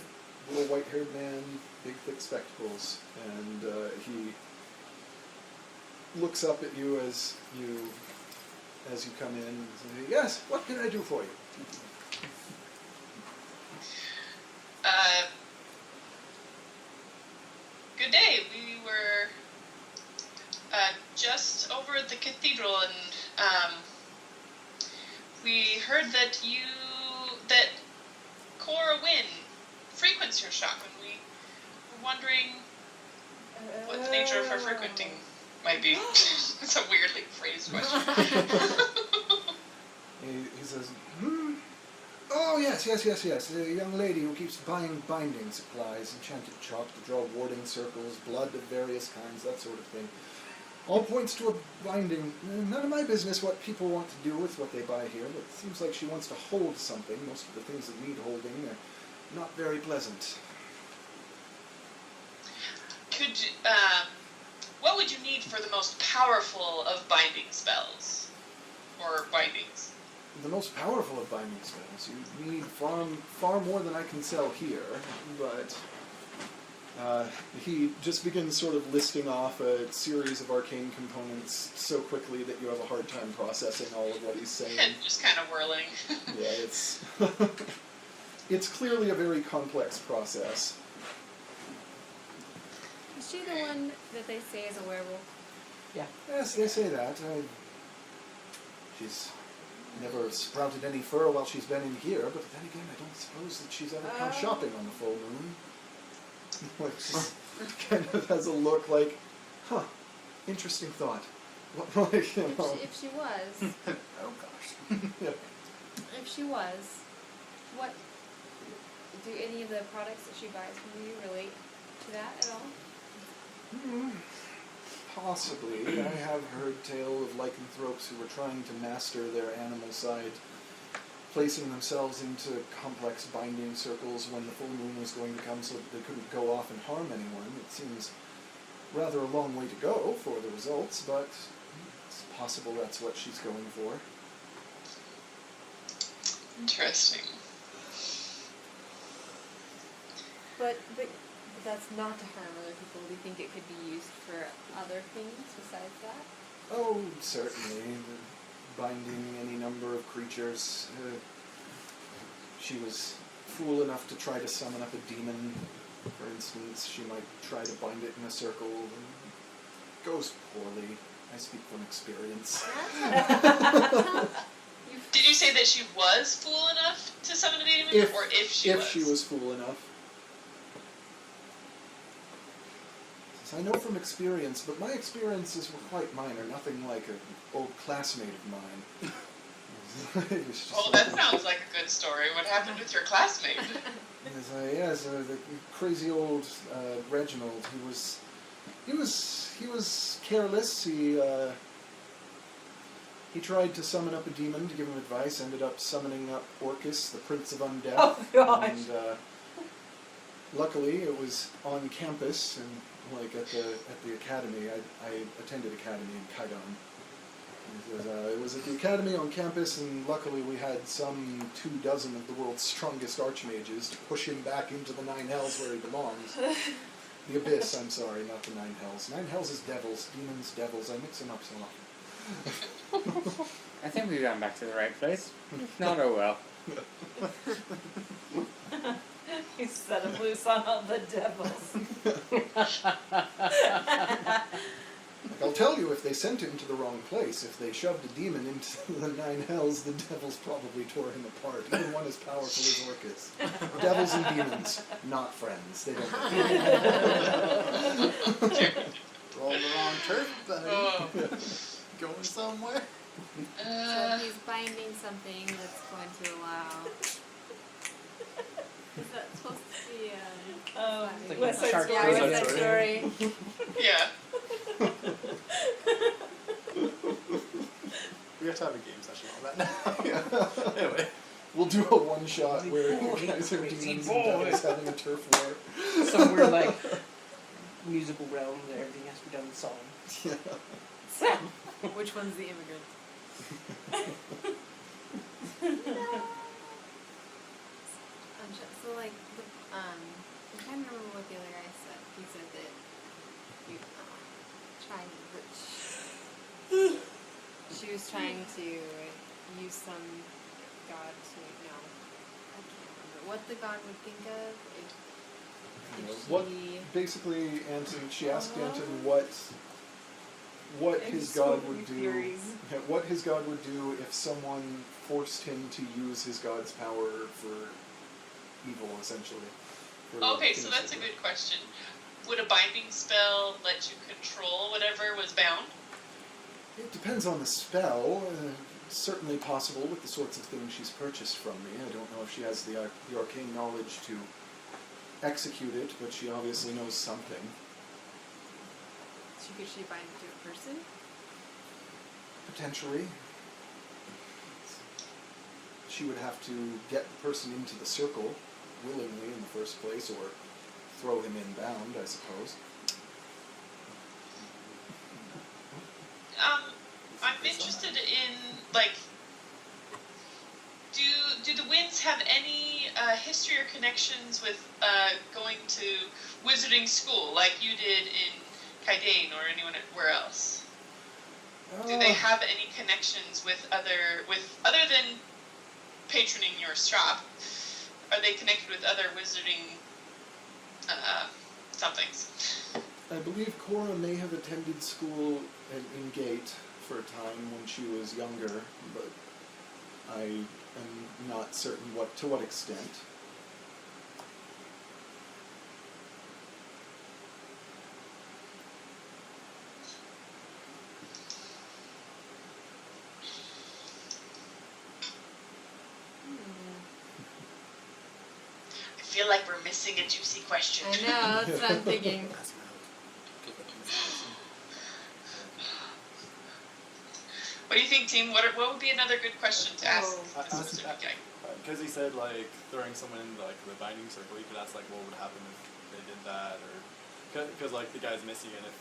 little white-haired man, big thick spectacles, and he looks up at you as you come in and says, "Yes, what can I do for you?" Good day. We were just over at the cathedral, and we heard that Cora Wynn frequents your shop, and we were wondering what the nature of her frequenting might be. It's a weirdly phrased question. He says, "Oh, yes. A young lady who keeps buying binding supplies, enchanted chalk to draw warding circles, blood of various kinds, that sort of thing. All points to a binding. None of my business what people want to do with what they buy here, but it seems like she wants to hold something. Most of the things that need holding are not very pleasant." What would you need for the most powerful of binding spells? Or bindings? The most powerful of binding spells. You need far more than I can sell here, but he just begins sort of listing off a series of arcane components so quickly that you have a hard time processing all of what he's saying. And just kind of whirling. Yeah, it's clearly a very complex process. Is she the one that they say is a werewolf? Yes, they say that. She's never sprouted any fur while she's been in here, but then again, I don't suppose that she's ever come shopping on the full moon. Which kind of has a look like, interesting thought. Like, you know. If she was, Oh gosh. Yeah. if she was, what do any of the products that she buys from you relate to that at all? Possibly. I have heard tale of lycanthropes who were trying to master their animal side, placing themselves into complex binding circles when the full moon was going to come so that they couldn't go off and harm anyone. It seems rather a long way to go for the results, but it's possible that's what she's going for. Interesting. But that's not to harm other people. Do you think it could be used for other things besides that? Oh, certainly. Binding any number of creatures. She was fool enough to try to summon up a demon, for instance. She might try to bind it in a circle. It goes poorly. I speak from experience. Did you say that she was fool enough to summon a demon, or if she was? If she was fool enough. I know from experience, but my experiences were quite minor, nothing like an old classmate of mine. Oh, that sounds like a good story. What happened with your classmate? Yes, the crazy old Reginald. He was careless. He tried to summon up a demon to give him advice. Ended up summoning up Orcus, the Prince of Undeath. Oh gosh. And luckily, it was on campus and like at the academy. I attended academy in Kaidan. It was at the academy on campus, and luckily we had some 24 of the world's strongest archmages to push him back into the 9 hells where he belongs. The abyss, I'm sorry, not the 9 hells. 9 hells is devils, demons, devils. I mix them up so often. I think we've gone back to the right place. If not, oh well. You set him loose on all the devils. I'll tell you, if they sent him to the wrong place, if they shoved a demon into the 9 hells, the devils probably tore him apart. Even one as powerful as Orcus. Devils and demons, not friends. They don't. We're on the wrong turf, buddy. Going somewhere. So he's binding something that's going to allow. Is that supposed to be like West Side Shark Story. Crazy West Side Story. Yeah. We have to have a game session on that now. Anyway. We'll do a one-shot where you guys are demons and devils having a turf war. Some weird like musical realm that everything has to be done in song. Which one's the immigrant? So like I'm trying to remember what the other guy said. He said that you she was trying to use some god to I can't remember what the god would think of Basically, Anton, she asked Anton what his god would do. What his god would do if someone forced him to use his god's power for evil, essentially. Okay, so that's a good question. Would a binding spell let you control whatever was bound? It depends on the spell. Certainly possible with the sorts of things she's purchased from me. I don't know if she has the arcane knowledge to execute it, but she obviously knows something. Could she bind it to a person? Potentially. She would have to get the person into the circle willingly in the first place, or throw him in bound, I suppose. I'm interested in, like, do the Winds have any history or connections with going to wizarding school, like you did in Kaidan or anywhere else? Do they have any connections with other than patroning your shop? Are they connected with other wizarding somethings? I believe Cora may have attended school in Gate for a time when she was younger, but I am not certain to what extent. I feel like we're missing a juicy question. I know, that's what I'm thinking. What do you think, team? What would be another good question to ask this wizard guy? Because he said, like, throwing someone in, like, the binding circle, you could ask, like, what would happen if they did that, or... Because, like, the guy's missing, and if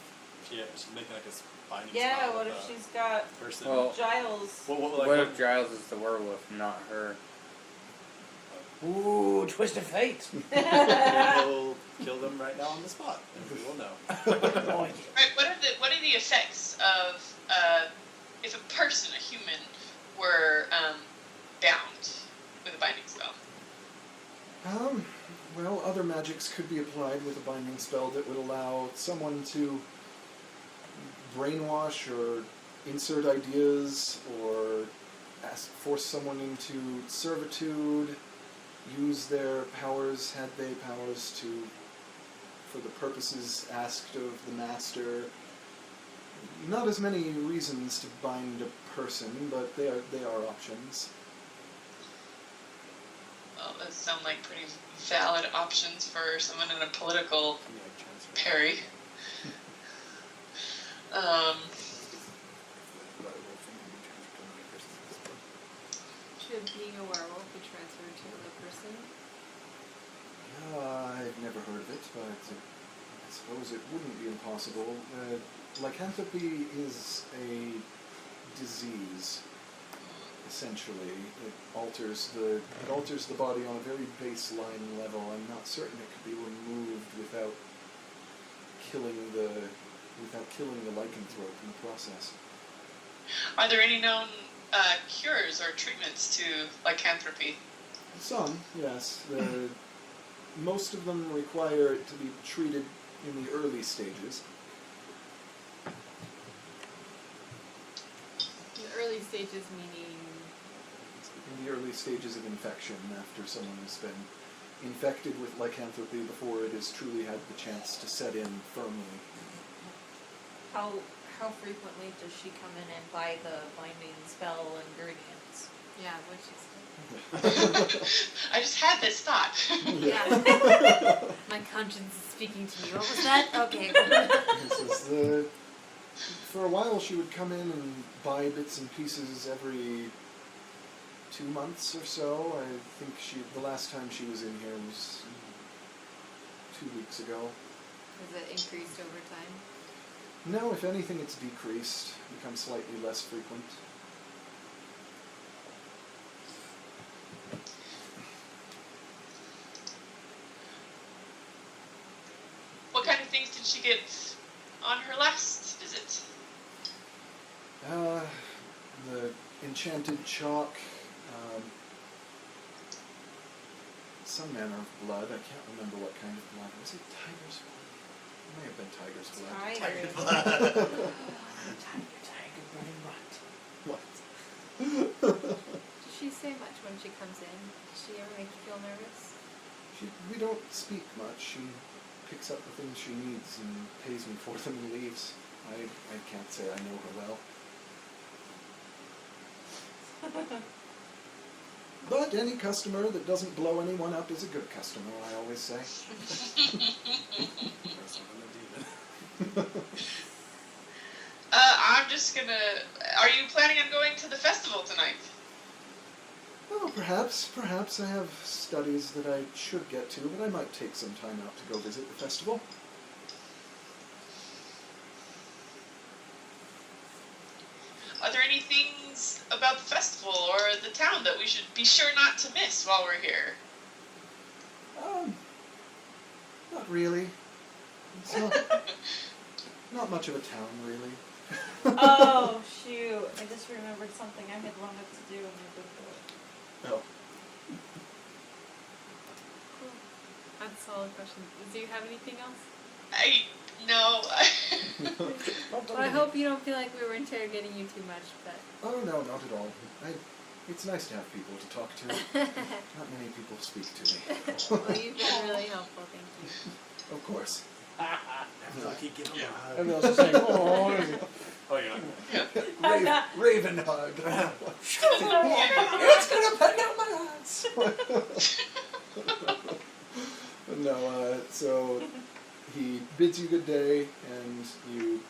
she's making, like, a binding spell. Yeah, what if she's got person. Well, Giles? What if Giles is the werewolf, not her? Ooh, twist of fate. We'll kill them right now on the spot, and we will know. Right, what are the effects of if a person, a human, were bound with a binding spell? Well, other magics could be applied with a binding spell that would allow someone to brainwash or insert ideas or force someone into servitude, use their powers, had they powers for the purposes asked of the master. Not as many reasons to bind a person, but they are options. Well, those sound like pretty valid options for someone in a political Can you like transfer? parry. Should being a werewolf be transferred to another person? I've never heard of it, but I suppose it wouldn't be impossible. Lycanthropy is a disease, essentially. It alters the body on a very baseline level. I'm not certain it could be removed without killing the lycanthrope in the process. Are there any known cures or treatments to lycanthropy? Some, yes. Most of them require it to be treated in the early stages. The early stages meaning... In the early stages of infection, after someone has been infected with lycanthropy before it has truly had the chance to set in firmly. How frequently does she come in and buy the binding spell ingredients? Yeah, which is... I just had this thought. Yeah. My conscience is speaking to me. What was that? Okay. This is for a while she would come in and buy bits and pieces every 2 months or so. I think the last time she was in here was 2 weeks ago. Has it increased over time? No, if anything, it's decreased, becomes slightly less frequent. What kind of things did she get on her last visit? The enchanted chalk, some manner of blood. I can't remember what kind of blood. Was it tiger's blood? It may have been tiger's blood. Tiger. Tiger burning rot. What? Does she say much when she comes in? Does she ever make you feel nervous? We don't speak much. She picks up the things she needs and pays me for them and leaves. I can't say I know her well. But any customer that doesn't blow anyone up is a good customer, I always say. I'm just gonna... Are you planning on going to the festival tonight? Oh, perhaps I have studies that I should get to, but I might take some time out to go visit the festival. Are there any things about the festival or the town that we should be sure not to miss while we're here? Not really. It's not much of a town, really. Oh, shoot. I just remembered something I had wanted to do and I didn't do it. Oh. Cool. That's a solid question. Do you have anything else? No. Well, I hope you don't feel like we were interrogating you too much, but... Oh, no, not at all. It's nice to have people to talk to. Not many people speak to me. Well, you've been really helpful, thank you. Of course. Lucky, give him a hug. Everyone else is saying, oh, Oh, you're not. Raven hug. it's gonna put out my eyes. No, so he bids you good day, and you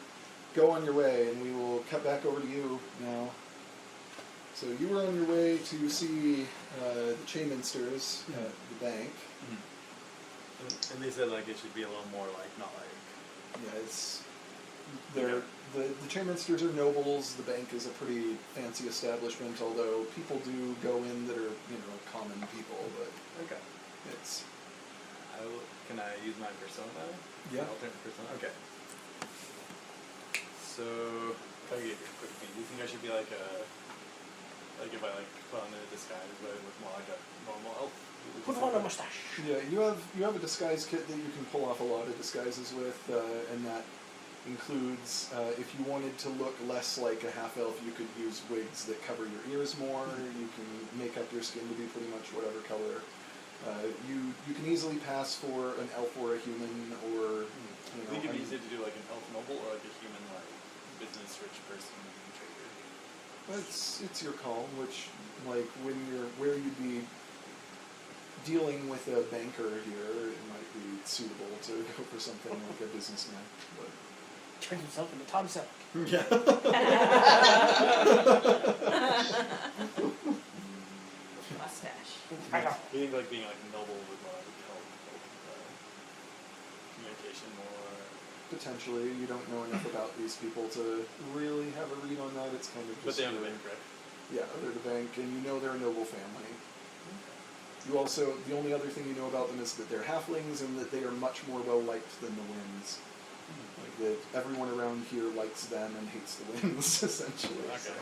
go on your way, and we will cut back over to you now. So you were on your way to see the Chayminsters at the bank. And they said like it should be a little more like not like. Yeah, it's the Chayminsters are nobles. The bank is a pretty fancy establishment, although people do go in that are common people. But Okay. it's Can I use my persona? Yeah. Alternate persona. Okay. So if I give you a quick thing, do you think I should be like if I put on a disguise, but I look more like a normal elf? Put on a mustache. yeah. You have a disguise kit that you can pull off a lot of disguises with, and that includes if you wanted to look less like a half elf, you could use wigs that cover your ears more. You can make up your skin to be pretty much whatever color. You can easily pass for an elf or a human, or I think it'd be easier to do like an elf noble or like a human like business rich person trader. It's your call. Which where you'd be dealing with a banker here, it might be suitable to go for something like a businessman. But Turns himself into Tom Selleck. yeah. Mustache. You think like being like noble would help communication more? Potentially, you don't know enough about these people to really have a read on that. It's kind of just. But they own the bank, right? Yeah, they're the bank, and you know they're a noble family. You also, the only other thing you know about them is that they're halflings and that they are much more well liked than the winds. Like that, everyone around here likes them and hates the winds, essentially. Okay. So.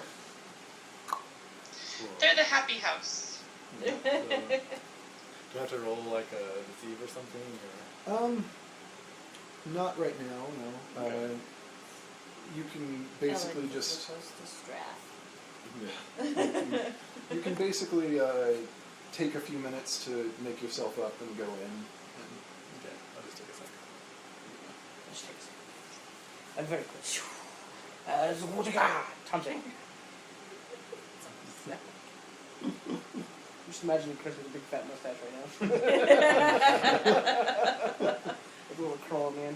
Cool. They're the happy house. So, do you have to roll like a deceive or something? Or? Not right now. No. Okay. You can basically Ellen is just. supposed to strath. You can basically take a few minutes to make yourself up and go in. And Okay, I'll just take a second. Just take a second. And very quick. Tom Selleck. Just imagine Chris with a big fat mustache right now. With a little crawl, man.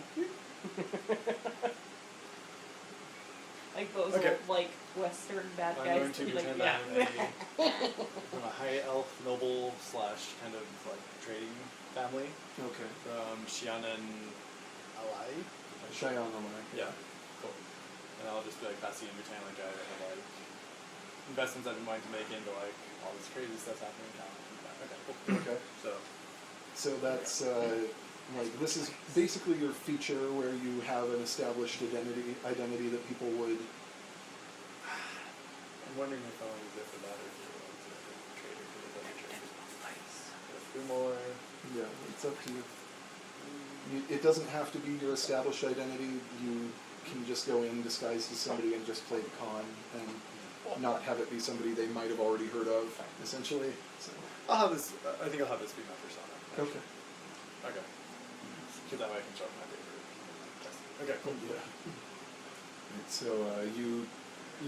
Like those Okay. old, like, Western bad I'm guys. going to Like, pretend yeah. I'm a high elf noble / kind of like trading family Okay. from Shianan Alai. Cheyenne Omar. Yeah, cool. And I'll just be like passing in between like I have like investments I've been wanting to make into like all this crazy stuff's happening in town. Okay, cool. Okay. So So that's like this is basically your feature where you have an established identity that people would. I'm wondering if I'll use it for that or if you're like a trader for the other traders. Let's do more. Yeah, it's up to you. It doesn't have to be your established identity. You can just go in disguised as somebody and just play the con and not have it be somebody they might have already heard of, essentially. So. I'll have this. I think I'll have this be my persona. Okay. Okay. Because that way I can show up my paper. Okay, cool. Yeah. Right, so you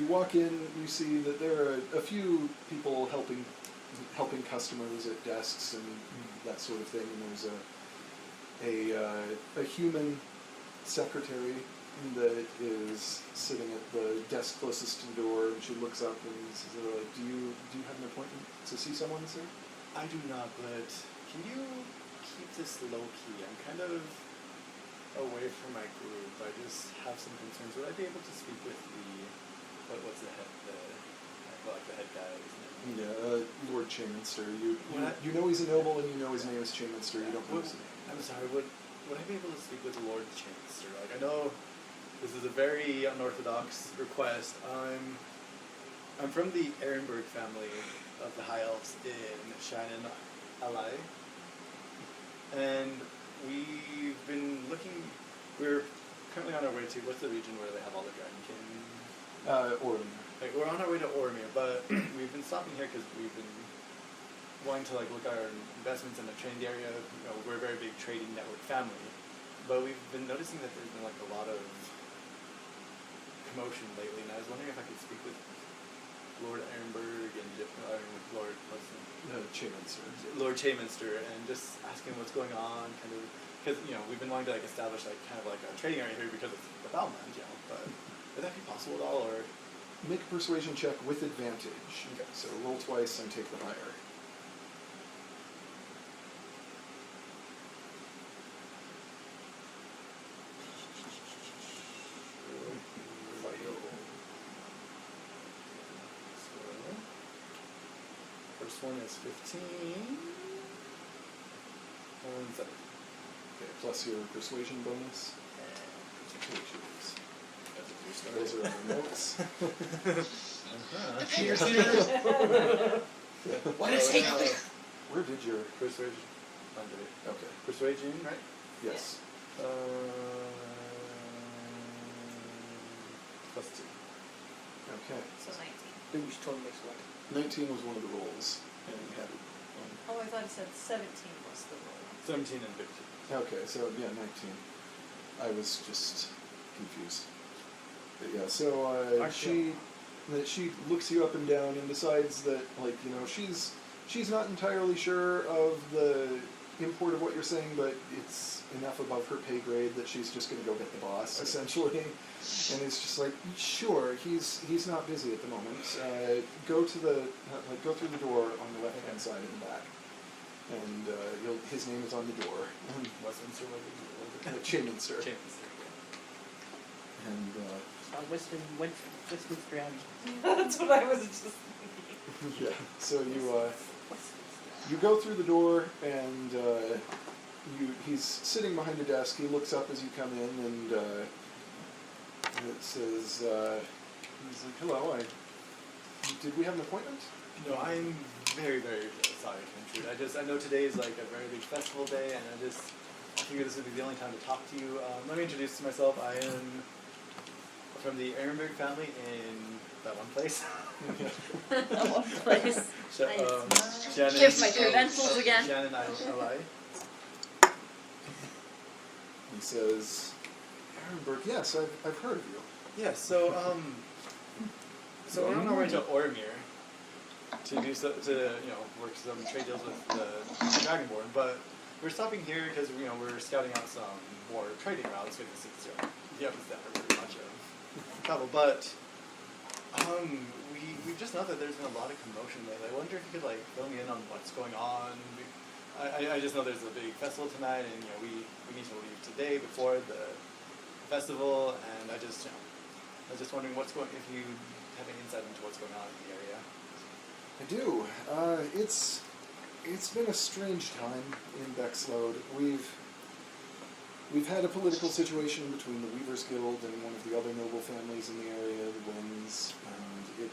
walk in, you see that there are a few people helping customers at desks and that sort of thing. And there's a human secretary that is sitting at the desk closest to the door, and she looks up and says, "Do you have an appointment to see someone, sir?" I do not, but can you keep this low key? I'm kind of away from my group. I just have some concerns. Would I be able to speak with what's the head guy? Yeah, Lord Chainminster. You What? you know he's a noble, and you know his name is Chainminster. You don't know his name. I'm sorry. Would I be able to speak with Lord Chainminster? Like I know this is a very unorthodox request. I'm from the Ehrenberg family of the High Elves in Shianan Alai. And we've been looking, we're currently on our way to, what's the region where they have all the Dragonkin? Oromir. Like, we're on our way to Oromir, but we've been stopping here because we've been wanting to like look at our investments in the trade area. You know, we're a very big trading network family. But we've been noticing that there's been like a lot of commotion lately, and I was wondering if I could speak with Lord Ehrenberg and with Lord Chainminster. Lord Chainminster, and just ask him what's going on, kind of, because we've been wanting to like establish like kind of like a trading area here because it's the Battleland, but would that be possible at all, or? Make a persuasion check with advantage. Okay. So roll twice and take the higher. First one is 15. And 7. Okay, plus your persuasion bonus. Which is, those are on the notes. Cheers. What is it? Where did your Persuasion. Under it. okay? Persuasion, right? Yes. Plus 2. Okay. So 19. Dude, we should totally make select. 19 was one of the rolls, and you had it. Oh, I thought it said 17 was the roll. 17 and 15. Okay, so yeah, 19. I was just confused. But yeah, so she looks you up and down and decides that, like, she's she's not entirely sure of the import of what you're saying, but it's enough above her pay grade that she's just going to go get the boss, essentially. And it's just like, sure, he's not busy at the moment. Go to the go through the door on the left hand side in the back, and his name is on the door. Westminster, Chainminster. Chainminster. And Westminster Abbey. That's what I was just thinking. yeah, so you go through the door, and he's sitting behind a desk. He looks up as you come in, and it says, he's like, hello, did we have an appointment? No, I'm very, very sorry to intrude. I know today is like a very big festival day, and I figured this would be the only time to talk to you. Let me introduce myself. I am from the Ehrenberg family in that one place. That one place. Shannon, Give my credentials again. Shannon, I. He says, Ehrenberg, yes, I've heard of you. Yeah, so we're on our way to Ormir to work some trade deals with the Dragonborn, but we're stopping here because we're scouting out some more trading routes because it's very much of travel. But we just know that there's been a lot of commotion lately. I wonder if you could fill me in on what's going on. I just know there's a big festival tonight, and we need to leave today before the festival, and I was just wondering if you have any insight into what's going on in the area. I do. It's been a strange time in Bexlode. We've had a political situation between the Weavers Guild and one of the other noble families in the area, the Winds, and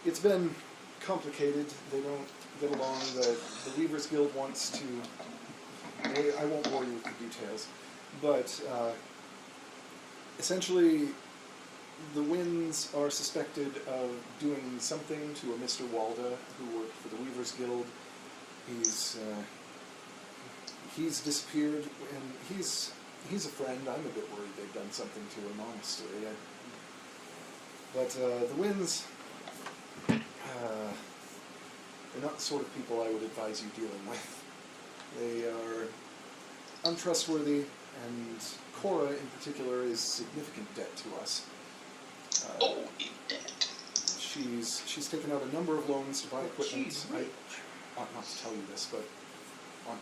it's been complicated. They don't get along. The Weavers Guild wants to... I won't bore you with the details, but essentially the Winds are suspected of doing something to a Mr. Walda who worked for the Weavers Guild. He's disappeared, and he's a friend. I'm a bit worried they've done something to him, honestly. But the Winds, they're not the sort of people I would advise you dealing with. They are untrustworthy, and Cora in particular is significant debt to us. In debt. She's taken out a number of loans to buy equipment. I ought not to tell you this, but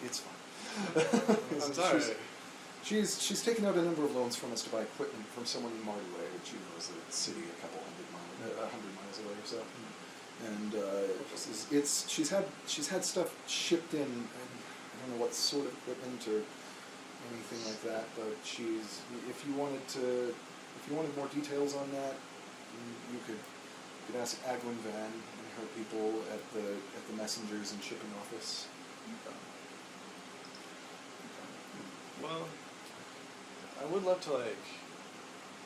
it's fine. I'm sorry. She's taken out a number of loans from us to buy equipment from someone in Marley, which is a city a couple 100 miles away or so. And she's had stuff shipped in, and I don't know what sort of equipment or anything like that. But if you wanted more details on that, you could ask Agwin Van and her people at the messengers and shipping office. Well, I would love to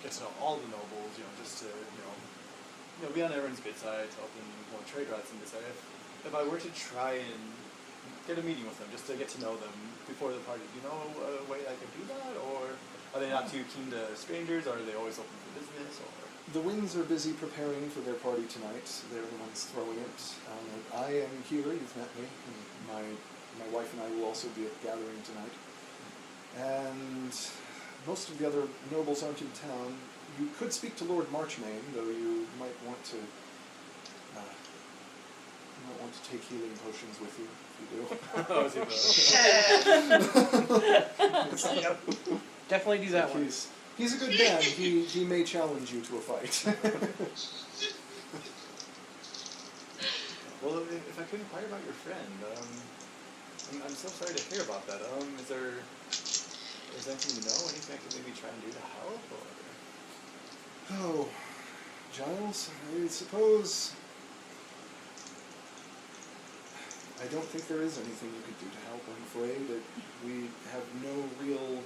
get to know all the nobles, just to be on everyone's good side to open more trade routes in this area. If I were to try and get a meeting with them, just to get to know them before the party, do you know a way I could do that, or are they not too keen to strangers, or are they always open for business, or? The Winds are busy preparing for their party tonight. They're the ones throwing it. I am here. You've met me. And my wife and I will also be at the gathering tonight. And most of the other nobles aren't in town. You could speak to Lord Marchmain, though you might want to take healing potions with you if you do. Yep. Definitely do that one. He's a good man. He may challenge you to a fight. Well, if I could inquire about your friend, I'm so sorry to hear about that. Is there anything you know? Anything I could maybe try and do to help? Or? Oh, Jiles, I suppose I don't think there is anything you could do to help. I'm afraid that we have no real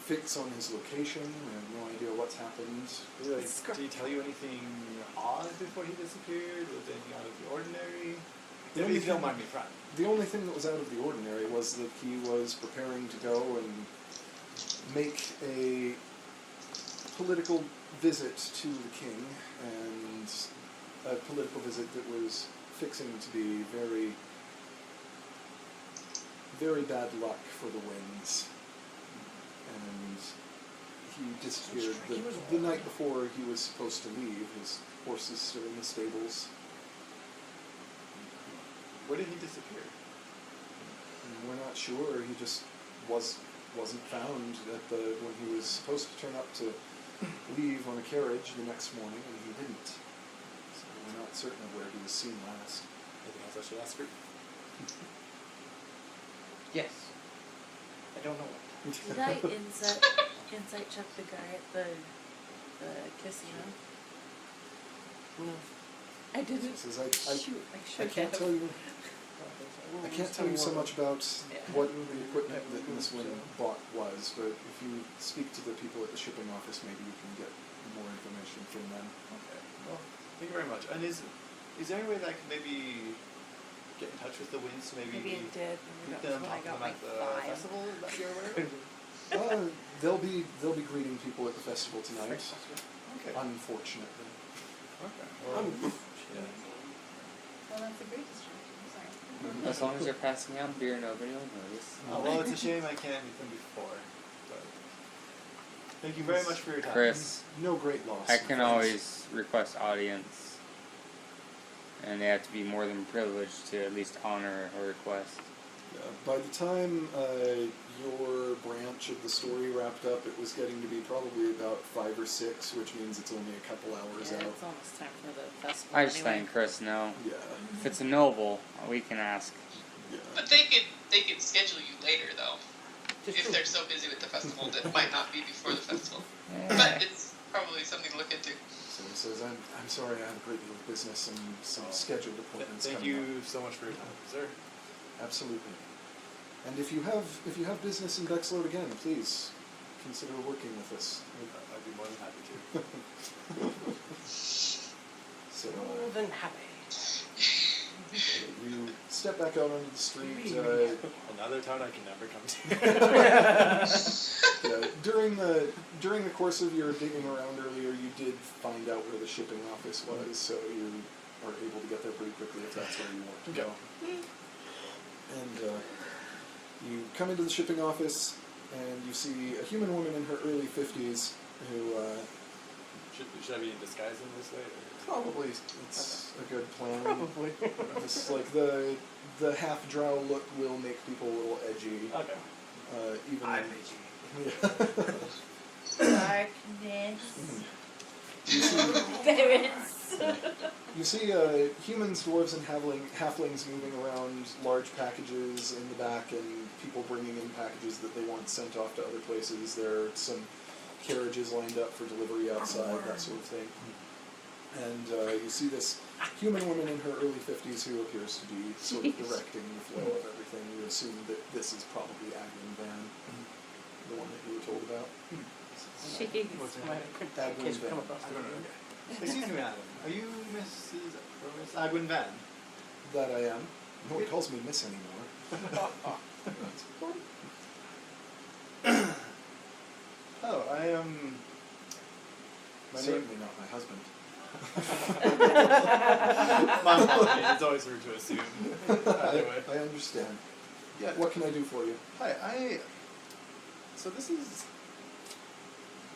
fix on his location. We have no idea what's happened. Did he tell you anything odd before he disappeared? Was anything out of the ordinary? If you don't mind me trying. The only thing that was out of the ordinary was that he was preparing to go and make a political visit to the king, and a political visit that was fixing to be very, very bad luck for the winds. And he disappeared the night before he was supposed to leave. His horse is still in the stables. Where did he disappear? And we're not sure. He just wasn't found when he was supposed to turn up to leave on a carriage the next morning, and he didn't. So we're not certain of where he was seen last. Anything else I should ask her? Yes. I don't know. Did I insight check the guy at the casino? No. I didn't. Says, Shoot, I I can't tell you. I can't tell you so much about what the equipment that this one bought was, but if you speak to the people at the shipping office, maybe you can get more information from them. Okay. Well, thank you very much. And is there any way that I can maybe get in touch with the winds to maybe Maybe it did. meet Maybe them, that's when I talk to got them my at the 5. festival that you're aware of? They'll be greeting people at the festival tonight. Okay. Unfortunately. Okay. Well, yeah. Well, that's a great distraction. Sorry. As long as they're passing out beer, nobody will notice. Oh, well, it's a shame I can't meet them before. But thank you very much for your time. Chris, No great loss. I can always request audience, and they have to be more than privileged to at least honor a request. By the time your branch of the story wrapped up, it was getting to be probably about 5 or 6, which means it's only a couple hours Yeah, out. it's almost time for the festival. I just anyway. letting Chris know. Yeah. If it's a noble, we can ask. Yeah. But they could schedule you later though, if they're so busy with the festival that it might not be before the festival. But it's probably something to look into. So he says, I'm sorry, I have a great deal of business and some scheduled appointments Thank coming you so much for your time, sir. up. Absolutely. And if you have business in Bexlode again, please consider working with us. I'd be more than happy to. So More than happy. you step back out onto the street. Another town I can never come to. Yeah, during the course of your digging around earlier, you did find out where the shipping office was, so you are able to get there pretty quickly if that's where you want to go. And you come into the shipping office, and you see a human woman in her early 50s who Should I be in disguise in this way? Or? probably it's a good plan. Probably. Just like the half drow look will make people a little edgy. Okay. Even I'm edgy. Yeah. Darkness. You see, There is. you see humans, dwarves, and halflings moving around large packages in the back, and people bringing in packages that they want sent off to other places. There are some carriages lined up for delivery outside, that sort of thing. And you see this human woman in her early 50s who appears to be sort of directing the flow of everything. You assume that this is probably Agrin Van, the one that you were told about. Jeez. What's her Might name? have cryptic in case we come across I don't know. it. Okay. Excuse me, madam. Are you Miss Agwin Van? That I am. No one calls me Miss anymore. Oh, I am. My name. Certainly not my husband. My apologies. It's always rude to assume. Anyway. I understand. Yeah. What can I do for you? Hi. So this is.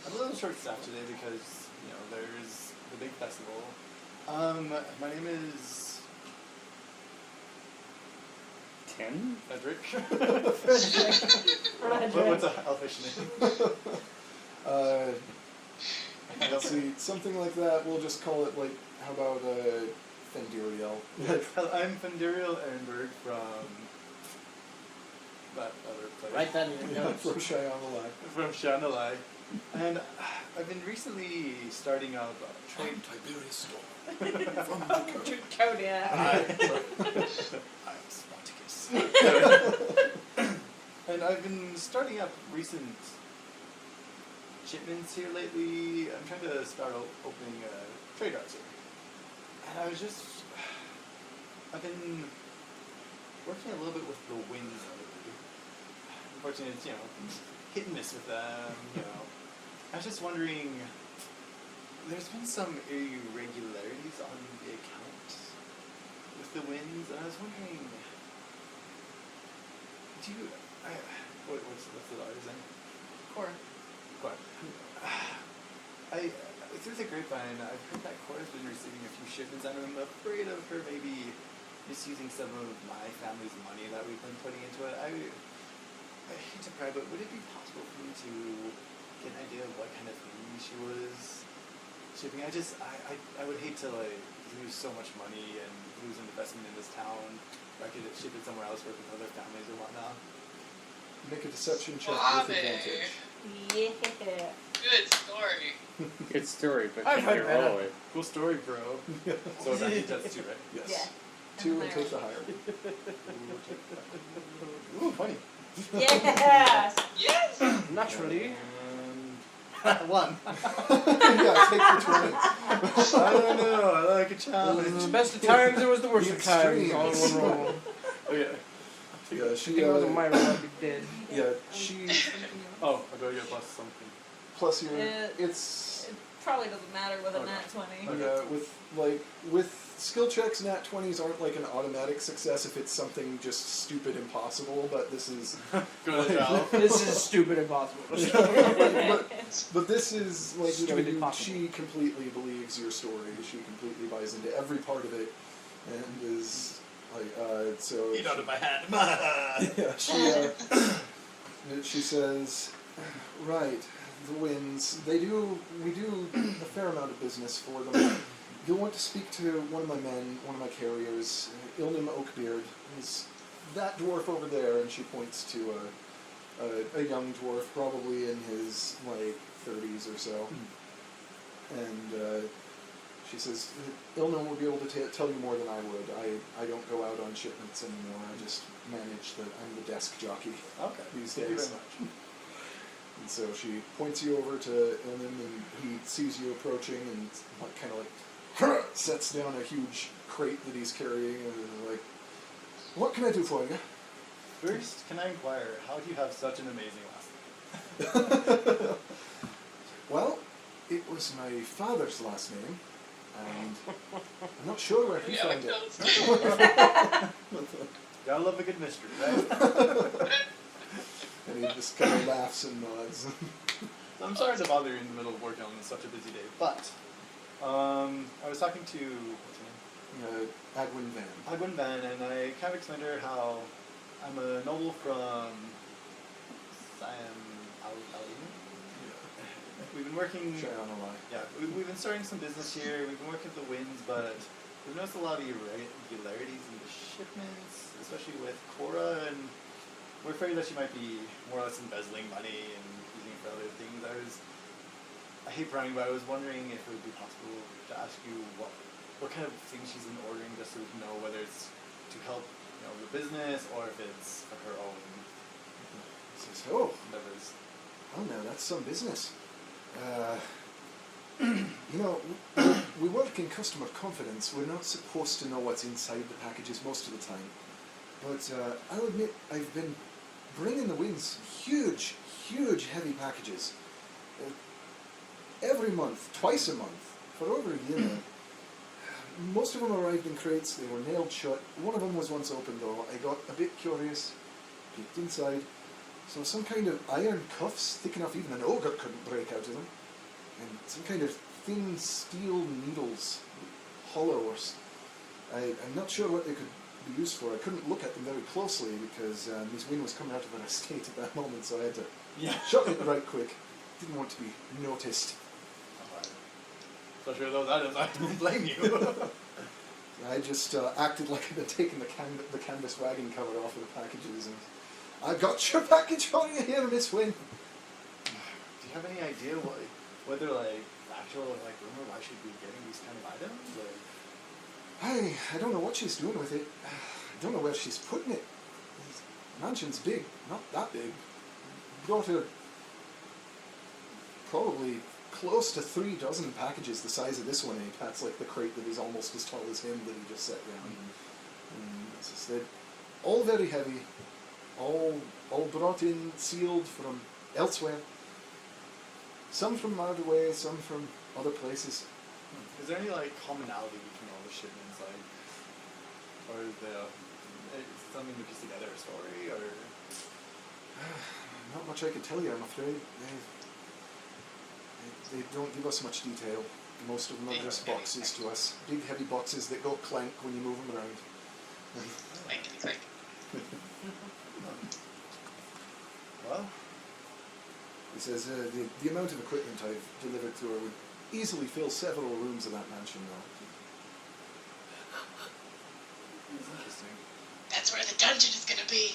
I'm a little short-staffed today because there's the big festival. My name is Tim? Frederick. Frederick. What's an elfish name? Let's see, something like that. We'll just call it like. How about Fendiriel? I'm Fendiriel Ehrenberg from that other place. Write that in your notes. From Cheyenne Alive. From Shanalai. And I've been recently starting up trade. Tiberius Storm. From Dakota. I'm Sponticus. And I've been starting up recent shipments here lately. I'm trying to start opening a trade routes here. And I've been working a little bit with the winds lately. Unfortunately, it's, hit and miss with them, I was just wondering, there's been some irregularities on the account with the winds, and I was wondering, what's the daughter's name? Cora. Cora. Through the grapevine, I've heard that Cora's been receiving a few shipments, and I'm afraid of her maybe misusing some of my family's money that we've been putting into it. I hate to pry, but would it be possible for me to get an idea of what kind of things she was shipping? I would hate to lose so much money and lose an investment in this town. Or I could ship it somewhere else, work with other families or whatnot. Make a deception check with advantage. Yeah. Good story. Good story, but I've can heard you better. roll it? Cool story, bro. So that's 2, right? Yes. Yeah. 2 and take the higher. Ooh, funny. Yes. Yes! Naturally. 1. Yeah, take the 20. I don't know. I like a It challenge. was the best of times, it was the worst The of times. extreme. All in one roll. Oh yeah. Yeah, I she, think it wasn't my roll, I'd be dead. yeah, she, Oh, I gotta get plus something. plus your, It probably doesn't matter with a Okay. nat 20. yeah, with skill checks, nat 20s aren't like an automatic success if it's something just stupid impossible, but this is, Good job. This is stupid impossible. but this is, like, you know, Stupid impossible. she completely believes your story, she completely buys into every part of it, and is, like, so... Eat out of my hand. Yeah, she says, right, the winds, we do a fair amount of business for them. You'll want to speak to one of my men, one of my carriers, Ilnim Oakbeard. He's that dwarf over there, and she points to a young dwarf, probably in his, like, 30s or so. And she says, Ilnim will be able to tell you more than I would. I don't go out on shipments anymore. I just manage I'm the desk jockey Okay. these Thank you days. very much. And so she points you over to Ilnim, and he sees you approaching, and kind of like sets down a huge crate that he's carrying, and is like, "What can I do for you?" First, can I inquire, how do you have such an amazing last name? Well, it was my father's last name, and I'm not sure where he Yeah, found like it. those. Gotta love a good mystery, right? And he just kind of laughs and nods. So I'm sorry to bother you in the middle of working on such a busy day, but I was talking to, what's her name? Agwin Van. Agwin Van, and I kind of explained to her how I'm a noble from Siam Al-Alim. We've been working, yeah, we've been starting some business here, we've been working with the winds, but we've noticed a lot of irregularities in the shipments, especially with Cora, and we're afraid that she might be more or less embezzling money and using it for other things. I hate prying, but I was wondering if it would be possible to ask you what kind of things she's been ordering, just so we can know whether it's to help, the business or if it's for her own He says, "Oh, endeavors." well now, that's some business. We work in customer confidence. We're not supposed to know what's inside the packages most of the time. But I'll admit, I've been bringing the winds huge, heavy packages. Every month, twice a month, for over a year now. Most of them arrived in crates, they were nailed shut. One of them was once opened though. I got a bit curious, peeked inside. So some kind of iron cuffs, thick enough even an ogre couldn't break out of them. And some kind of thin steel needles, hollow or... I'm not sure what they could be used for. I couldn't look at them very closely because Miss Wynne was coming out of her estate at that moment, so I had to shut it right quick. Didn't want to be noticed. Especially those items, I don't blame you. I just acted like I'd been taking the canvas wagon cover off of the packages, and I got your package for you here, Miss Wynne. Do you have any idea whether actual rumor why she'd be getting these kind of items? I don't know what she's doing with it. I don't know where she's putting it. The mansion's big, not that big. Brought her probably close to 3 dozen packages the size of this one. He pats the crate that is almost as tall as him that he just set down. And as I said, all very heavy, all brought in, sealed from elsewhere. Some from out of the way, some from other places. Is there any commonality between all the shipments? or is there something to piece together a story, or? Not much I could tell you, I'm afraid. They don't give us much detail. Most of them are just boxes to us. Big, heavy boxes that go clank when you move them around. Clank. Well, He says the amount of equipment I've delivered to her would easily fill several rooms of that mansion now. it's interesting. That's where the dungeon is gonna be.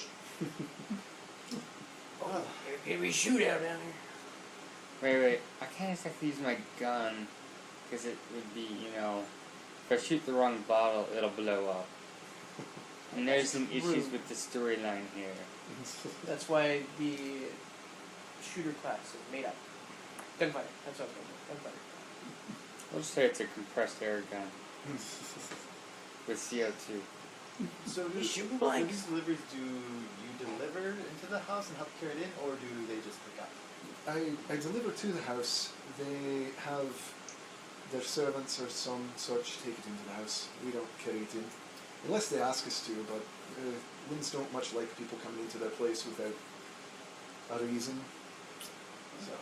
Well, Give me a shootout down here. Wait. I can't exactly use my gun because it would be, if I shoot the wrong bottle, it'll blow up. And there's some issues with the storyline here. That's why the shooter class is made up. Gunfighter. That's what I'm going with. Gunfighter. We'll just say it's a compressed air gun with CO2. so You shoot for blanks. these deliveries, do you deliver into the house and help carry it in, or do they just pick up? I deliver to the house. They have their servants or some such take it into the house. We don't carry it in. Unless they ask us to, but Winds don't much like people coming into their place without a reason. So,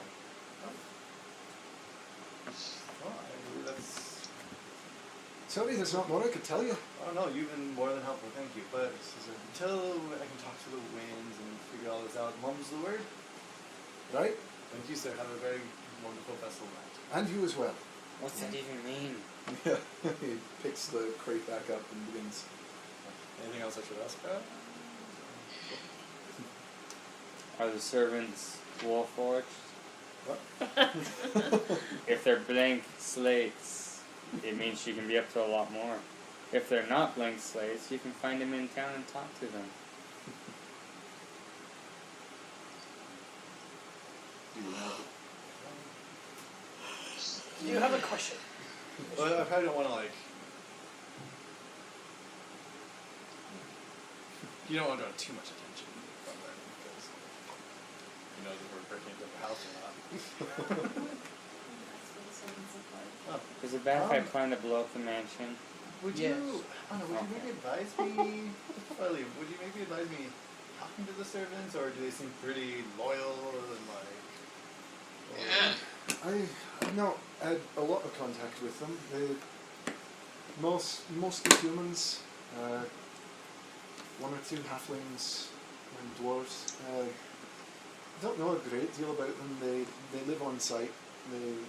That's. sorry, there's not more I could tell you. Oh no, you've been more than helpful. Thank you. But until I can talk to the winds and figure all this out, mum's the word. Right? Thank you, sir. Have a very wonderful festival night. And you as well. What's that even mean? Yeah. He picks the crate back up and begins. Anything else I should ask about? Are the servants warforged? What? If they're blank slates, it means you can be up to a lot more. If they're not blank slates, you can find them in town and talk to them. Do you have a question? Well, I probably don't want to You don't want to draw too much attention from them because he knows if we're breaking into the house or not. Oh. Is it bad if I plan to blow up the mansion? Would Yes. you? I don't know. Would you maybe advise me? Farley, would you maybe advise me talking to the servants, or do they seem pretty loyal and Yeah. I've not had a lot of contact with them. Mostly humans, one or two halflings and dwarves. Don't know a great deal about them. They live on site.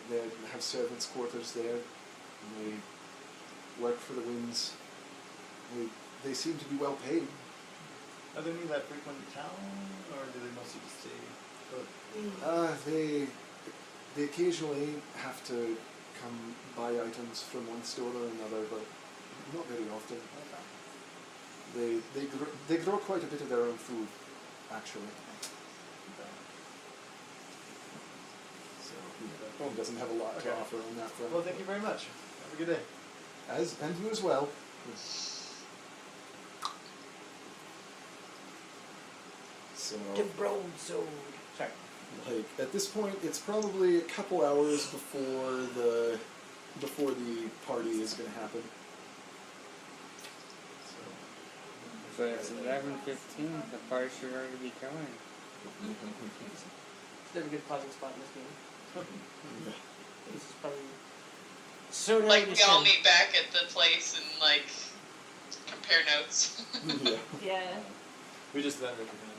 They have servants' quarters there. And they work for the winds. They seem to be well paid. Are there any that frequent town, or do they mostly just stay put? They occasionally have to come buy items from one store or another, but not very often. They grow quite a bit of their own food, actually. So he doesn't have a lot to offer on that front. Well, thank you very much. Have a good day. And you as well. So, The broadsword. Sorry. like at this point, it's probably a couple hours before the party is going to happen. So it's 11:15. The party should already be going. There's a good pausing spot in this game. This is probably so now Like we we just all kinda- meet back at the place and compare notes. Yeah. Yeah. We just then recommend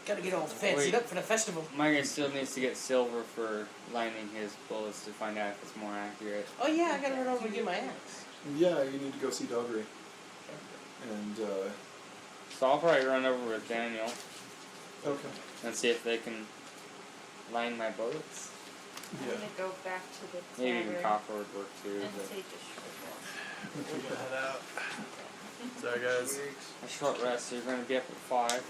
Gotta get all fancied Wait. up for the festival. My guy still needs to get silver for lining his bullets to find out if it's more accurate. Oh yeah, I gotta run over and get my axe. Yeah, you need to go see Doggery. And So I'll probably run over with Daniel okay. and see if they can line my bullets. I'm Yeah. gonna go back to the Maybe even tavern copper would work too. and But take a short walk. head out. Sorry, guys. a short rest. So you're going to be up at 5.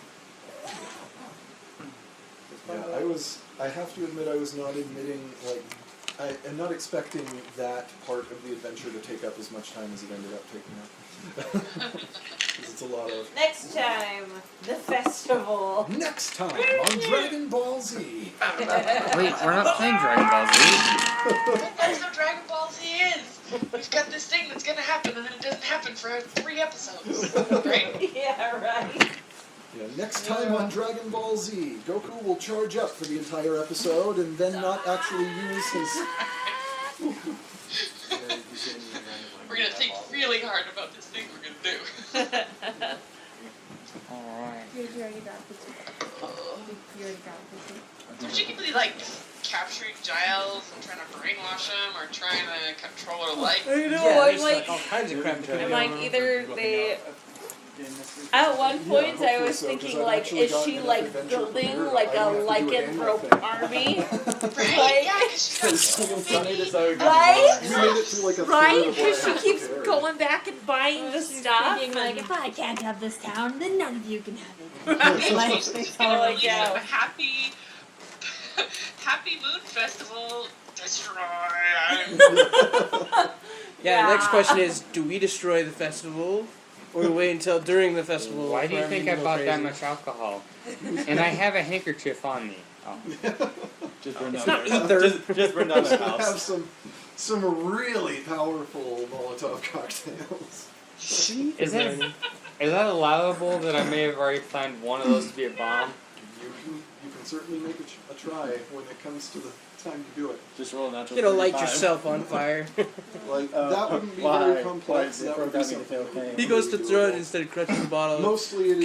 Yeah, I have to admit I was not admitting, I'm not expecting that part of the adventure to take up as much time as it ended up taking up. 'Cause it's a lot of... Next time, the festival. Next time on Dragon Ball Z! Wait, we're not playing Dragon Ball Z. That's what Dragon Ball Z is! we've got this thing that's gonna happen, and then it doesn't happen for 3 episodes, right? Yeah, right. Yeah, next time on Dragon Ball Z, Goku will charge up for the entire episode and then not actually use his... We're gonna think really hard about this thing we're gonna do. Alright. You already got the two. You already got the two. Don't you be like capturing Jiles and trying to brainwash him or trying to control her life? You know, Yeah, there's like- all kinds of crap that could I'm be like, going on. either they. At one point, I was hopefully so, 'cause thinking, I've like, actually is gotten she enough like adventure building prepared. like I a don't have to do an annual lycanthrope thing. army? Right? Yeah, because she's got Right? We made it through like a third Right? of what Because I she had keeps prepared. going back and buying the stuff. Being like, and- if I can't have this town, then none of you can have it. Right. Like, She's Oh, gonna like, release yeah. a happy Moon Festival. Destroy. Yeah, the next Yeah. question is, do we destroy the festival? Or wait until during the festival? Why do you for think I everything to go bought that crazy? much alcohol? And I have a handkerchief on me. Oh. Just burn It's down not their ether. just burn down their Have house. some really powerful Molotov cocktails. Is that allowable that I may have already planned one of those to be a bomb? You can certainly make a try when it comes to the time to do it. Just roll a natural. You know, light 35. yourself on fire. Like that wouldn't be very complex. That would be something. He goes to throw it instead of crunching the bottle. Mostly it'd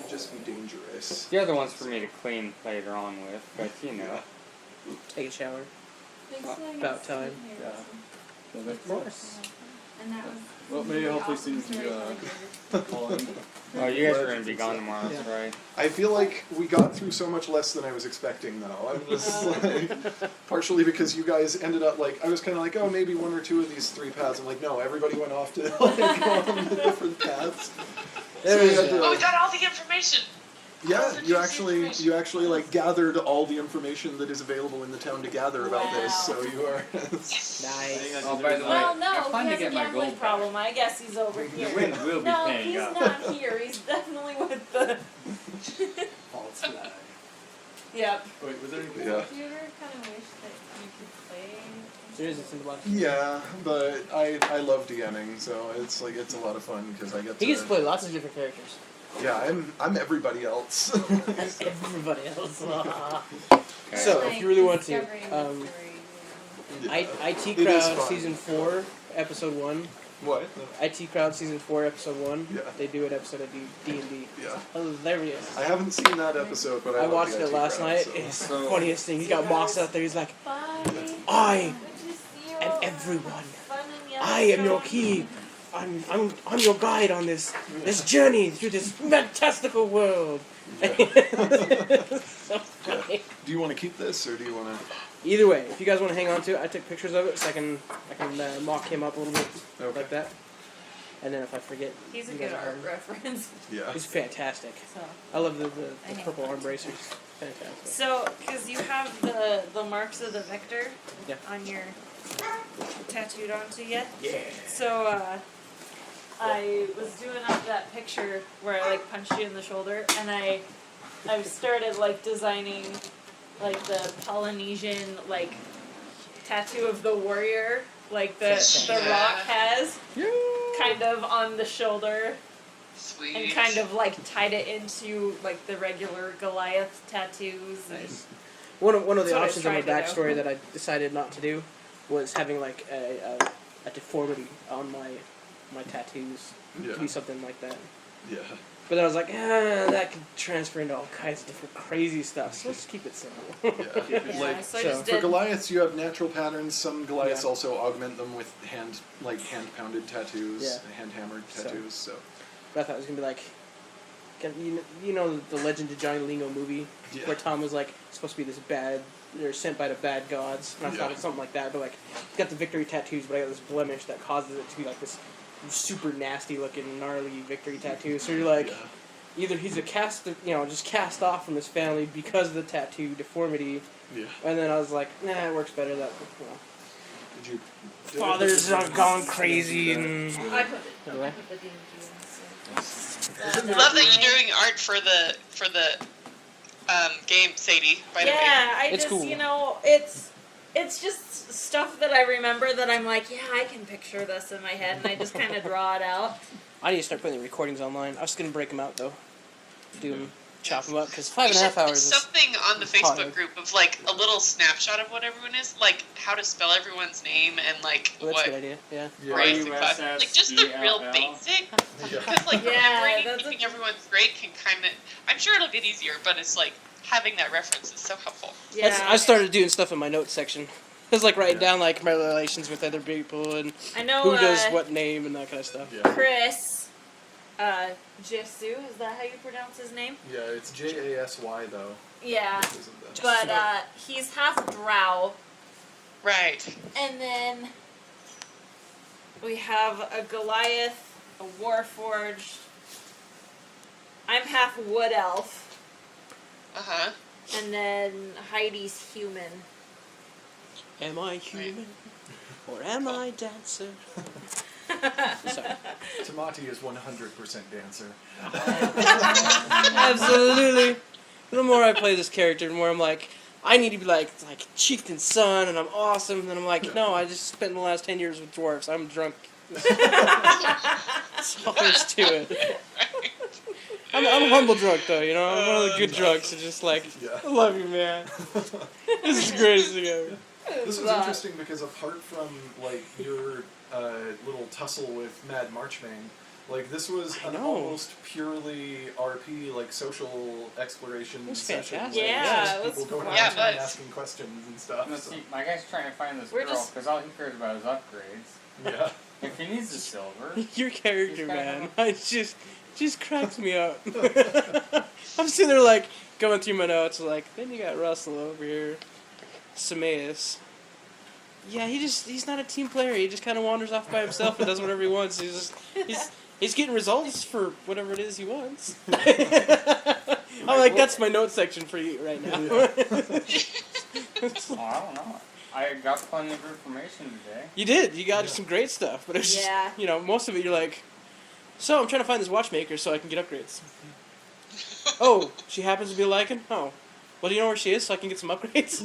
just be dangerous. The other one's for me to clean later on with, but you know. Take a shower. Thanks for letting About us time. be here, Yeah. Wilson. Of course. And that was Well, maybe really hopefully awesome soon storytelling. Colin. Oh, you guys are gonna be gone tomorrow, that's right. I feel like we got through so much less than I was expecting, though. I was like, partially because you guys ended up like, I was kind of like, oh, maybe 1 or 2 of these 3 paths. I'm like, no, everybody went off to like, go on the different paths. There So we is had to- Oh, we got all the information. Yeah, Did you you see actually information? like gathered all the information that is available in the town to gather about this. So you are. Nice. Oh, by the way, Well, no, have fun he to has get a my gambling gold back. problem. I guess he's over The here. wind will be No, paying he's up. not here. He's definitely with the. False flag. Yep. Wait, was there anything? Yeah. Do you ever kind of wish that you could play? There is, it's in the box. Yeah, but I love DMing, so it's like it's a lot of fun because I get to. He gets to play lots of different characters. Yeah, I'm everybody else. And everybody else. Okay. So, if you really want to, Discovering the story, you know. IT It is Crowd fun. Season 4, Episode 1. What? IT Crowd Season 4, Episode 1. Yeah. They do an episode of D&D. Yeah. Hilarious. I haven't seen that episode, but I, I love watched the it IT last crowd, night. so. It's the funniest thing. He's got Mox out there. He's like, Bye. I Good to see you. am everyone. Fun and I am your key. I'm your guide on this journey through this fantastical world. So funny. Do you want to keep this, or do you want to? Either way, if you guys want to hang on to it, I took pictures of it so I can mock him up a little bit Okay. like that. And then if I forget, He's a you good guys are art hard. reference. Yeah. He's fantastic. So. I love the I hate purple that. arm bracers. Fantastic. So, because you have the marks of the vector Yeah. on your tattooed onto you. Yeah. So, I was doing up that picture where I like punched you in the shoulder, and I started like designing like the Polynesian like tattoo of the warrior, like the rock has, kind of on the shoulder, Sweet. and kind of like tied it into like the regular Goliath tattoos. Nice. One of That's the what I was options on my trying to do. backstory that I decided not to do was having like a deformity on my tattoos to be Yeah. something like that. Yeah. But then I was like, that could transfer into all kinds of different crazy stuff. So let's keep it simple. Yeah. Yeah, Like so I so just for did. Goliaths, you have natural patterns. Some Goliaths Yeah. also augment them with hand pounded tattoos, Yeah. hand hammered So. tattoos. So. But I thought it was gonna be like, you know the Legend of Johnny Lingo movie Yeah. where Tom was like supposed to be this bad, they're sent by the bad gods. And I thought Yeah. it was something like that. But like, he's got the victory tattoos, but I got this blemish that causes it to be like this super nasty looking gnarly victory tattoo. So you're like, Yeah. either he's just cast off from his family because of the tattoo deformity. Yeah. And then I was like, nah, it works better that Did you? fathers are gone crazy and I put it. Anyway. I put the D&D in, so. I love that you're doing art for the game, Sadie. By the way. Yeah, I It's just cool. you know it's it's just stuff that I remember that I'm like, yeah, I can picture this in my head, and I just kind of draw it out. I need to start putting the recordings online. I was gonna break them out though, do them, chop them up, because 5.5 hours is something on the hard. Facebook group of like a little snapshot of what everyone is, like how to spell everyone's name and like Well, that's what a good idea. Yeah. race and class. Like just the real basic. Because like remembering and keeping everyone's great can kind of. I'm sure it'll get easier, but it's like having that reference is so helpful. Yeah. I started doing stuff in my notes section. It's like writing down like my relations with other people and I know, who does what name and that kind of stuff. Yeah. Chris, Jisoo, is that how you pronounce his name? Yeah, it's Jasy though. Yeah, Because of that. but he's half drow. Right. And then we have a Goliath, a Warforged. I'm half wood elf. Uh-huh. And then Heidi's human. Am I human? Or am I dancer? Sorry. Tamati is 100% dancer. Absolutely. The more I play this character, the more I'm like, I need to be like chieftain's son, and I'm awesome. And then I'm like, no, I just spent the last 10 years with dwarves. I'm drunk. That's all there is to it. I'm a humble drunk, though, you know? I'm one of the good drunks. It's just like, I love you, man. This is the greatest thing ever. This was interesting because apart from, like, your little tussle with Mad Marchbane, like, this was an almost purely RP, like, social exploration session. Fantastic. Yeah, it was people going fun. around town asking questions and stuff. Let's So. see, my guy's trying to find this We're girl just- because all he cares about is upgrades. Yeah. If he needs the silver, Your character, He's gotta man, have- it just cracks me up. I'm sitting there like going through my notes, like then you got Russell over here, Sameus. Yeah, he's not a team player. He just kind of wanders off by himself and does whatever he wants. He's getting results for whatever it is he wants. I'm like, that's my note section for you right now. oh, I don't know. I got plenty of information today. You did. You got some great stuff, but it's just, most of it you're like, so I'm trying to find this watchmaker so I can get upgrades. Oh, she happens to be a Lycan? Oh. Well, do you know where she is so I can get some upgrades?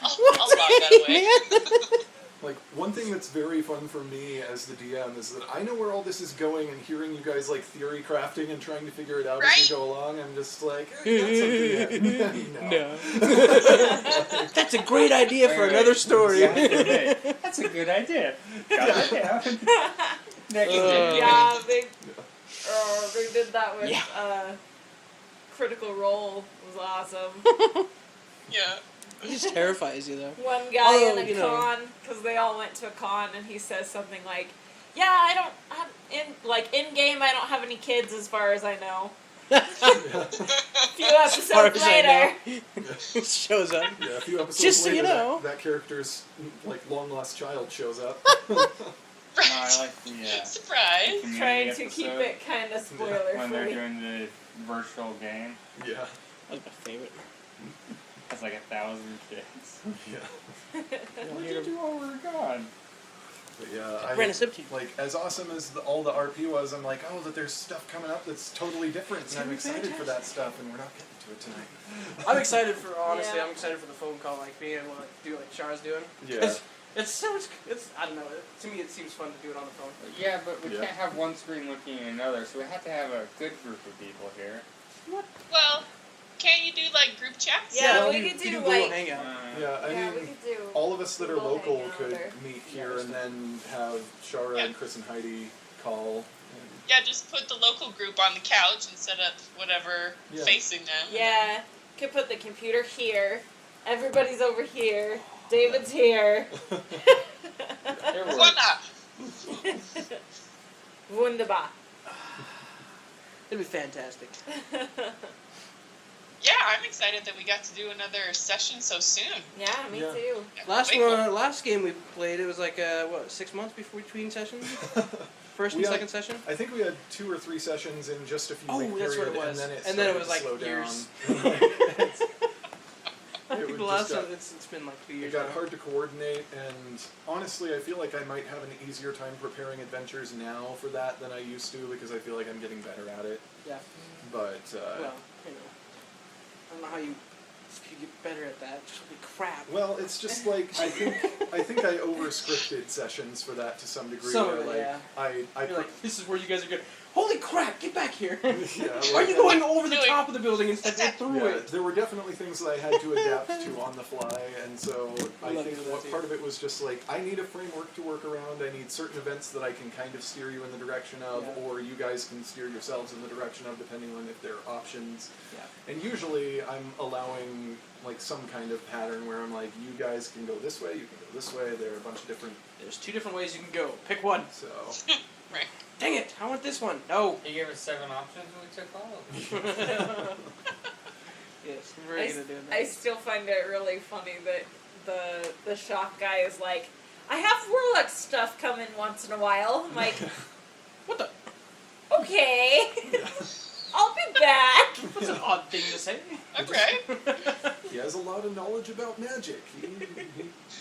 I'll lock that away. Like, one thing that's very fun for me as the DM is that I know where all this is going, and hearing you guys, like, theory crafting and trying to figure it out as we go along, I'm just like, No. That's a great idea for another story. That's a good idea. Got it down. Yeah, they did that with Critical Role. Was awesome. Yeah. It just terrifies you, though. One guy in a con, because they all went to a con, and he says something like, "Yeah, in game, I don't have any kids as far as I know." A few episodes later, shows up. Yeah, a few episodes just later, so you know, that character's like long lost child shows up. Surprise! Trying to keep it kind of spoiler when they're free. doing the virtual game. Yeah. That was my favorite. That's like 1,000 kids. Yeah. What did you do while we were gone? But yeah, like as awesome as all the RP was, I'm like, oh, that there's stuff coming up that's totally different, and I'm excited for that stuff, and we're not getting to it tonight. I'm excited for I'm excited for the phone call, like being able to do like Char's doing. Yeah. It's so much. I don't know. To me, it seems fun to do it on the phone. Yeah, but we can't have one screen looking at another, so we have to have a good group of people here. What? Well, can't you do like group chats? Yeah, we could do like hangout. Yeah, I mean, we could do all of us that are Google local Hangout could or- meet here and then have Shara and Chris and Heidi call. Yeah, just put the local group on the couch and set up whatever facing them. Yeah, could put the computer here. Everybody's over here. David's here. Wunderbar. It'd be fantastic. Yeah, I'm excited that we got to do another session so soon. Yeah, me too. Last game we played, it was like 6 months between sessions. First and second session. I think we had 2 or 3 sessions in just a few week period, that's what it was. and then it was like slow years. down. I think the last one, it's been like 2 years. It got hard to coordinate, and honestly, I feel like I might have an easier time preparing adventures now for that than I used to, because I feel like I'm getting better at it. Yeah. But well, I don't know how you if you get better at that. Holy crap. Well, it's just like I think I over-scripted sessions for that to some degree. Some where, of it, like, yeah. I You're like, this is where you guys are good. Holy crap, get back here. Yeah, Why are you going over the top of the building instead of through yeah, it? there were definitely things that I had to adapt to on the fly, and so I love think you for that, what too. part of it was just like, I need a framework to work around, I need certain events that I can kind of steer you in the direction of, Yeah. or you guys can steer yourselves in the direction of, depending on if there are options. Yeah. And usually I'm allowing like some kind of pattern where I'm like, you guys can go this way, you can go this way, there are a bunch of different, There's 2 different ways you can go. Pick one. so... Right. Dang it, I want this one. No. He gave us 7 options and we took all of them. Yes, we're very good at doing that. I still find it really funny that the shop guy is like, I have Rolex stuff coming once in a while. I'm like, What the? okay, I'll be back. That's an odd thing to say. Okay. He has a lot of knowledge about magic. He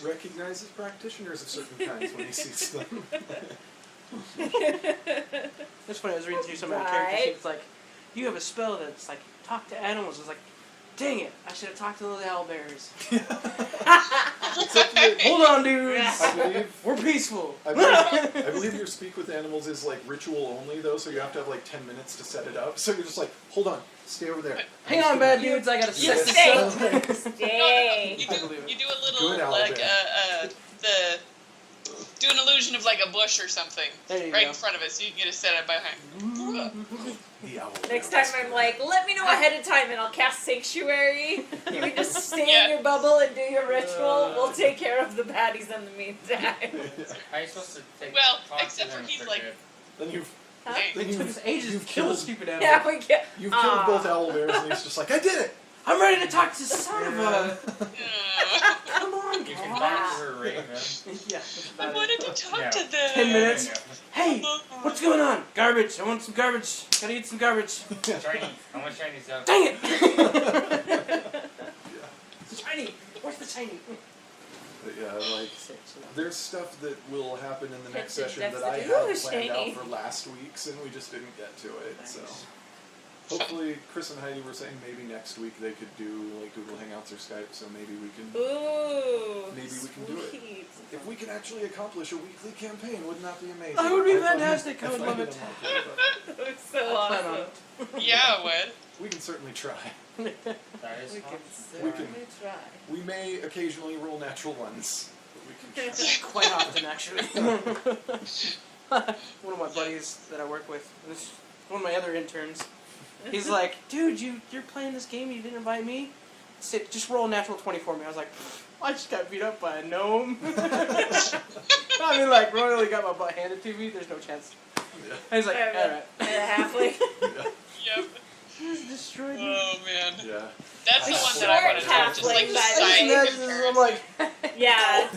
recognizes practitioners of certain kinds when he sees them. It's funny, I was reading through some of the character sheets, it's like, you have a spell that's like, talk to animals. It's like, dang it, I should have talked to those owlbears. Hold on, dudes. I believe We're peaceful. I believe your speak with animals is like ritual only though, so you have to have like 10 minutes to set it up. So you're just like, hold on, stay over there. Hang on, bad dudes, I gotta You set stay. this up. Stay. You I do, believe it. you do a little, Good like, owlbear. do an illusion of, like, a bush or something There you right go. in front of it so you can get it set up behind. The owl. Next time I'm like, let me know ahead of time and I'll cast Sanctuary. You can just stay Yeah. in your bubble and do your ritual. We'll take care of the baddies in the meantime. How are you supposed to take Well, talk to except them for if he's they're like- good? Then you've Huh? then It took us ages to kill a stupid animal. Yeah, we get. you've killed both Aw. owlbears, and he's just like, I did it. I'm ready to talk to son of a... Come on, You can God. talk to her raven. Yeah, that's I about wanted it. to talk Yeah. to them. 10 minutes. There Hey, what's going on? Garbage. I want some garbage. Gotta eat some garbage. you go. Chinese. I want Chinese stuff. Dang it! Shiny. Where's the shiny? But yeah, like, there's stuff that will happen in the next That's session that I it. had Ooh, planned out shiny. for last week's, and we just didn't get to it. So hopefully, Chris and Heidi were saying maybe next week they could do like Google Hangouts or Skype. So maybe we can. Ooh. Maybe we can do it. sweet. If we could actually accomplish a weekly campaign, wouldn't that be amazing? That would be I find- fantastic. I would find love it. unlikely, but That was so I plan on awesome. Yeah, it would. we can certainly try. That is We can We certainly can- try. We may occasionally roll natural ones, but we can try. Quite often, actually. One of my buddies that I work with, one of my other interns, he's like, dude, you're playing this game, you didn't invite me? Sit, just roll a natural 20 for me. I was like, I just got beat up by a gnome. I mean, like, royally got my butt handed to me, there's no chance. Yeah. And he's like, alright. And a halfling. Yeah. Yep. He's destroyed me. Oh, man. Yeah. That's the Short one that I want to talk. Just like halfling, the by the I way. size just imagine this, I'm like, Yeah.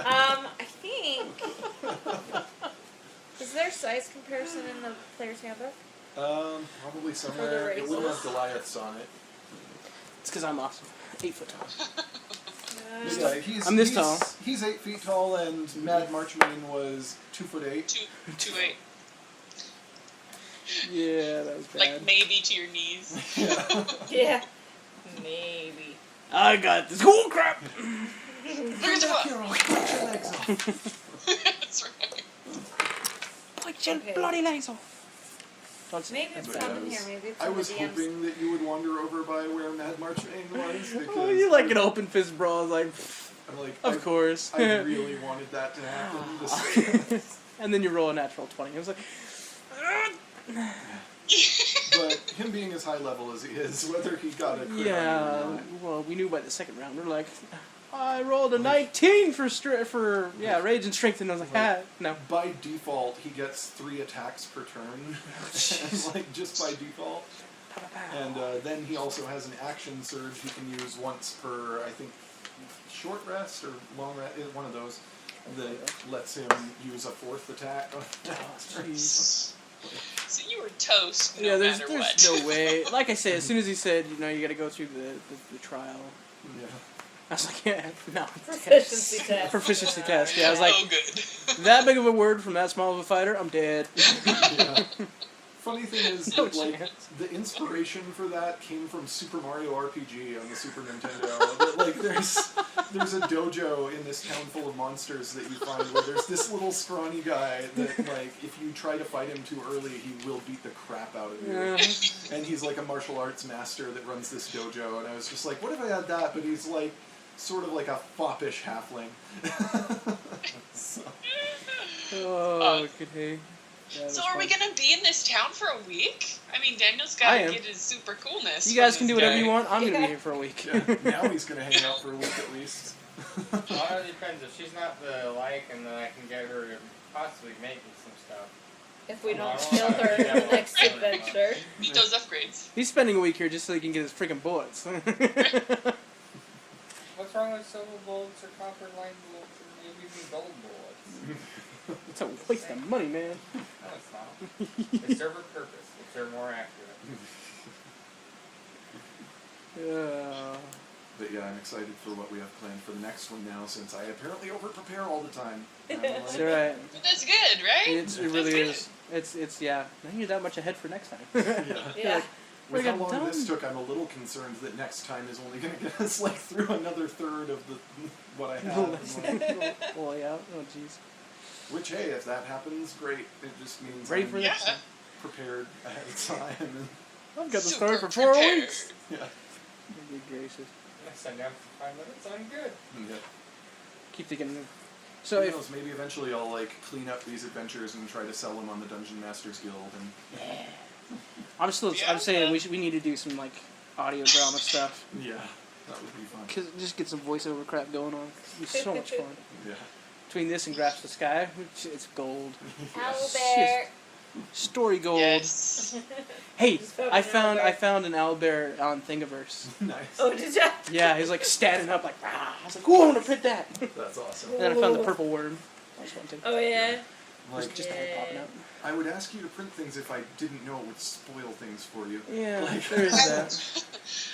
I think. Is there size comparison in the player's handbook? Probably somewhere. It wouldn't have Goliaths on it. it's because I'm awesome. 8 foot tall. This guy, he's, I'm this he's, tall. He's 8 feet tall, and Mad Marchmain was 2'8". 2'8". Yeah, that was bad. Like maybe to your knees. Yeah. Yeah. Maybe. I got this. Oh, crap! Here's what. Here, I'll cut your legs off. That's right. Put your Okay. bloody legs off. Don't say Maybe That's it's what not I in was- here. Maybe it's I in the was DMs. hoping that you would wander over by where Mad Marchmain was, because Oh, you like an open fist brawl, like, I'm like, of course. I really wanted that to happen. This- And then you roll a natural 20. I was like, but him being as high level as he is, whether he got a crit on you or yeah. not. Well, we knew by the second round. We're like, I rolled a 19 for rage and strength, and I was like, no. By default, he gets 3 attacks per turn, like just by default. And then he also has an action surge he can use once per, I think, short rest or long rest, one of those, that lets him use a 4th attack. Jeez. So you were toast no Yeah, there's matter what. no way. Like I said, as soon as he said, you got to go through the trial, Yeah. I was like, yeah, no. Proficiency test. Proficiency test. Yeah, I was like, Oh, good. that big of a word from that small of a fighter, I'm dead. Yeah. funny thing is, No that, like, chance. the inspiration for that came from Super Mario RPG on the Super Nintendo. That, like, there's a dojo in this town full of monsters that you find where there's this little scrawny guy that, like, if you try to fight him too early, he will beat the crap out of you. And he's like a martial arts master that runs this dojo, and I was just like, what if I had that? But he's like, sort of like a foppish halfling. So. Oh, good hey. So are we gonna be in this town for a week? I mean, Daniel's gotta get his super coolness. You guys from can do this whatever guy. you want. I'm gonna be here for a week. Yeah, now he's gonna hang out for a week at least. Well, it depends. If she's not the like, and then I can get her to possibly make me some stuff. If we No, don't I don't kill wanna her do in that the one. next adventure. Need those upgrades. He's spending a week here just so he can get his freaking bullets. What's wrong with silver bullets or copper line bullets or maybe even gold bullets? It's a waste of money, man. No, it's not. They serve a purpose. They serve more accurate. But yeah, I'm excited for what we have planned for the next one now, since I apparently over-prepare all the time. And I'm It's like, alright. But that's good, right? It really is. It's yeah. I think you're that much ahead for next time. Yeah. with We're how long done. this took, I'm a little concerned that next time is only going to get us like through another third of the what I have. Well, yeah. Oh, jeez. Which, hey, if that happens, great. It just means Ready I'm for next time. prepared ahead of time. And, I've got the Super story for 4 prepared. weeks. yeah. Good gracious. Yes, I down for 5 minutes. I'm good. Yeah. Keep thinking. So Who if knows, maybe eventually I'll like clean up these adventures and try to sell them on the Dungeon Masters Guild. And I'm Yeah. saying we need to do some like audio drama stuff. yeah, that would be fun. Cause just get some voiceover crap going on. It'd be so much fun. Yeah. Between this and Grasp the Sky, it's gold. Owlbear. Story gold. Yes. Hey, Just found I an found an owlbear on Thingiverse. Nice. Oh, did ya? Yeah, he's like standing up like, ah. I was like, ooh, I want to print that. That's awesome. And then I found the purple worm. That was fun too. Oh, yeah. Like, Just the head popping out. I would ask you to print things if I didn't know it would spoil things for you. Yeah, Like- there is that.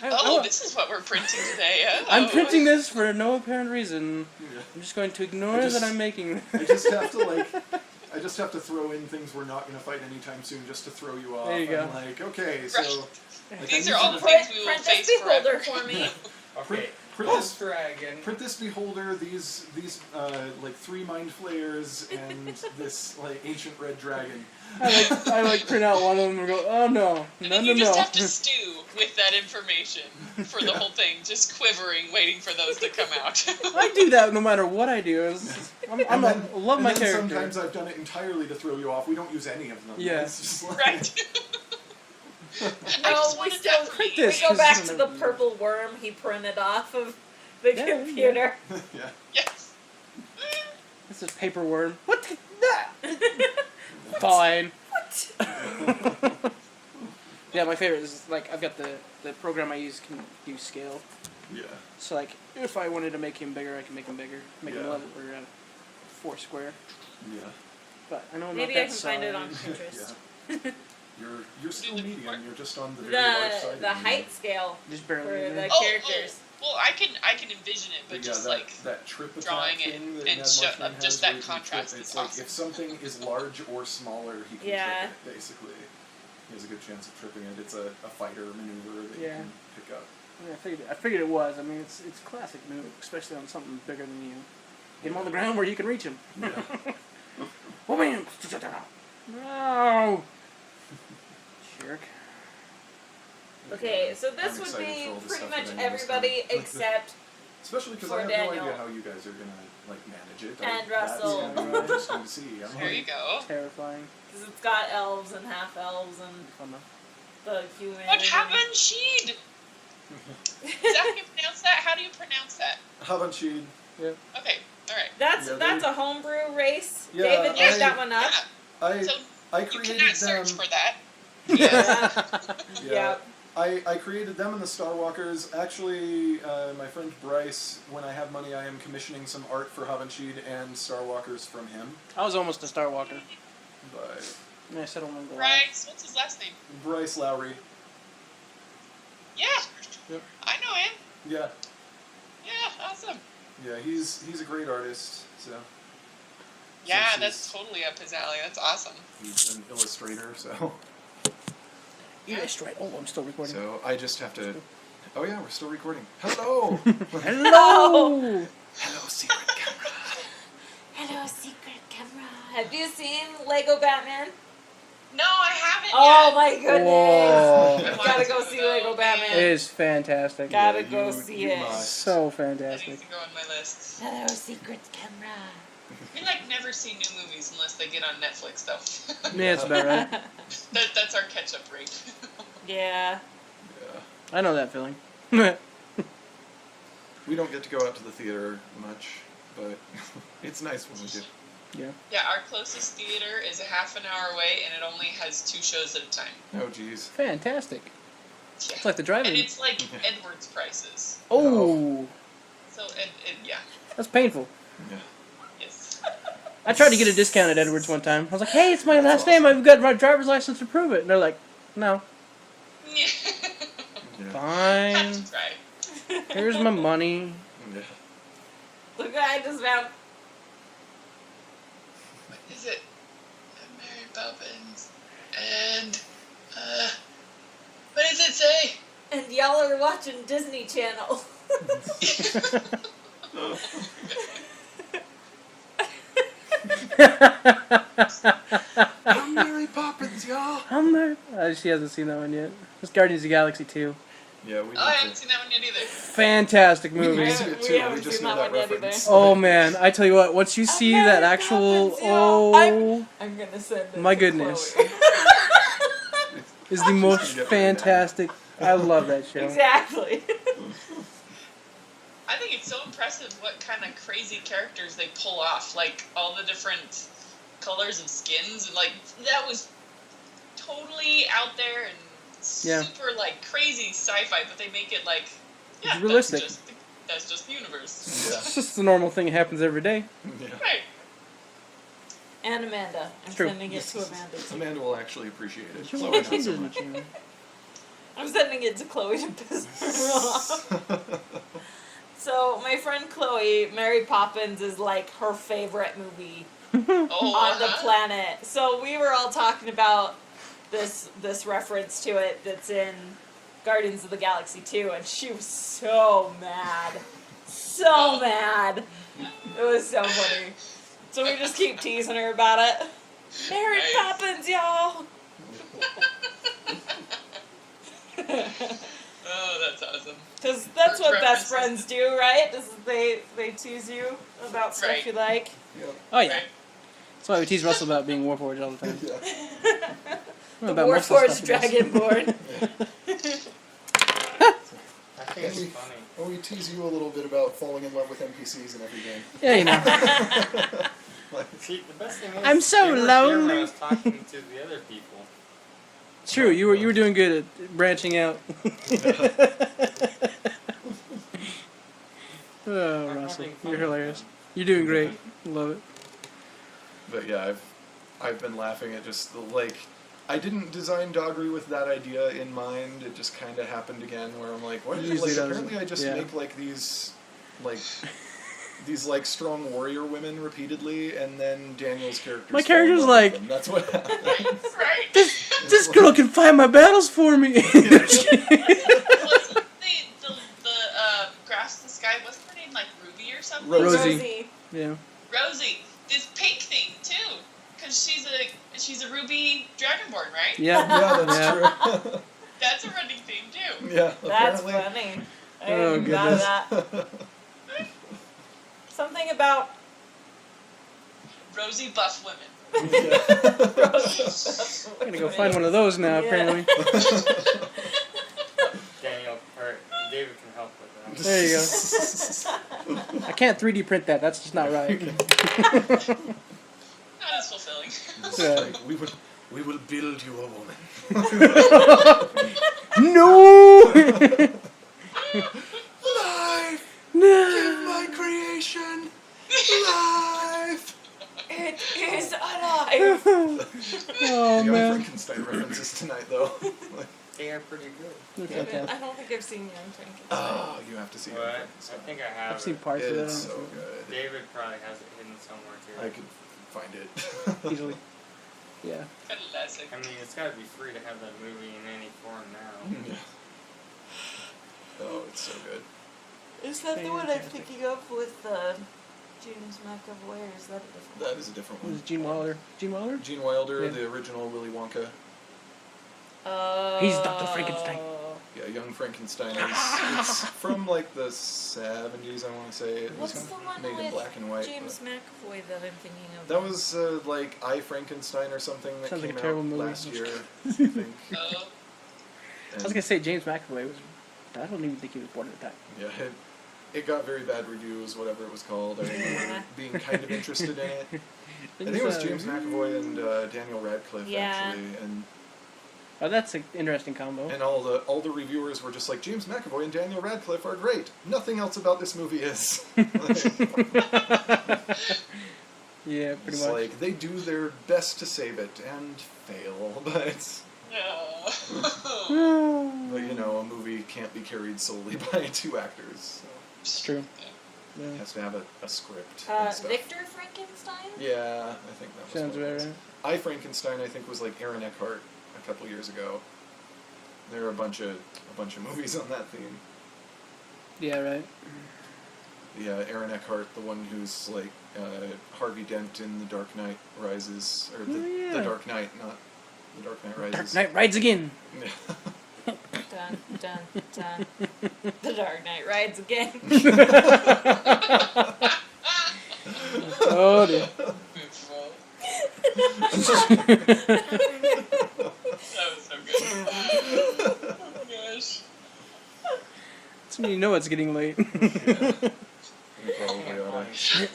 Oh, this is what we're printing today. Oh. I'm printing this for no apparent reason. Yeah. I'm just going to ignore that I'm making. I just have to like, I just have to throw in things we're not going to fight anytime soon, just to throw you off. There you go. I'm like, okay, so Right. like, These I are need all you the to things we will Print this face beholder forever. for me. Okay. print Ghost this. Dragon. Print this beholder, these like 3 mind flayers, and this like ancient red dragon. I like print out one of them and go, oh no, And no, then no, you just no. have to stew with that information for the whole thing, just quivering, waiting for those to come out. I do that no matter what I do. I love my and then character. sometimes I've done it entirely to throw you off. We don't use any of them. Yeah. It's just like, Right. I No, just we wanted still that for print me. this. We go 'cause back it's to the an- purple worm he printed off of the Yeah, computer. yeah. Yes. This is paper worm. What the? Fine. Yeah, my favorite is like I've got the program I use can do scale. Yeah. So like if I wanted to make him bigger, I can make him bigger. Make him Yeah. level or 4 square. Yeah. But I know I'm Maybe not I that can find it size. on Pinterest. Yeah. You're still medium. You're just on the very The large side. the of medium. height scale Just for barely. in there. the characters. Well, I can envision it, but yeah, just that, like that trip attack drawing it thing that and Mad show- Marshman just has that where you can contrast trip, is it's like awesome. if something is large or smaller, he can Yeah. trip it, basically. He has a good chance of tripping it. It's a fighter maneuver that Yeah. you can pick up. Yeah, I figured it was. I mean, it's classic move, especially on something bigger than you. Get him on the ground where you can reach him. Yeah. Oh man! No! Jerk. Okay, so this I'm would excited be for all the pretty stuff much that I know is everybody coming. except Especially because For I have Daniel. no idea how you guys are gonna like manage it. And That's Russell. gonna be interesting to see. I'm there you like, go. Terrifying. because it's got elves and half elves and Fun though. the human. What happened, Sheed? Is that how you pronounce that? How do you pronounce that? Havanchid. Okay, all right. That's Yeah, that's they- a homebrew race. Yeah, David made I- that one up. I So I you created cannot them. search for that. Yeah. I created them in the Star Walkers. Actually, my friend Bryce, when I have money, I am commissioning some art for Havanchid and Star Walkers from him. I was almost a Star Walker. But And I settled on the Right. What's his last name? Bryce Lowry. Yeah. Yep. I know him. Yeah, Yeah, awesome. yeah, he's a great artist. So Yeah, Since that's totally up his alley. That's awesome. he's an illustrator. So Yes, right. Oh, I'm still recording. So I just have to. Oh yeah, we're still recording. Hello. Hello. Hello, secret camera. Hello, secret camera. Have you seen Lego Batman? No, I haven't Oh yet. my goodness! Whoa. I Gotta want go to see though, Lego Batman. It is fantastic. Gotta Yeah, go you- see you it. must. So That fantastic. needs to go on my list. Hello, secret camera. We never see new movies unless they get on Netflix, though. Yeah, it's about right. That's our catch-up rate. Yeah. Yeah. I know that feeling. We don't get to go out to the theater much, but it's nice when we do. Yeah, our closest theater is a half an hour away, and it only has 2 shows at a time. Oh, geez. Fantastic. Yeah. It's like the drive-in. And it's like Edwards prices. Oh, So, yeah. that's painful. Yeah. Yes. I tried to get a discount at Edwards one time. I was like, hey, it's my That's last name. I've got my driver's license to prove it. And they're like, no. Yeah. Fine. Have to try. Here's my money. Yeah. Look what I just found. Is it Mary Poppins? And, what does it say? And y'all are watching Disney Channel. I'm Mary Poppins, y'all. I'm there. She hasn't seen that one yet. It's Guardians of the Galaxy 2. Yeah, we need Oh, I haven't to. seen that one yet either. Fantastic We need movie. to see it too. We haven't We just seen know that that one yet reference. Oh man, I tell you what, once you see that Mary actual, Poppins, y'all. I'm gonna send it My to goodness. Chloe. is the most gonna get very mad. fantastic. I love that show. Exactly. I think it's so impressive what kind of crazy characters they pull off. Like, all the different colors of skins. And, like, that was totally out there and Yeah. super, like, crazy sci-fi. But they make it, like, yeah, It's realistic. That's just the universe. It's just the normal thing that happens every day. Yeah. Right. And Amanda. I'm True. sending it to Amanda. too. Amanda will actually appreciate it. She Chloe watches not so Disney much. Channel. I'm sending it to Chloe to piss her off. So, my friend Chloe, Mary Poppins is like her favorite movie Oh, on the planet. So, we were all talking about this reference to it that's in Guardians of the Galaxy 2, and she was so mad. So mad. It was so funny. So, we just keep teasing her about it. Mary Nice. Poppins, y'all! Oh, that's awesome. Because that's what best References. friends do, right? They tease you about stuff Right. you like. Oh yeah. Right. That's why we tease Russell about being Warforged all the time. Yeah. The About most of the Warforged stuff he does. Dragonborn. I think it's funny. Well, we tease you a little bit about falling in love with NPCs in every game. Yeah, you know. See, the best thing is I'm so they weren't here when lonely. I was talking to the other people. True, you were doing good at branching out. Oh, Russell, you're hilarious. You're doing great. Love it. But yeah, I've been laughing at just the, like, I didn't design Doggery with that idea in mind. It just kind of happened again, where I'm like, what? Usually Like, doesn't. apparently, I just Yeah. make like these strong warrior women repeatedly, and then Daniel's character. My character's like, that's what happened. Right. this girl can fight my battles for me. Was the Grass the Sky, wasn't her name like Ruby or something? Rosie. Yeah. Rosie. This pink thing, too. Because she's a Ruby Dragonborn, right? Yeah. Yeah, that's Yeah. true. That's a running theme, too. Yeah, That's apparently. funny. I Oh, hadn't thought of goodness. that. Something about Rosy buff women. Yeah. I'm gonna go find one of those now, Yeah. apparently. Daniel, or David can help with that. There you go. I can't 3D print that. That's just not right. Not as fulfilling. It's Yeah. like, we will build you a woman. No! Life! No! My creation! Life! it is alive. Oh, The man. Frankenstein references tonight, though. Like, They are pretty good. They're I fantastic. don't think I've seen Young Frankenstein. oh, you have to see What? it. I think I have. I've seen it. parts of it. It's so good. David probably has it hidden somewhere too. I could find it. Easily. Yeah. Classic. I mean, it's got to be free to have that movie in any Oh, it's so good. Is that the one I'm thinking of with James McAvoy, or is that a different one? That is a different It was one. Gene Wilder. Gene Wilder? Gene Wilder, Yeah. the original Willy Wonka. He's Dr. Frankenstein. Yeah, Young Frankenstein. It's from like the 70s, I want to say. It What's was the one made in with black and white. James McAvoy that I'm thinking of? That was like I, Frankenstein or something that Sounds like came a terrible out movie. last year, I think. Oh, I was gonna say James McAvoy was. I don't even think he was born at the time. Yeah, it got very bad reviews, whatever it was called. I remember being kind of interested in it. I think it was James McAvoy and Daniel Radcliffe, Yeah. actually. And Oh, that's an interesting combo. And all the reviewers were just like, James McAvoy and Daniel Radcliffe are great. Nothing else about this movie is. Yeah, pretty It's much. like, they do their best to save it and fail, but... no. But, you know, a movie can't be carried solely by two actors. So It's true. it Yeah. has to have a script and stuff. Victor Frankenstein? Yeah, I think that was Sounds what it about was. right. I, Frankenstein, I think, was like Aaron Eckhart a couple years ago. There are a bunch of movies on that theme. Yeah, right. Yeah, Aaron Eckhart, the one who's like Harvey Dent in The Dark Knight Rises, or Oh, yeah. The Dark Knight, not The Dark Knight Rises. Dark Knight rides again. Dun, dun, dun. The Dark Knight rides again. Oh dear. That was so good. Oh my gosh. That's when you know it's getting late. We probably oughta.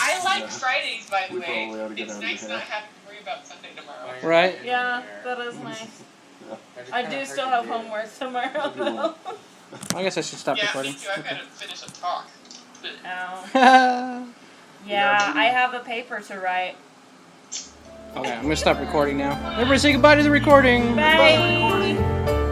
I like Fridays, by the We way. probably oughta get It's out of nice here. not having to worry about Sunday tomorrow. Right? Yeah, that is nice. I do still have homework tomorrow, though. I guess I should stop Yeah, recording. me too. I've got to finish a talk. But Oh. Yeah, I have a paper to write. Okay, I'm gonna stop recording now. Everybody say goodbye to the recording. Bye.